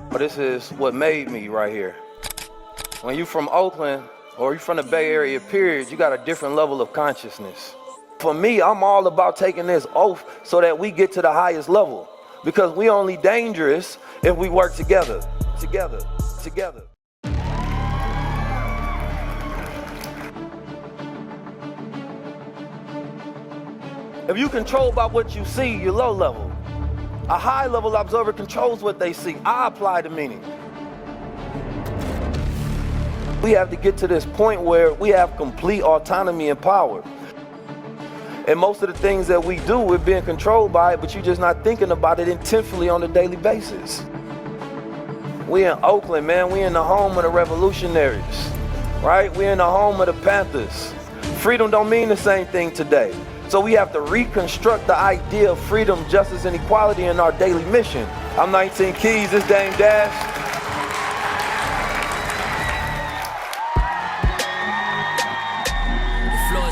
But this is what made me right here. When you're from Oakland, or you're from the Bay Area, period, you got a different level of consciousness. For me, I'm all about taking this oath so that we get to the highest level. Because we only dangerous if we work together. If you control by what you see, you're low level. A high level observer controls what they see. I apply the meaning. We have to get to this point where we have complete autonomy and power. And most of the things that we do, we're being controlled by it, but you're just not thinking about it intentfully on a daily basis. We in Oakland, man. We in the home of the revolutionaries, right? We in the home of the Panthers. Freedom don't mean the same thing today. So we have to reconstruct the idea of freedom, justice, and equality in our daily mission. I'm 19 Keys, this Dame Dash.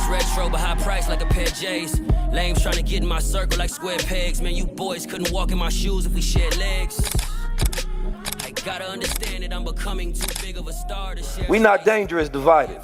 Retro, but high price like a pair of J's. Lames trying to get in my circle like square pegs. Man, you boys couldn't walk in my shoes if we shared legs. I gotta understand that I'm becoming too big of a star to share. We not dangerous, divided.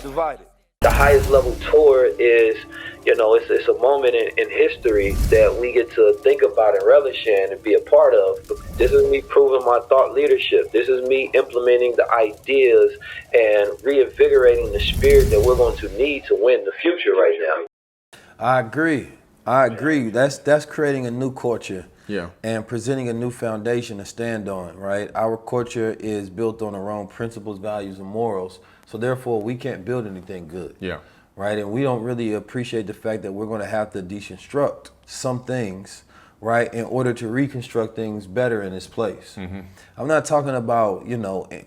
The highest level tour is, it's a moment in history that we get to think about and relish in and be a part of. This is me proving my thought leadership. This is me implementing the ideas and reinvigorating the spirit that we're going to need to win the future right now. I agree. That's creating a new culture. Yeah. And presenting a new foundation to stand on, right? Our culture is built on our own principles, values, and morals. So therefore, we can't build anything good. Yeah. Right? And we don't really appreciate the fact that we're going to have to deconstruct some things, right, in order to reconstruct things better in this place. I'm not talking about,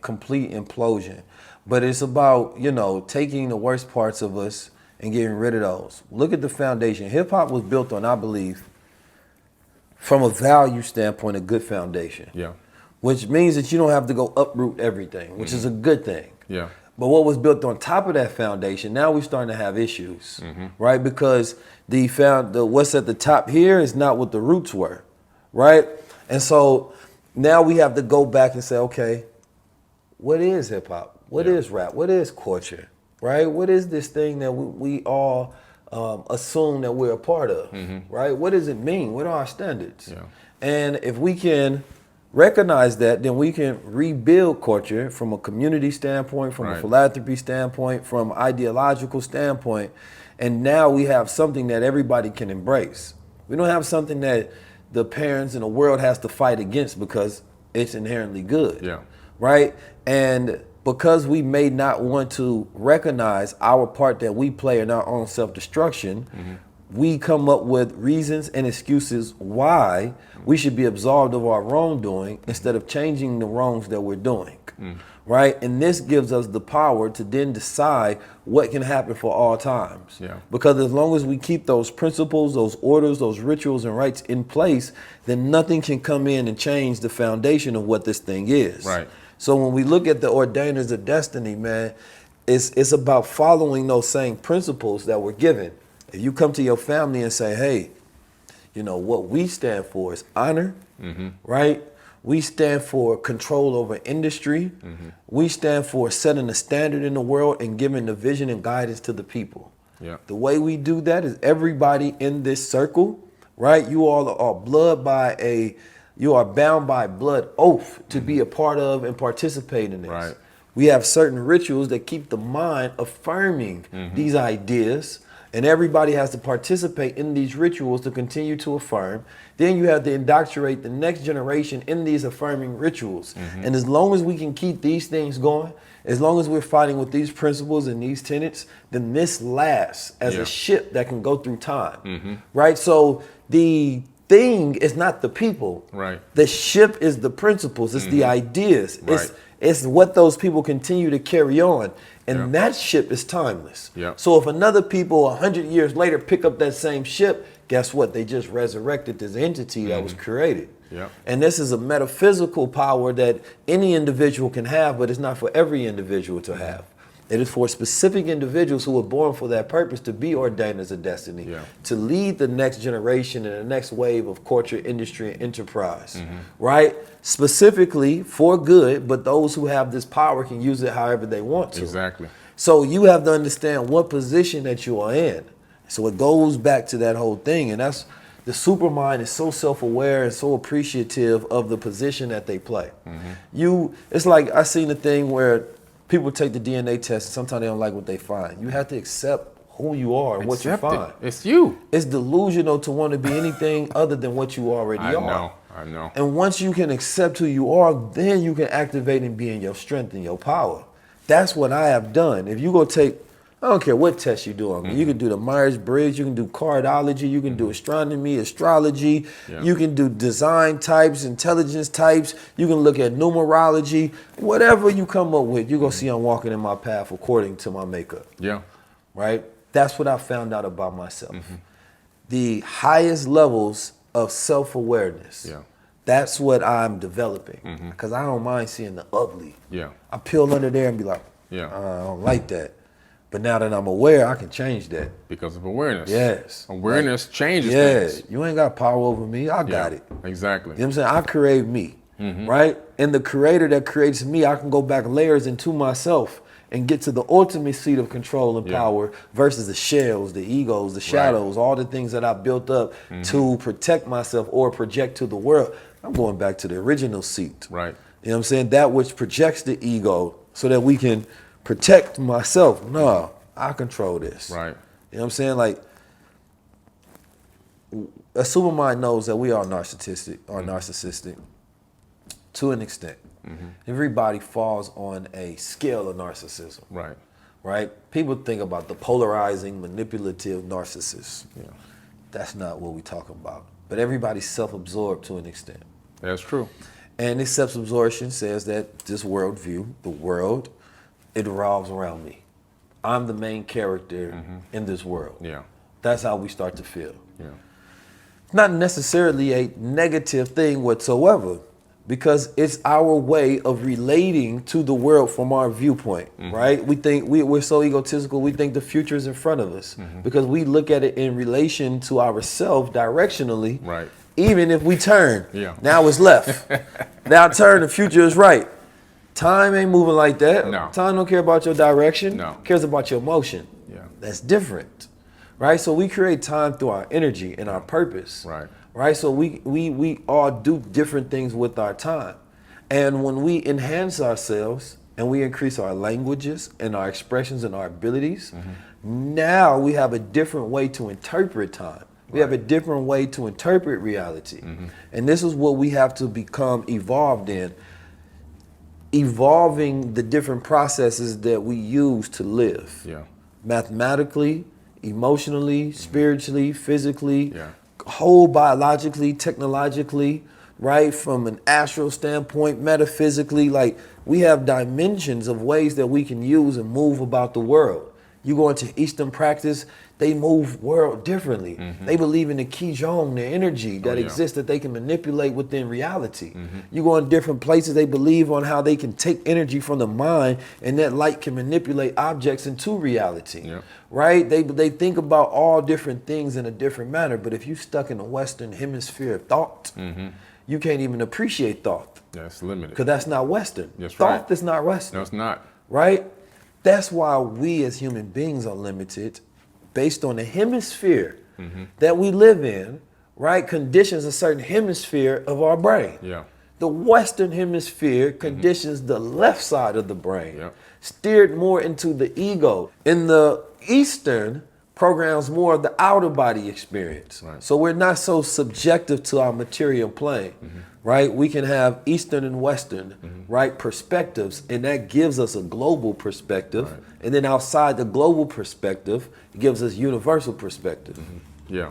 complete implosion, But it's about, you know, taking the worst parts of us and getting rid of those. Look at the foundation. Hip hop was built on, I believe, from a value standpoint, a good foundation. Yeah. Which means that you don't have to go uproot everything, which is a good thing. Yeah. But what was built on top of that foundation, now we're starting to have issues, right? Because the what's at the top here is not what the roots were, right? And so now we have to go back and say, okay, what is hip hop? What is rap? What is culture, right? What is this thing that we all assume that we're a part of, right? What does it mean? What are our standards? Yeah. And if we can recognize that, then we can rebuild culture from a community standpoint, from a philanthropy standpoint, from ideological standpoint. And now we have something that everybody can embrace. We don't have something that the parents in the world has to fight against because it's inherently good. Yeah. Right? And because we may not want to recognize our part that we play in our own self-destruction, we come up with reasons and excuses why we should be absolved of our wrongdoing instead of changing the wrongs that we're doing, right? And this gives us the power to then decide what can happen for all times. Yeah. Because as long as we keep those principles, those orders, those rituals and rites in place, then nothing can come in and change the foundation of what this thing is. Right. So when we look at the Ordainers of Destiny, man, it's about following those same principles that were given. If you come to your family and say, hey, you know, what we stand for is honor, right? We stand for control over industry. We stand for setting a standard in the world and giving the vision and guidance to the people. Yeah. The way we do that is everybody in this circle, right? You all are you are bound by blood oath to be a part of and participate in this. Right. We have certain rituals that keep the mind affirming these ideas, and everybody has to participate in these rituals to continue to affirm. Then you have to indoctrinate the next generation in these affirming rituals. And as long as we can keep these things going, as long as we're fighting with these principles and these tenets, then this lasts as a ship that can go through time, right? So the thing is not the people. Right. The ship is the principles. It's the ideas. Right. It's what those people continue to carry on. And that ship is timeless. So if another people 100 years later pick up that same ship, guess what? They just resurrected this entity that was created. And this is a metaphysical power that any individual can have, but it's not for every individual to have. It is for specific individuals who were born for that purpose to be ordainers of destiny, to lead the next generation and the next wave of culture, industry, and enterprise, right? Specifically for good, but those who have this power can use it however they want to. Exactly. So you have to understand what position that you are in. So it goes back to that whole thing, and that's the Supermind is so self-aware and so appreciative of the position that they play. It's like I seen the thing where people take the DNA test and sometimes they don't like what they find. You have to accept who you are and what you find. It's you. It's delusional to want to be anything other than what you already are. I know. And once you can accept who you are, then you can activate and be in your strength and your power. That's what I have done. If you go take, I don't care what test you do on me. You can do the Myers-Briggs, you can do cardology, you can do astronomy, astrology, you can do design types, intelligence types, you can look at numerology. Whatever you come up with, you're going to see I'm walking in my path according to my makeup. Yeah. Right? That's what I found out about myself. The highest levels of self-awareness. That's what I'm developing. Because I don't mind seeing the ugly. I peel under there and be like, I don't like that. But now that I'm aware, I can change that. Because of awareness. Yes. Awareness changes things. You ain't got power over me. I got it. Exactly. You know what I'm saying? I create me, right? And the creator that creates me, I can go back layers into myself and get to the ultimate seat of control and power versus the shells, the egos, the shadows, all the things that I built up to protect myself or project to the world. I'm going back to the original seat. Right. You know what I'm saying? That which projects the ego so that we can protect myself. No, I control this. Right. You know what I'm saying? Like, a Supermind knows that we are narcissistic to an extent. Everybody falls on a scale of narcissism. Right. Right? People think about the polarizing, manipulative narcissist. That's not what we're talking about. But everybody's self-absorbed to an extent. That's true. And this self-absorption says that this worldview, the world, it revolves around me. I'm the main character in this world. Yeah. That's how we start to feel. Yeah. Not necessarily a negative thing whatsoever, because it's our way of relating to the world from our viewpoint, right? We think we're so egotistical, we think the future is in front of us because we look at it in relation to ourselves directionally. Right. Even if we turn, Yeah. now it's left. Now turn, the future is right. Time ain't moving like that. No. Time don't care about your direction. No. It cares about your emotion. Yeah. That's different, right? So we create time through our energy and our purpose. Right. Right. So we all do different things with our time. And when we enhance ourselves and we increase our languages and our expressions and our abilities, now we have a different way to interpret time. We have a different way to interpret reality. And this is what we have to become evolved in. Evolving the different processes that we use to live. Yeah. Mathematically, emotionally, spiritually, physically, Yeah. whole biologically, technologically, right? From an astral standpoint, metaphysically, like we have dimensions of ways that we can use and move about the world. You go into Eastern practice, they move world differently. They believe in the Qigong, the energy that exists that they can manipulate within reality. You go in different places, they believe on how they can take energy from the mind and that light can manipulate objects into reality, right? They think about all different things in a different manner, but if you're stuck in the Western hemisphere of thought, you can't even appreciate thought. That's limited. Because that's not Western. That's thought right. is not Western. No, it's not. Right? That's why we as human beings are limited based on the hemisphere that we live in, right? Conditions a certain hemisphere of our brain. Yeah. The Western hemisphere conditions the left side of the brain, steered more into the ego. In the Eastern, programs more of the outer body experience. Right. So we're not so subjective to our material plane, right? We can have Eastern and Western, right, perspectives, and that gives us a global perspective. Right. And then outside the global perspective, it gives us universal perspective. Yeah,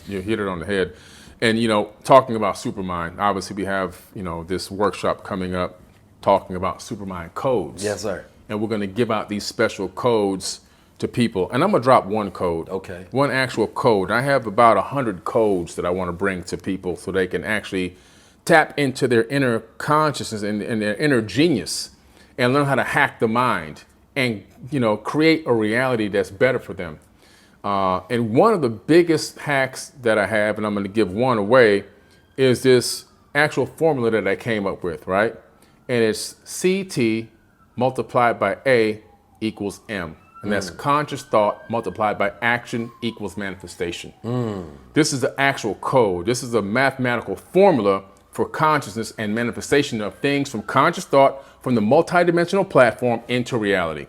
you hit it on the head. And, talking about Supermind, obviously we have, this workshop coming up talking about Supermind codes. Yes, sir. And we're going to give out these special codes to people. And I'm going to drop one code. Okay. One actual code. I have about 100 codes that I want to bring to people so they can actually tap into their inner consciousness and their inner genius and learn how to hack the mind and, create a reality that's better for them. And one of the biggest hacks that I have, and I'm going to give one away, is this actual formula that I came up with, right? And it's CT multiplied by A equals M. And that's conscious thought multiplied by action equals manifestation. This is the actual code. This is a mathematical formula for consciousness and manifestation of things from conscious thought from the multidimensional platform into reality.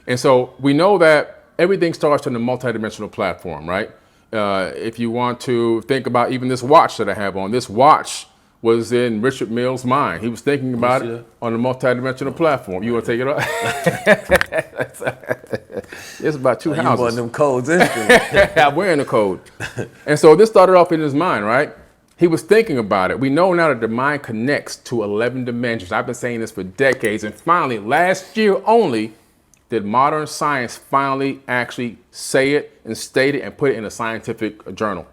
And so we know that everything starts on the multidimensional platform, right? If you want to think about even this watch that I have on, this watch was in Richard Mill's mind. He was thinking about it on the multidimensional platform. You want to take it off? It's about two houses. You want them codes instantly. I'm wearing the code. And so this started off in his mind, right? He was thinking about it. We know now that the mind connects to 11 dimensions. I've been saying this for decades. And finally, last year only, did modern science finally actually say it and state it and put it in a scientific journal.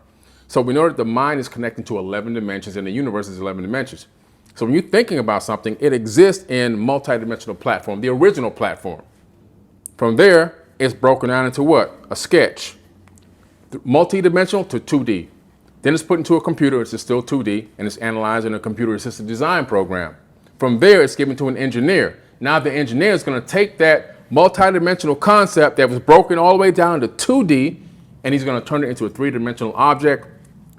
So we know that the mind is connecting to 11 dimensions and the universe is 11 dimensions. So when you're thinking about something, it exists in multidimensional platform, the original platform. From there, it's broken down into what? A sketch. Multidimensional to 2D. Then it's put into a computer, it's still 2D, and it's analyzed in a computer-assisted design program. From there, it's given to an engineer. Now the engineer is going to take that multidimensional concept that was broken all the way down to 2D, and he's going to turn it into a three-dimensional object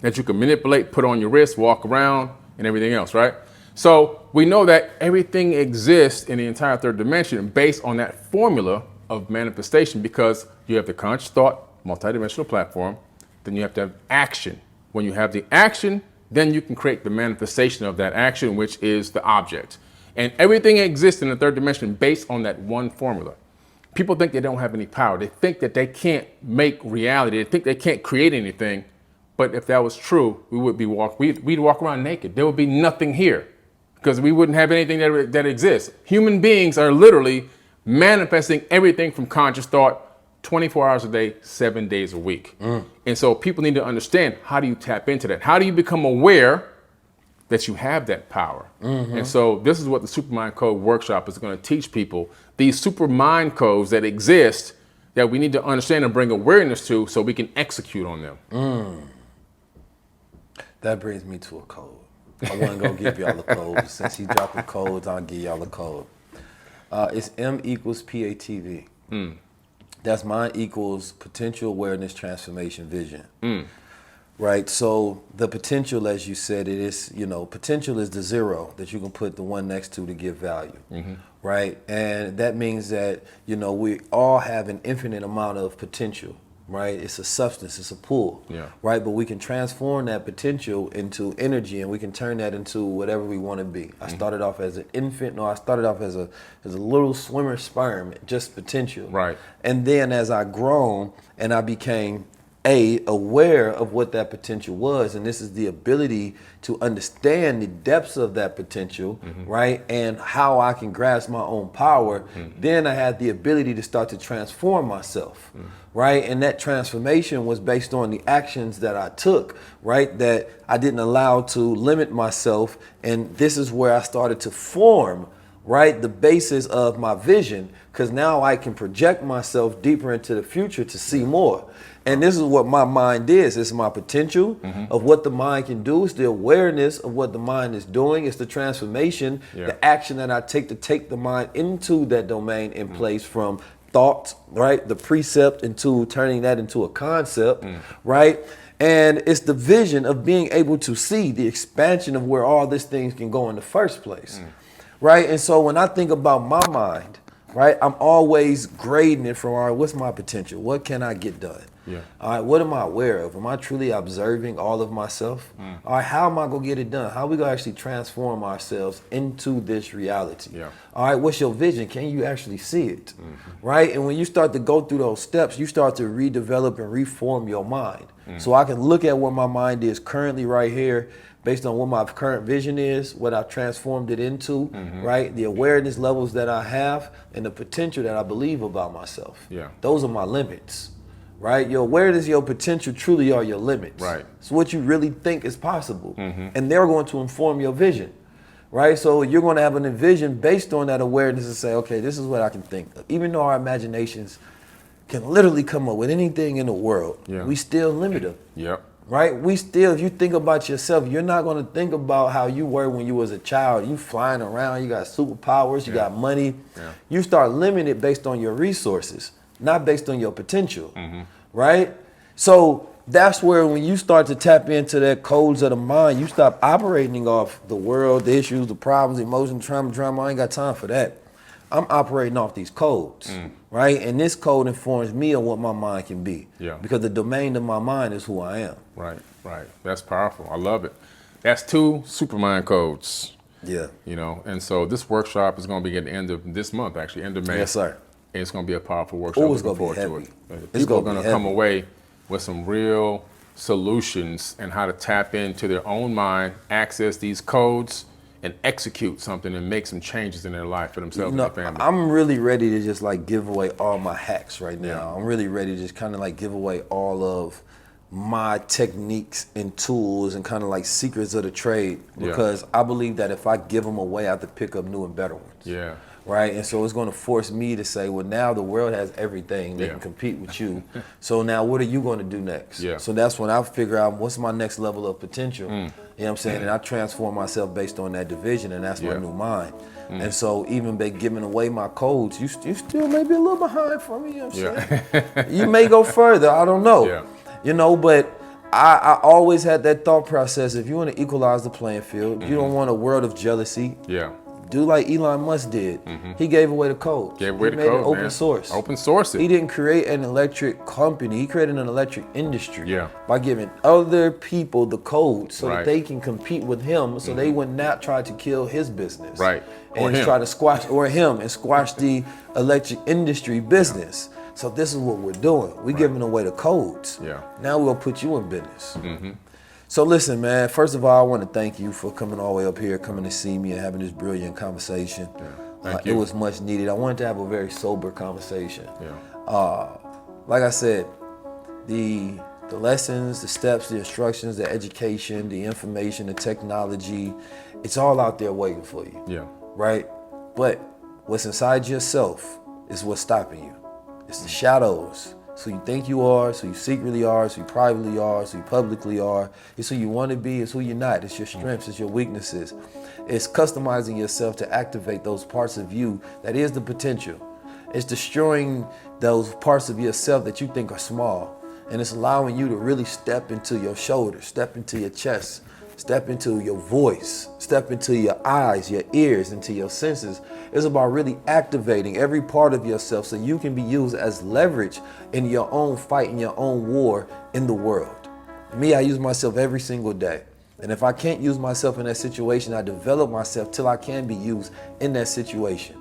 that you can manipulate, put on your wrist, walk around, and everything else, right? So we know that everything exists in the entire third dimension based on that formula of manifestation because you have the conscious thought, multidimensional platform, then you have to have action. When you have the action, then you can create the manifestation of that action, which is the object. And everything exists in the third dimension based on that one formula. People think they don't have any power. They think that they can't make reality. They think they can't create anything. But if that was true, we'd walk around naked. There would be nothing here because we wouldn't have anything that exists. Human beings are literally manifesting everything from conscious thought 24 hours a day, 7 days a week. And so people need to understand, how do you tap into that? How do you become aware that you have that power? And so this is what the Supermind Code Workshop is going to teach people, these Supermind codes that exist that we need to understand and bring awareness to so we can execute on them. That brings me to a code. I want to go give y'all a code. Since he dropped the codes, I'll give y'all a code. It's M equals PATV. That's mine equals potential awareness, transformation, vision. Right, so the potential, as you said, it is, potential is the zero that you can put the one next to give value, right? And that means that, we all have an infinite amount of potential, right? It's a substance, it's a pool, right? But we can transform that potential into energy, and we can turn that into whatever we want to be. I started off as an infant, I started off as a little swimmer sperm, just potential. Right. And then as I grown and I became aware of what that potential was, and this is the ability to understand the depths of that potential, right, and how I can grasp my own power. Then I had the ability to start to transform myself, right, and that transformation was based on the actions that I took, right, that I didn't allow to limit myself, and this is where I started to form, right, the basis of my vision, because now I can project myself deeper into the future to see more. And this is what my mind is. It's my potential of what the mind can do. It's the awareness of what the mind is doing. It's the transformation, the action that I take to take the mind into that domain in place from thought, right, the precept, into turning that into a concept, right? And it's the vision of being able to see the expansion of where all these things can go in the first place, right? And so when I think about my mind, right, I'm always grading it from, all right, what's my potential? What can I get done? All right, what am I aware of? Am I truly observing all of myself? All right, how am I going to get it done? How are we going to actually transform ourselves into this reality? All right, what's your vision? Can you actually see it? Right? And when you start to go through those steps, you start to redevelop and reform your mind. So I can look at where my mind is currently right here, based on what my current vision is, what I've transformed it into, right? The awareness levels that I have, and the potential that I believe about myself. Those are my limits, right? Your awareness, your potential truly are your limits. Right. It's what you really think is possible. And they're going to inform your vision, right? So you're going to have an vision based on that awareness and say, okay, this is what I can think of. Even though our imaginations can literally come up with anything in the world, we still limit them. Right? We still, if you think about yourself, you're not going to think about how you were when you was a child. You flying around, you got superpowers, you got money. You start limiting it based on your resources, not based on your potential, right? So that's where when you start to tap into that codes of the mind, you stop operating off the world, the issues, the problems, emotions, drama. I ain't got time for that. I'm operating off these codes, right? And this code informs me of what my mind can be. Because the domain of my mind is who I am. Right. That's powerful. I love it. That's 2 Supermind codes. And so this workshop is going to be at the end of this month, actually, end of May. Yes, sir. And it's going to be a powerful workshop. It's going to be heavy. People are going to come away with some real solutions and how to tap into their own mind, access these codes, and execute something and make some changes in their life for themselves and their family. I'm really ready to just give away all my hacks right now. I'm really ready to just kind of give away all of my techniques and tools and kind of secrets of the trade, because I believe that if I give them away, I have to pick up new and better ones. Right? And so it's going to force me to say, well, now the world has everything. They can compete with you. So now what are you going to do next? So that's when I figure out what's my next level of potential. You know what I'm saying? And I transform myself based on that division, and that's my new mind. And so even by giving away my codes, you still may be a little behind from me. You know what I'm saying? You may go further. I don't know. But I always had that thought process. If you want to equalize the playing field, you don't want a world of jealousy. Do like Elon Musk did. He gave away the code. He made it open source. Open source it. He didn't create an electric company. He created an electric industry by giving other people the code so that they can compete with him, so they would not try to kill his business. And try to squash the electric industry business. So this is what we're doing. We're giving away the codes. Now we're gonna put you in business. So listen, man, first of all, I want to thank you for coming all the way up here, coming to see me and having this brilliant conversation. It was much needed. I wanted to have a very sober conversation. Yeah. Like I said, the lessons, the steps, the instructions, the education, the information, the technology, it's all out there waiting for you. Yeah. Right? But what's inside yourself is what's stopping you. It's the shadows. So you think you are, so you secretly are, so you privately are, so you publicly are. It's who you want to be, it's who you're not. It's your strengths, it's your weaknesses. It's customizing yourself to activate those parts of you that is the potential. It's destroying those parts of yourself that you think are small. And it's allowing you to really step into your shoulders, step into your chest, step into your voice, step into your eyes, your ears, into your senses. It's about really activating every part of yourself so you can be used as leverage in your own fight, in your own war in the world. Me, I use myself every single day. And if I can't use myself in that situation, I develop myself till I can be used in that situation.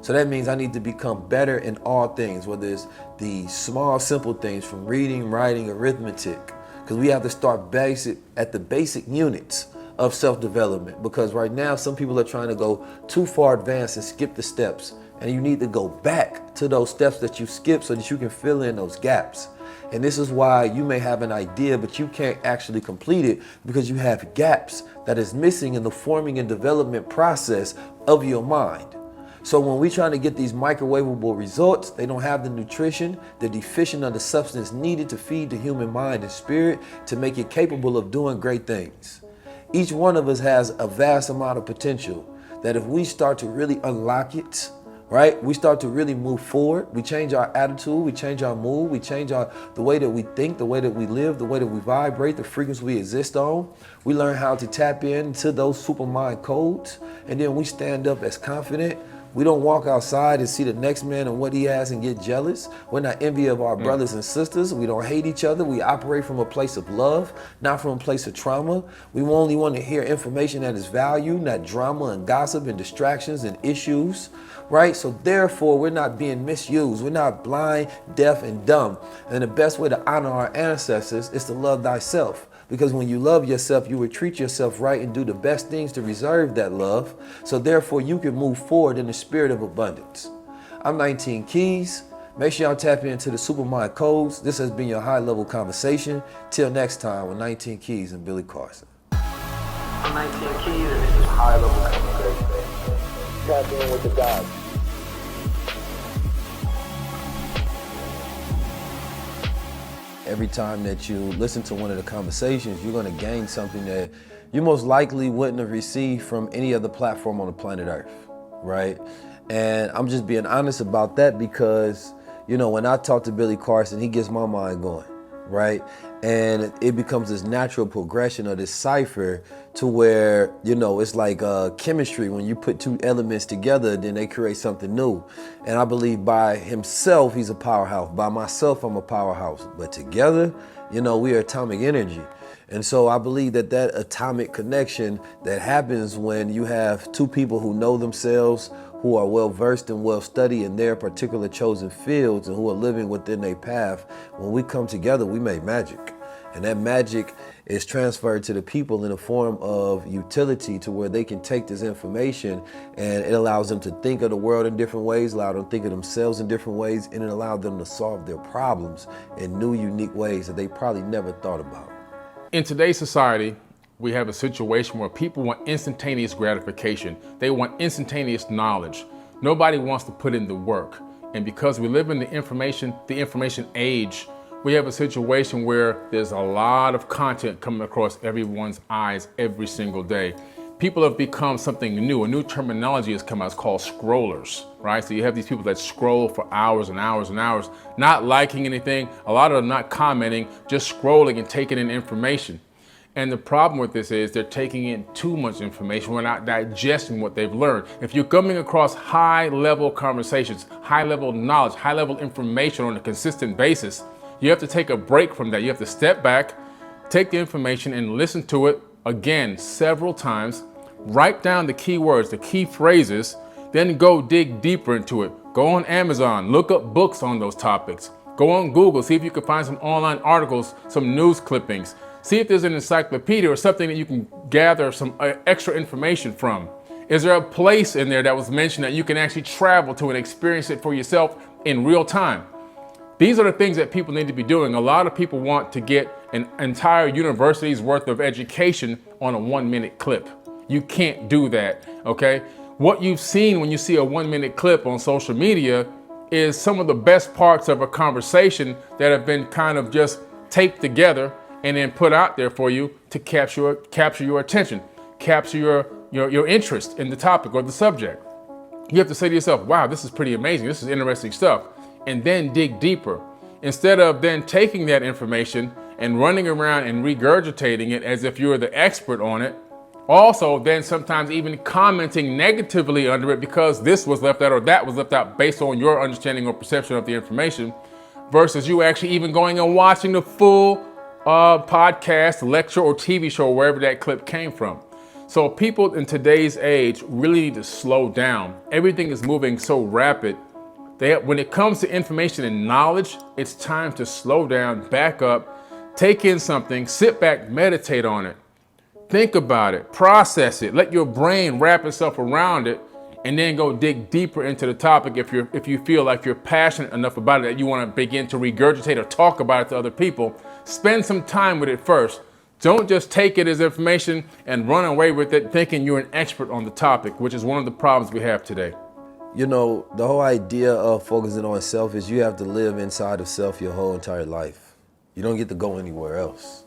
So that means I need to become better in all things, whether it's the small, simple things from reading, writing, arithmetic, because we have to start at the basic units of self-development, because right now some people are trying to go too far advanced and skip the steps, and you need to go back to those steps that you skipped so that you can fill in those gaps. And this is why you may have an idea, but you can't actually complete it because you have gaps that is missing in the forming and development process of your mind. So when we're trying to get these microwavable results, they don't have the nutrition, they're deficient of the substance needed to feed the human mind and spirit to make it capable of doing great things. Each one of us has a vast amount of potential that if we start to really unlock it, right? We start to really move forward. We change our attitude, we change our mood, we change the way that we think, the way that we live, the way that we vibrate, the frequency we exist on. We learn how to tap into those supermind codes, and then we stand up as confident. We don't walk outside and see the next man and what he has and get jealous. We're not envy of our brothers and sisters. We don't hate each other. We operate from a place of love, not from a place of trauma. We only want to hear information that is value, not drama and gossip and distractions and issues, right? So therefore, we're not being misused. We're not blind, deaf, and dumb. And the best way to honor our ancestors is to love thyself. Because when you love yourself, you will treat yourself right and do the best things to reserve that love. So therefore, you can move forward in the spirit of abundance. I'm 19 Keys. Make sure y'all tap into the Supermind codes. This has been your high-level conversation. Till next time with 19 Keys and Billy Carson. I'm 19 Keys and this is high-level conversation. Tap in with the gods. Every time that you listen to one of the conversations, you're going to gain something that you most likely wouldn't have received from any other platform on the planet Earth, right? And I'm just being honest about that because, you know, when I talk to Billy Carson, he gets my mind going, right? And it becomes this natural progression of this cipher to where, you know, it's like chemistry. When you put two elements together, then they create something new. And I believe by himself, he's a powerhouse. By myself, I'm a powerhouse. But together, you know, we are atomic energy. And so I believe that that atomic connection that happens when you have two people who know themselves, who are well versed and well studied in their particular chosen fields and who are living within their path, when we come together, we make magic. And that magic is transferred to the people in a form of utility to where they can take this information and it allows them to think of the world in different ways, allow them to think of themselves in different ways, and it allows them to solve their problems in new, unique ways that they probably never thought about. In today's society, we have a situation where people want instantaneous gratification. They want instantaneous knowledge. Nobody wants to put in the work. And because we live in the information age, we have a situation where there's a lot of content coming across everyone's eyes every single day. People have become something new. A new terminology has come out. It's called scrollers, right? So you have these people that scroll for hours and hours and hours, not liking anything. A lot of them not commenting, just scrolling and taking in information. And the problem with this is they're taking in too much information. We're not digesting what they've learned. If you're coming across high-level conversations, high-level knowledge, high-level information on a consistent basis, you have to take a break from that. You have to step back, take the information and listen to it again several times, write down the key words, the key phrases, then go dig deeper into it. Go on Amazon, look up books on those topics. Go on Google, see if you can find some online articles, some news clippings. See if there's an encyclopedia or something that you can gather some extra information from. Is there a place in there that was mentioned that you can actually travel to and experience it for yourself in real time? These are the things that people need to be doing. A lot of people want to get an entire university's worth of education on a 1-minute clip. You can't do that, okay? What you've seen when you see a 1-minute clip on social media is some of the best parts of a conversation that have been kind of just taped together and then put out there for you to capture your attention, capture your interest in the topic or the subject. You have to say to yourself, wow, this is pretty amazing. This is interesting stuff. And then dig deeper. Instead of then taking that information and running around and regurgitating it as if you're the expert on it. Also, then sometimes even commenting negatively under it because this was left out or that was left out based on your understanding or perception of the information, versus you actually even going and watching the full podcast, lecture, or TV show, wherever that clip came from. So people in today's age really need to slow down. Everything is moving so rapid. When it comes to information and knowledge, it's time to slow down, back up, take in something, sit back, meditate on it. Think about it, process it, let your brain wrap itself around it, and then go dig deeper into the topic if you feel like you're passionate enough about it that you want to begin to regurgitate or talk about it to other people. Spend some time with it first. Don't just take it as information and run away with it thinking you're an expert on the topic, which is one of the problems we have today. You know, the whole idea of focusing on self is you have to live inside of self your whole entire life. You don't get to go anywhere else,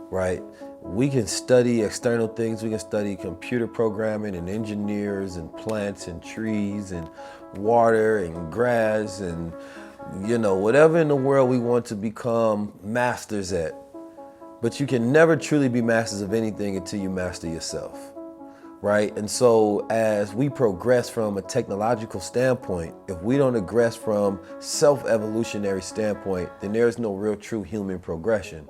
right? We can study external things. We can study computer programming and engineers and plants and trees and water and grass and, you know, whatever in the world we want to become masters at. But you can never truly be masters of anything until you master yourself, right? And so as we progress from a technological standpoint, if we don't progress from self-evolutionary standpoint, then there is no real true human progression.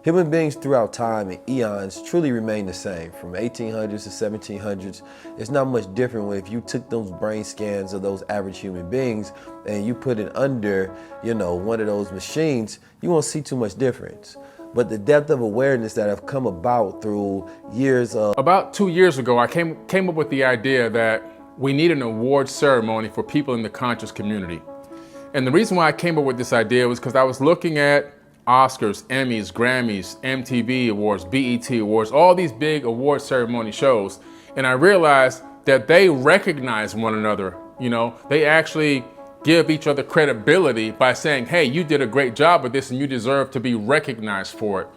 Human beings throughout time and eons truly remain the same. From 1800s to 1700s, it's not much different if you took those brain scans of those average human beings and you put it under, you know, one of those machines, you won't see too much difference. But the depth of awareness that have come about through years of... About 2 years ago, I came up with the idea that we need an award ceremony for people in the conscious community. And the reason why I came up with this idea was because I was looking at Oscars, Emmys, Grammys, MTV Awards, BET Awards, all these big award ceremony shows. And I realized that they recognize one another. You know, they actually give each other credibility by saying, hey, you did a great job with this and you deserve to be recognized for it.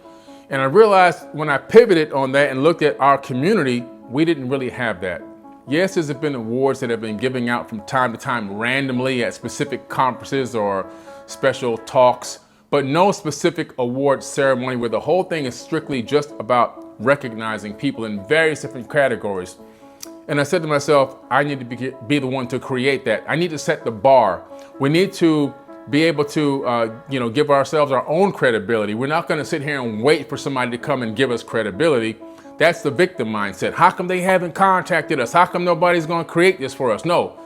And I realized when I pivoted on that and looked at our community, we didn't really have that. Yes, there's been awards that have been giving out from time to time randomly at specific conferences or special talks, but no specific award ceremony where the whole thing is strictly just about recognizing people in various different categories. And I said to myself, I need to be the one to create that. I need to set the bar. We need to be able to, give ourselves our own credibility. We're not going to sit here and wait for somebody to come and give us credibility. That's the victim mindset. How come they haven't contacted us? How come nobody's going to create this for us? No,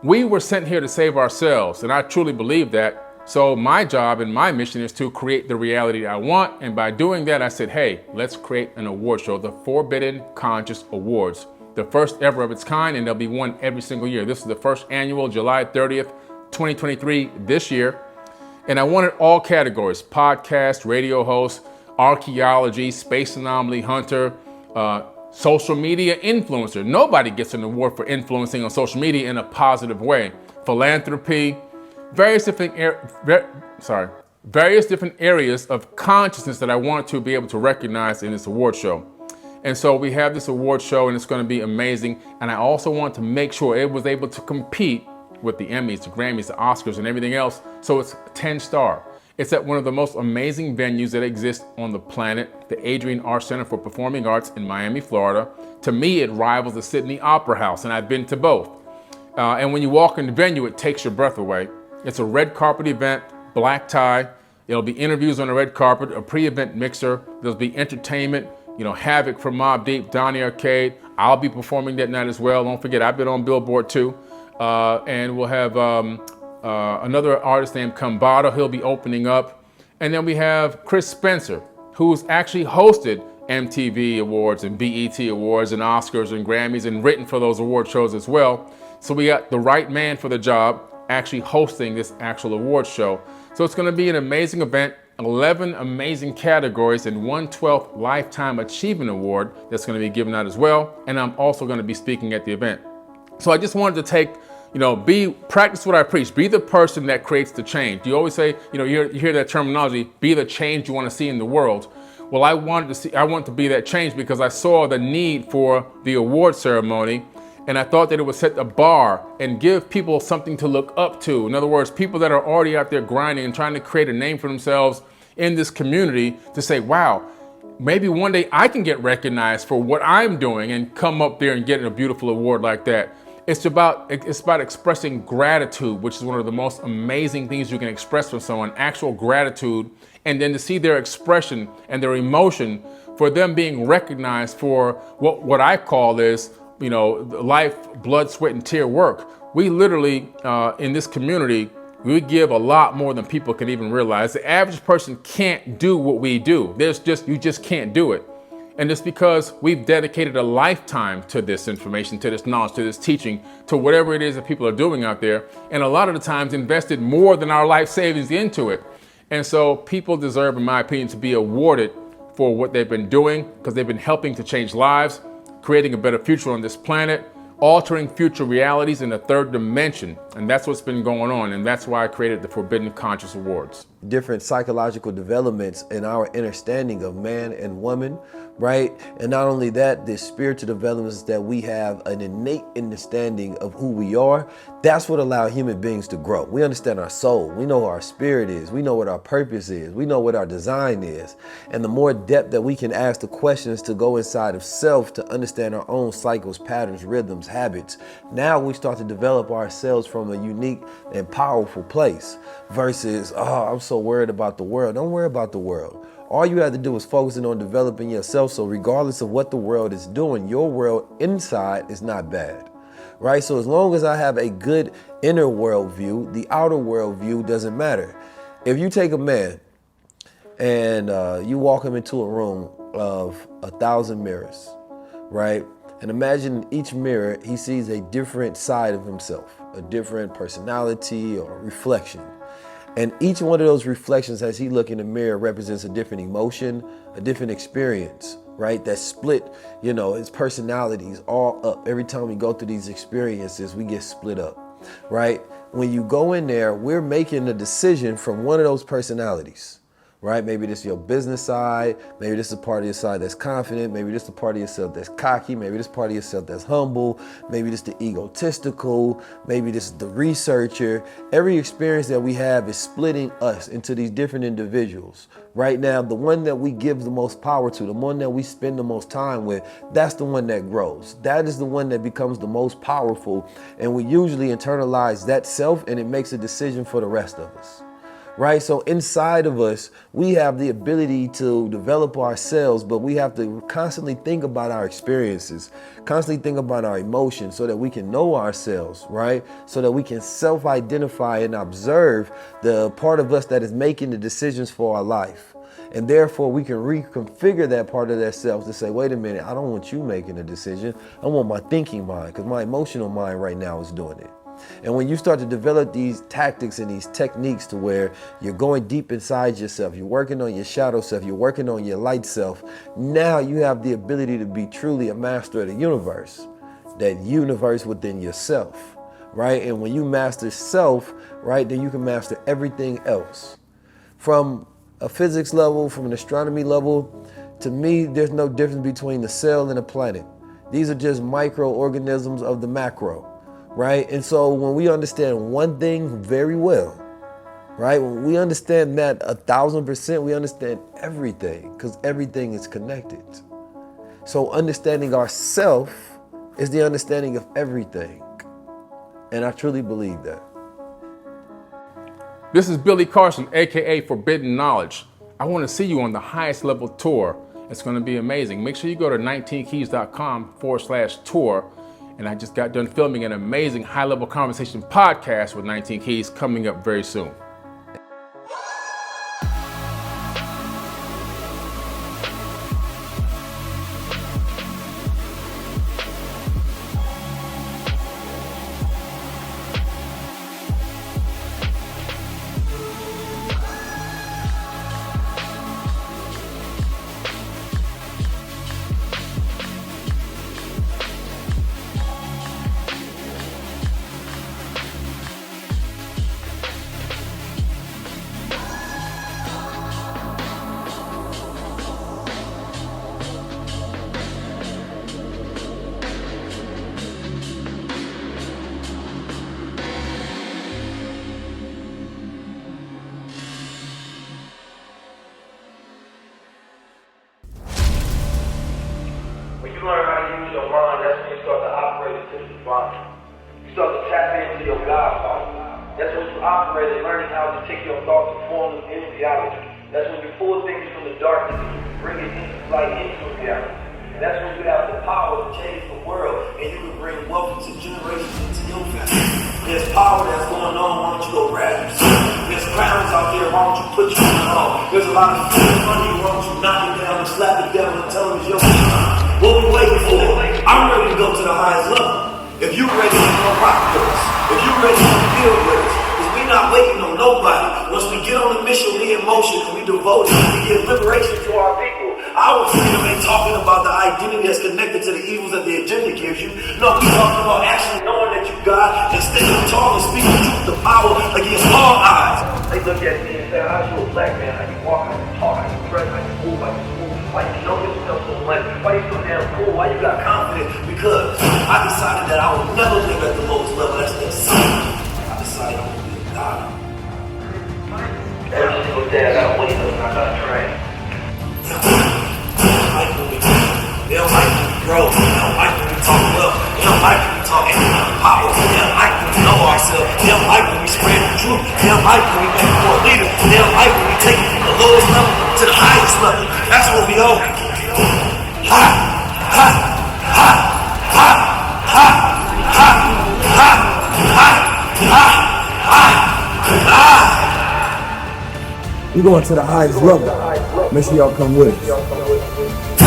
we were sent here to save ourselves. And I truly believe that. So my job and my mission is to create the reality I want. And by doing that, I said, hey, let's create an award show, the Forbidden Conscious Awards, the first ever of its kind, and there'll be one every single year. This is the first annual, July 30th, 2023, this year. And I wanted all categories: podcast, radio host, archaeology, space anomaly hunter, social media influencer. Nobody gets an award for influencing on social media in a positive way. Philanthropy, various different areas of consciousness that I want to be able to recognize in this award show. And so we have this award show and it's going to be amazing. And I also want to make sure it was able to compete with the Emmys, the Grammys, the Oscars, and everything else. So it's 10-star. It's at one of the most amazing venues that exist on the planet, the Adrian R. Center for Performing Arts in Miami, Florida. To me, it rivals the Sydney Opera House, and I've been to both. And when you walk in the venue, it takes your breath away. It's a red carpet event, black tie. There'll be interviews on the red carpet, a pre-event mixer. There'll be entertainment, Havoc from Mobb Deep, Donnie Arcade. I'll be performing that night as well. Don't forget, I've been on Billboard too. And we'll have another artist named Kambada. He'll be opening up. And then we have Chris Spencer, who's actually hosted MTV Awards and BET Awards and Oscars and Grammys and written for those award shows as well. So we got the right man for the job actually hosting this actual award show. So it's going to be an amazing event, 11 amazing categories and 1/12 Lifetime Achievement Award that's going to be given out as well. And I'm also going to be speaking at the event. So I just wanted to practice what I preach. Be the person that creates the change. You always say, you hear that terminology, be the change you want to see in the world. Well, I want to be that change because I saw the need for the award ceremony, and I thought that it would set the bar and give people something to look up to. In other words, people that are already out there grinding and trying to create a name for themselves in this community to say, wow, maybe one day I can get recognized for what I'm doing and come up there and get a beautiful award like that. It's about expressing gratitude, which is one of the most amazing things you can express from someone, actual gratitude, and then to see their expression and their emotion for them being recognized for what I call is, life, blood, sweat, and tear work. We literally, in this community, we give a lot more than people can even realize. The average person can't do what we do. You just can't do it. And it's because we've dedicated a lifetime to this information, to this knowledge, to this teaching, to whatever it is that people are doing out there. And a lot of the times invested more than our life savings into it. And so people deserve, in my opinion, to be awarded for what they've been doing because they've been helping to change lives, creating a better future on this planet, altering future realities in the third dimension. And that's what's been going on. And that's why I created the Forbidden Conscious Awards. Different psychological developments in our understanding of man and woman, right? And not only that, the spiritual developments that we have an innate understanding of who we are. That's what allows human beings to grow. We understand our soul. We know who our spirit is. We know what our purpose is. We know what our design is. And the more depth that we can ask the questions to go inside of self to understand our own cycles, patterns, rhythms, habits, now we start to develop ourselves from a unique and powerful place versus, I'm so worried about the world. Don't worry about the world. All you have to do is focusing on developing yourself. So regardless of what the world is doing, your world inside is not bad, right? So as long as I have a good inner world view, the outer world view doesn't matter. If you take a man and you walk him into a room of 1,000 mirrors, right? And imagine each mirror, he sees a different side of himself, a different personality or reflection. And each one of those reflections as he look in the mirror represents a different emotion, a different experience, right? That split, his personalities all up. Every time we go through these experiences, we get split up, right? When you go in there, we're making a decision from one of those personalities, right? Maybe this is your business side. Maybe this is a part of your side that's confident. Maybe this is a part of yourself that's cocky. Maybe this is part of yourself that's humble. Maybe this is the egotistical. Maybe this is the researcher. Every experience that we have is splitting us into these different individuals. Right now, the one that we give the most power to, the one that we spend the most time with, that's the one that grows. That is the one that becomes the most powerful. And we usually internalize that self and it makes a decision for the rest of us. Right? So inside of us, we have the ability to develop ourselves, but we have to constantly think about our experiences, constantly think about our emotions so that we can know ourselves, right? So that we can self-identify and observe the part of us that is making the decisions for our life. And therefore, we can reconfigure that part of that self to say, wait a minute, I don't want you making a decision. I want my thinking mind because my emotional mind right now is doing it. And when you start to develop these tactics and these techniques to where you're going deep inside yourself, you're working on your shadow self, you're working on your light self, now you have the ability to be truly a master of the universe, that universe within yourself, right? And when you master self, right, then you can master everything else. From a physics level, from an astronomy level, to me, there's no difference between the cell and a planet. These are just microorganisms of the macro. Right? And so when we understand one thing very well, right? When we understand that 1,000%, we understand everything because everything is connected. So understanding ourself is the understanding of everything. And I truly believe that. This is Billy Carson, AKA Forbidden Knowledge. I want to see you on the highest level tour. It's going to be amazing. Make sure you go to 19keys.com/tour. And I just got done filming an amazing high-level conversation podcast with 19 Keys coming up very soon. your mind, that's when you start to operate into the divine. You start to tap into your God power. That's when you operate and learning how to take your thoughts and form them in reality. That's when you pull things from the darkness and you bring it into light into reality. And that's when you have the power to change the world and you can bring wealth to generations into your family. There's power that's going on, why don't you go grab it? There's crowns out there, why don't you put you on? There's a lot of fear in front of you, why don't you knock it down and slap the devil and tell him it's your time? What we waiting for? I'm ready to go to the highest level. If you're ready to come rock with us, if you're ready to build with us, because we're not waiting on nobody. Once we get on the mission, we in motion and we devote it to give liberation to our people. Our freedom ain't talking about the identity that's connected to the evils that the agenda gives you. No, we're talking about actually knowing that you God and standing tall and speaking the truth, the power against all odds. They look at me and say, how's you a black man? How you walk, how you talk, how you dress, how you move, how you move. Why you know yourself so much? Why you so damn cool? Why you got confidence? Because I decided that I would never live at the lowest level. That's the sun. I decided I would be a God. Every single day I got windows and I got trained. They don't like when we talk. They don't like when we grow. They don't like when we talk well. They don't like when we talk power. They don't like when we know ourselves. They don't like when we spread the truth. They don't like when we make more leaders. They don't like when we take it from the lowest level to the highest level. That's what we owe. Ha! Ha! Ha! Ha! Ha! Ha! Ha! Ha! Ha! Ha! We're going to the highest level. Make sure y'all come with us.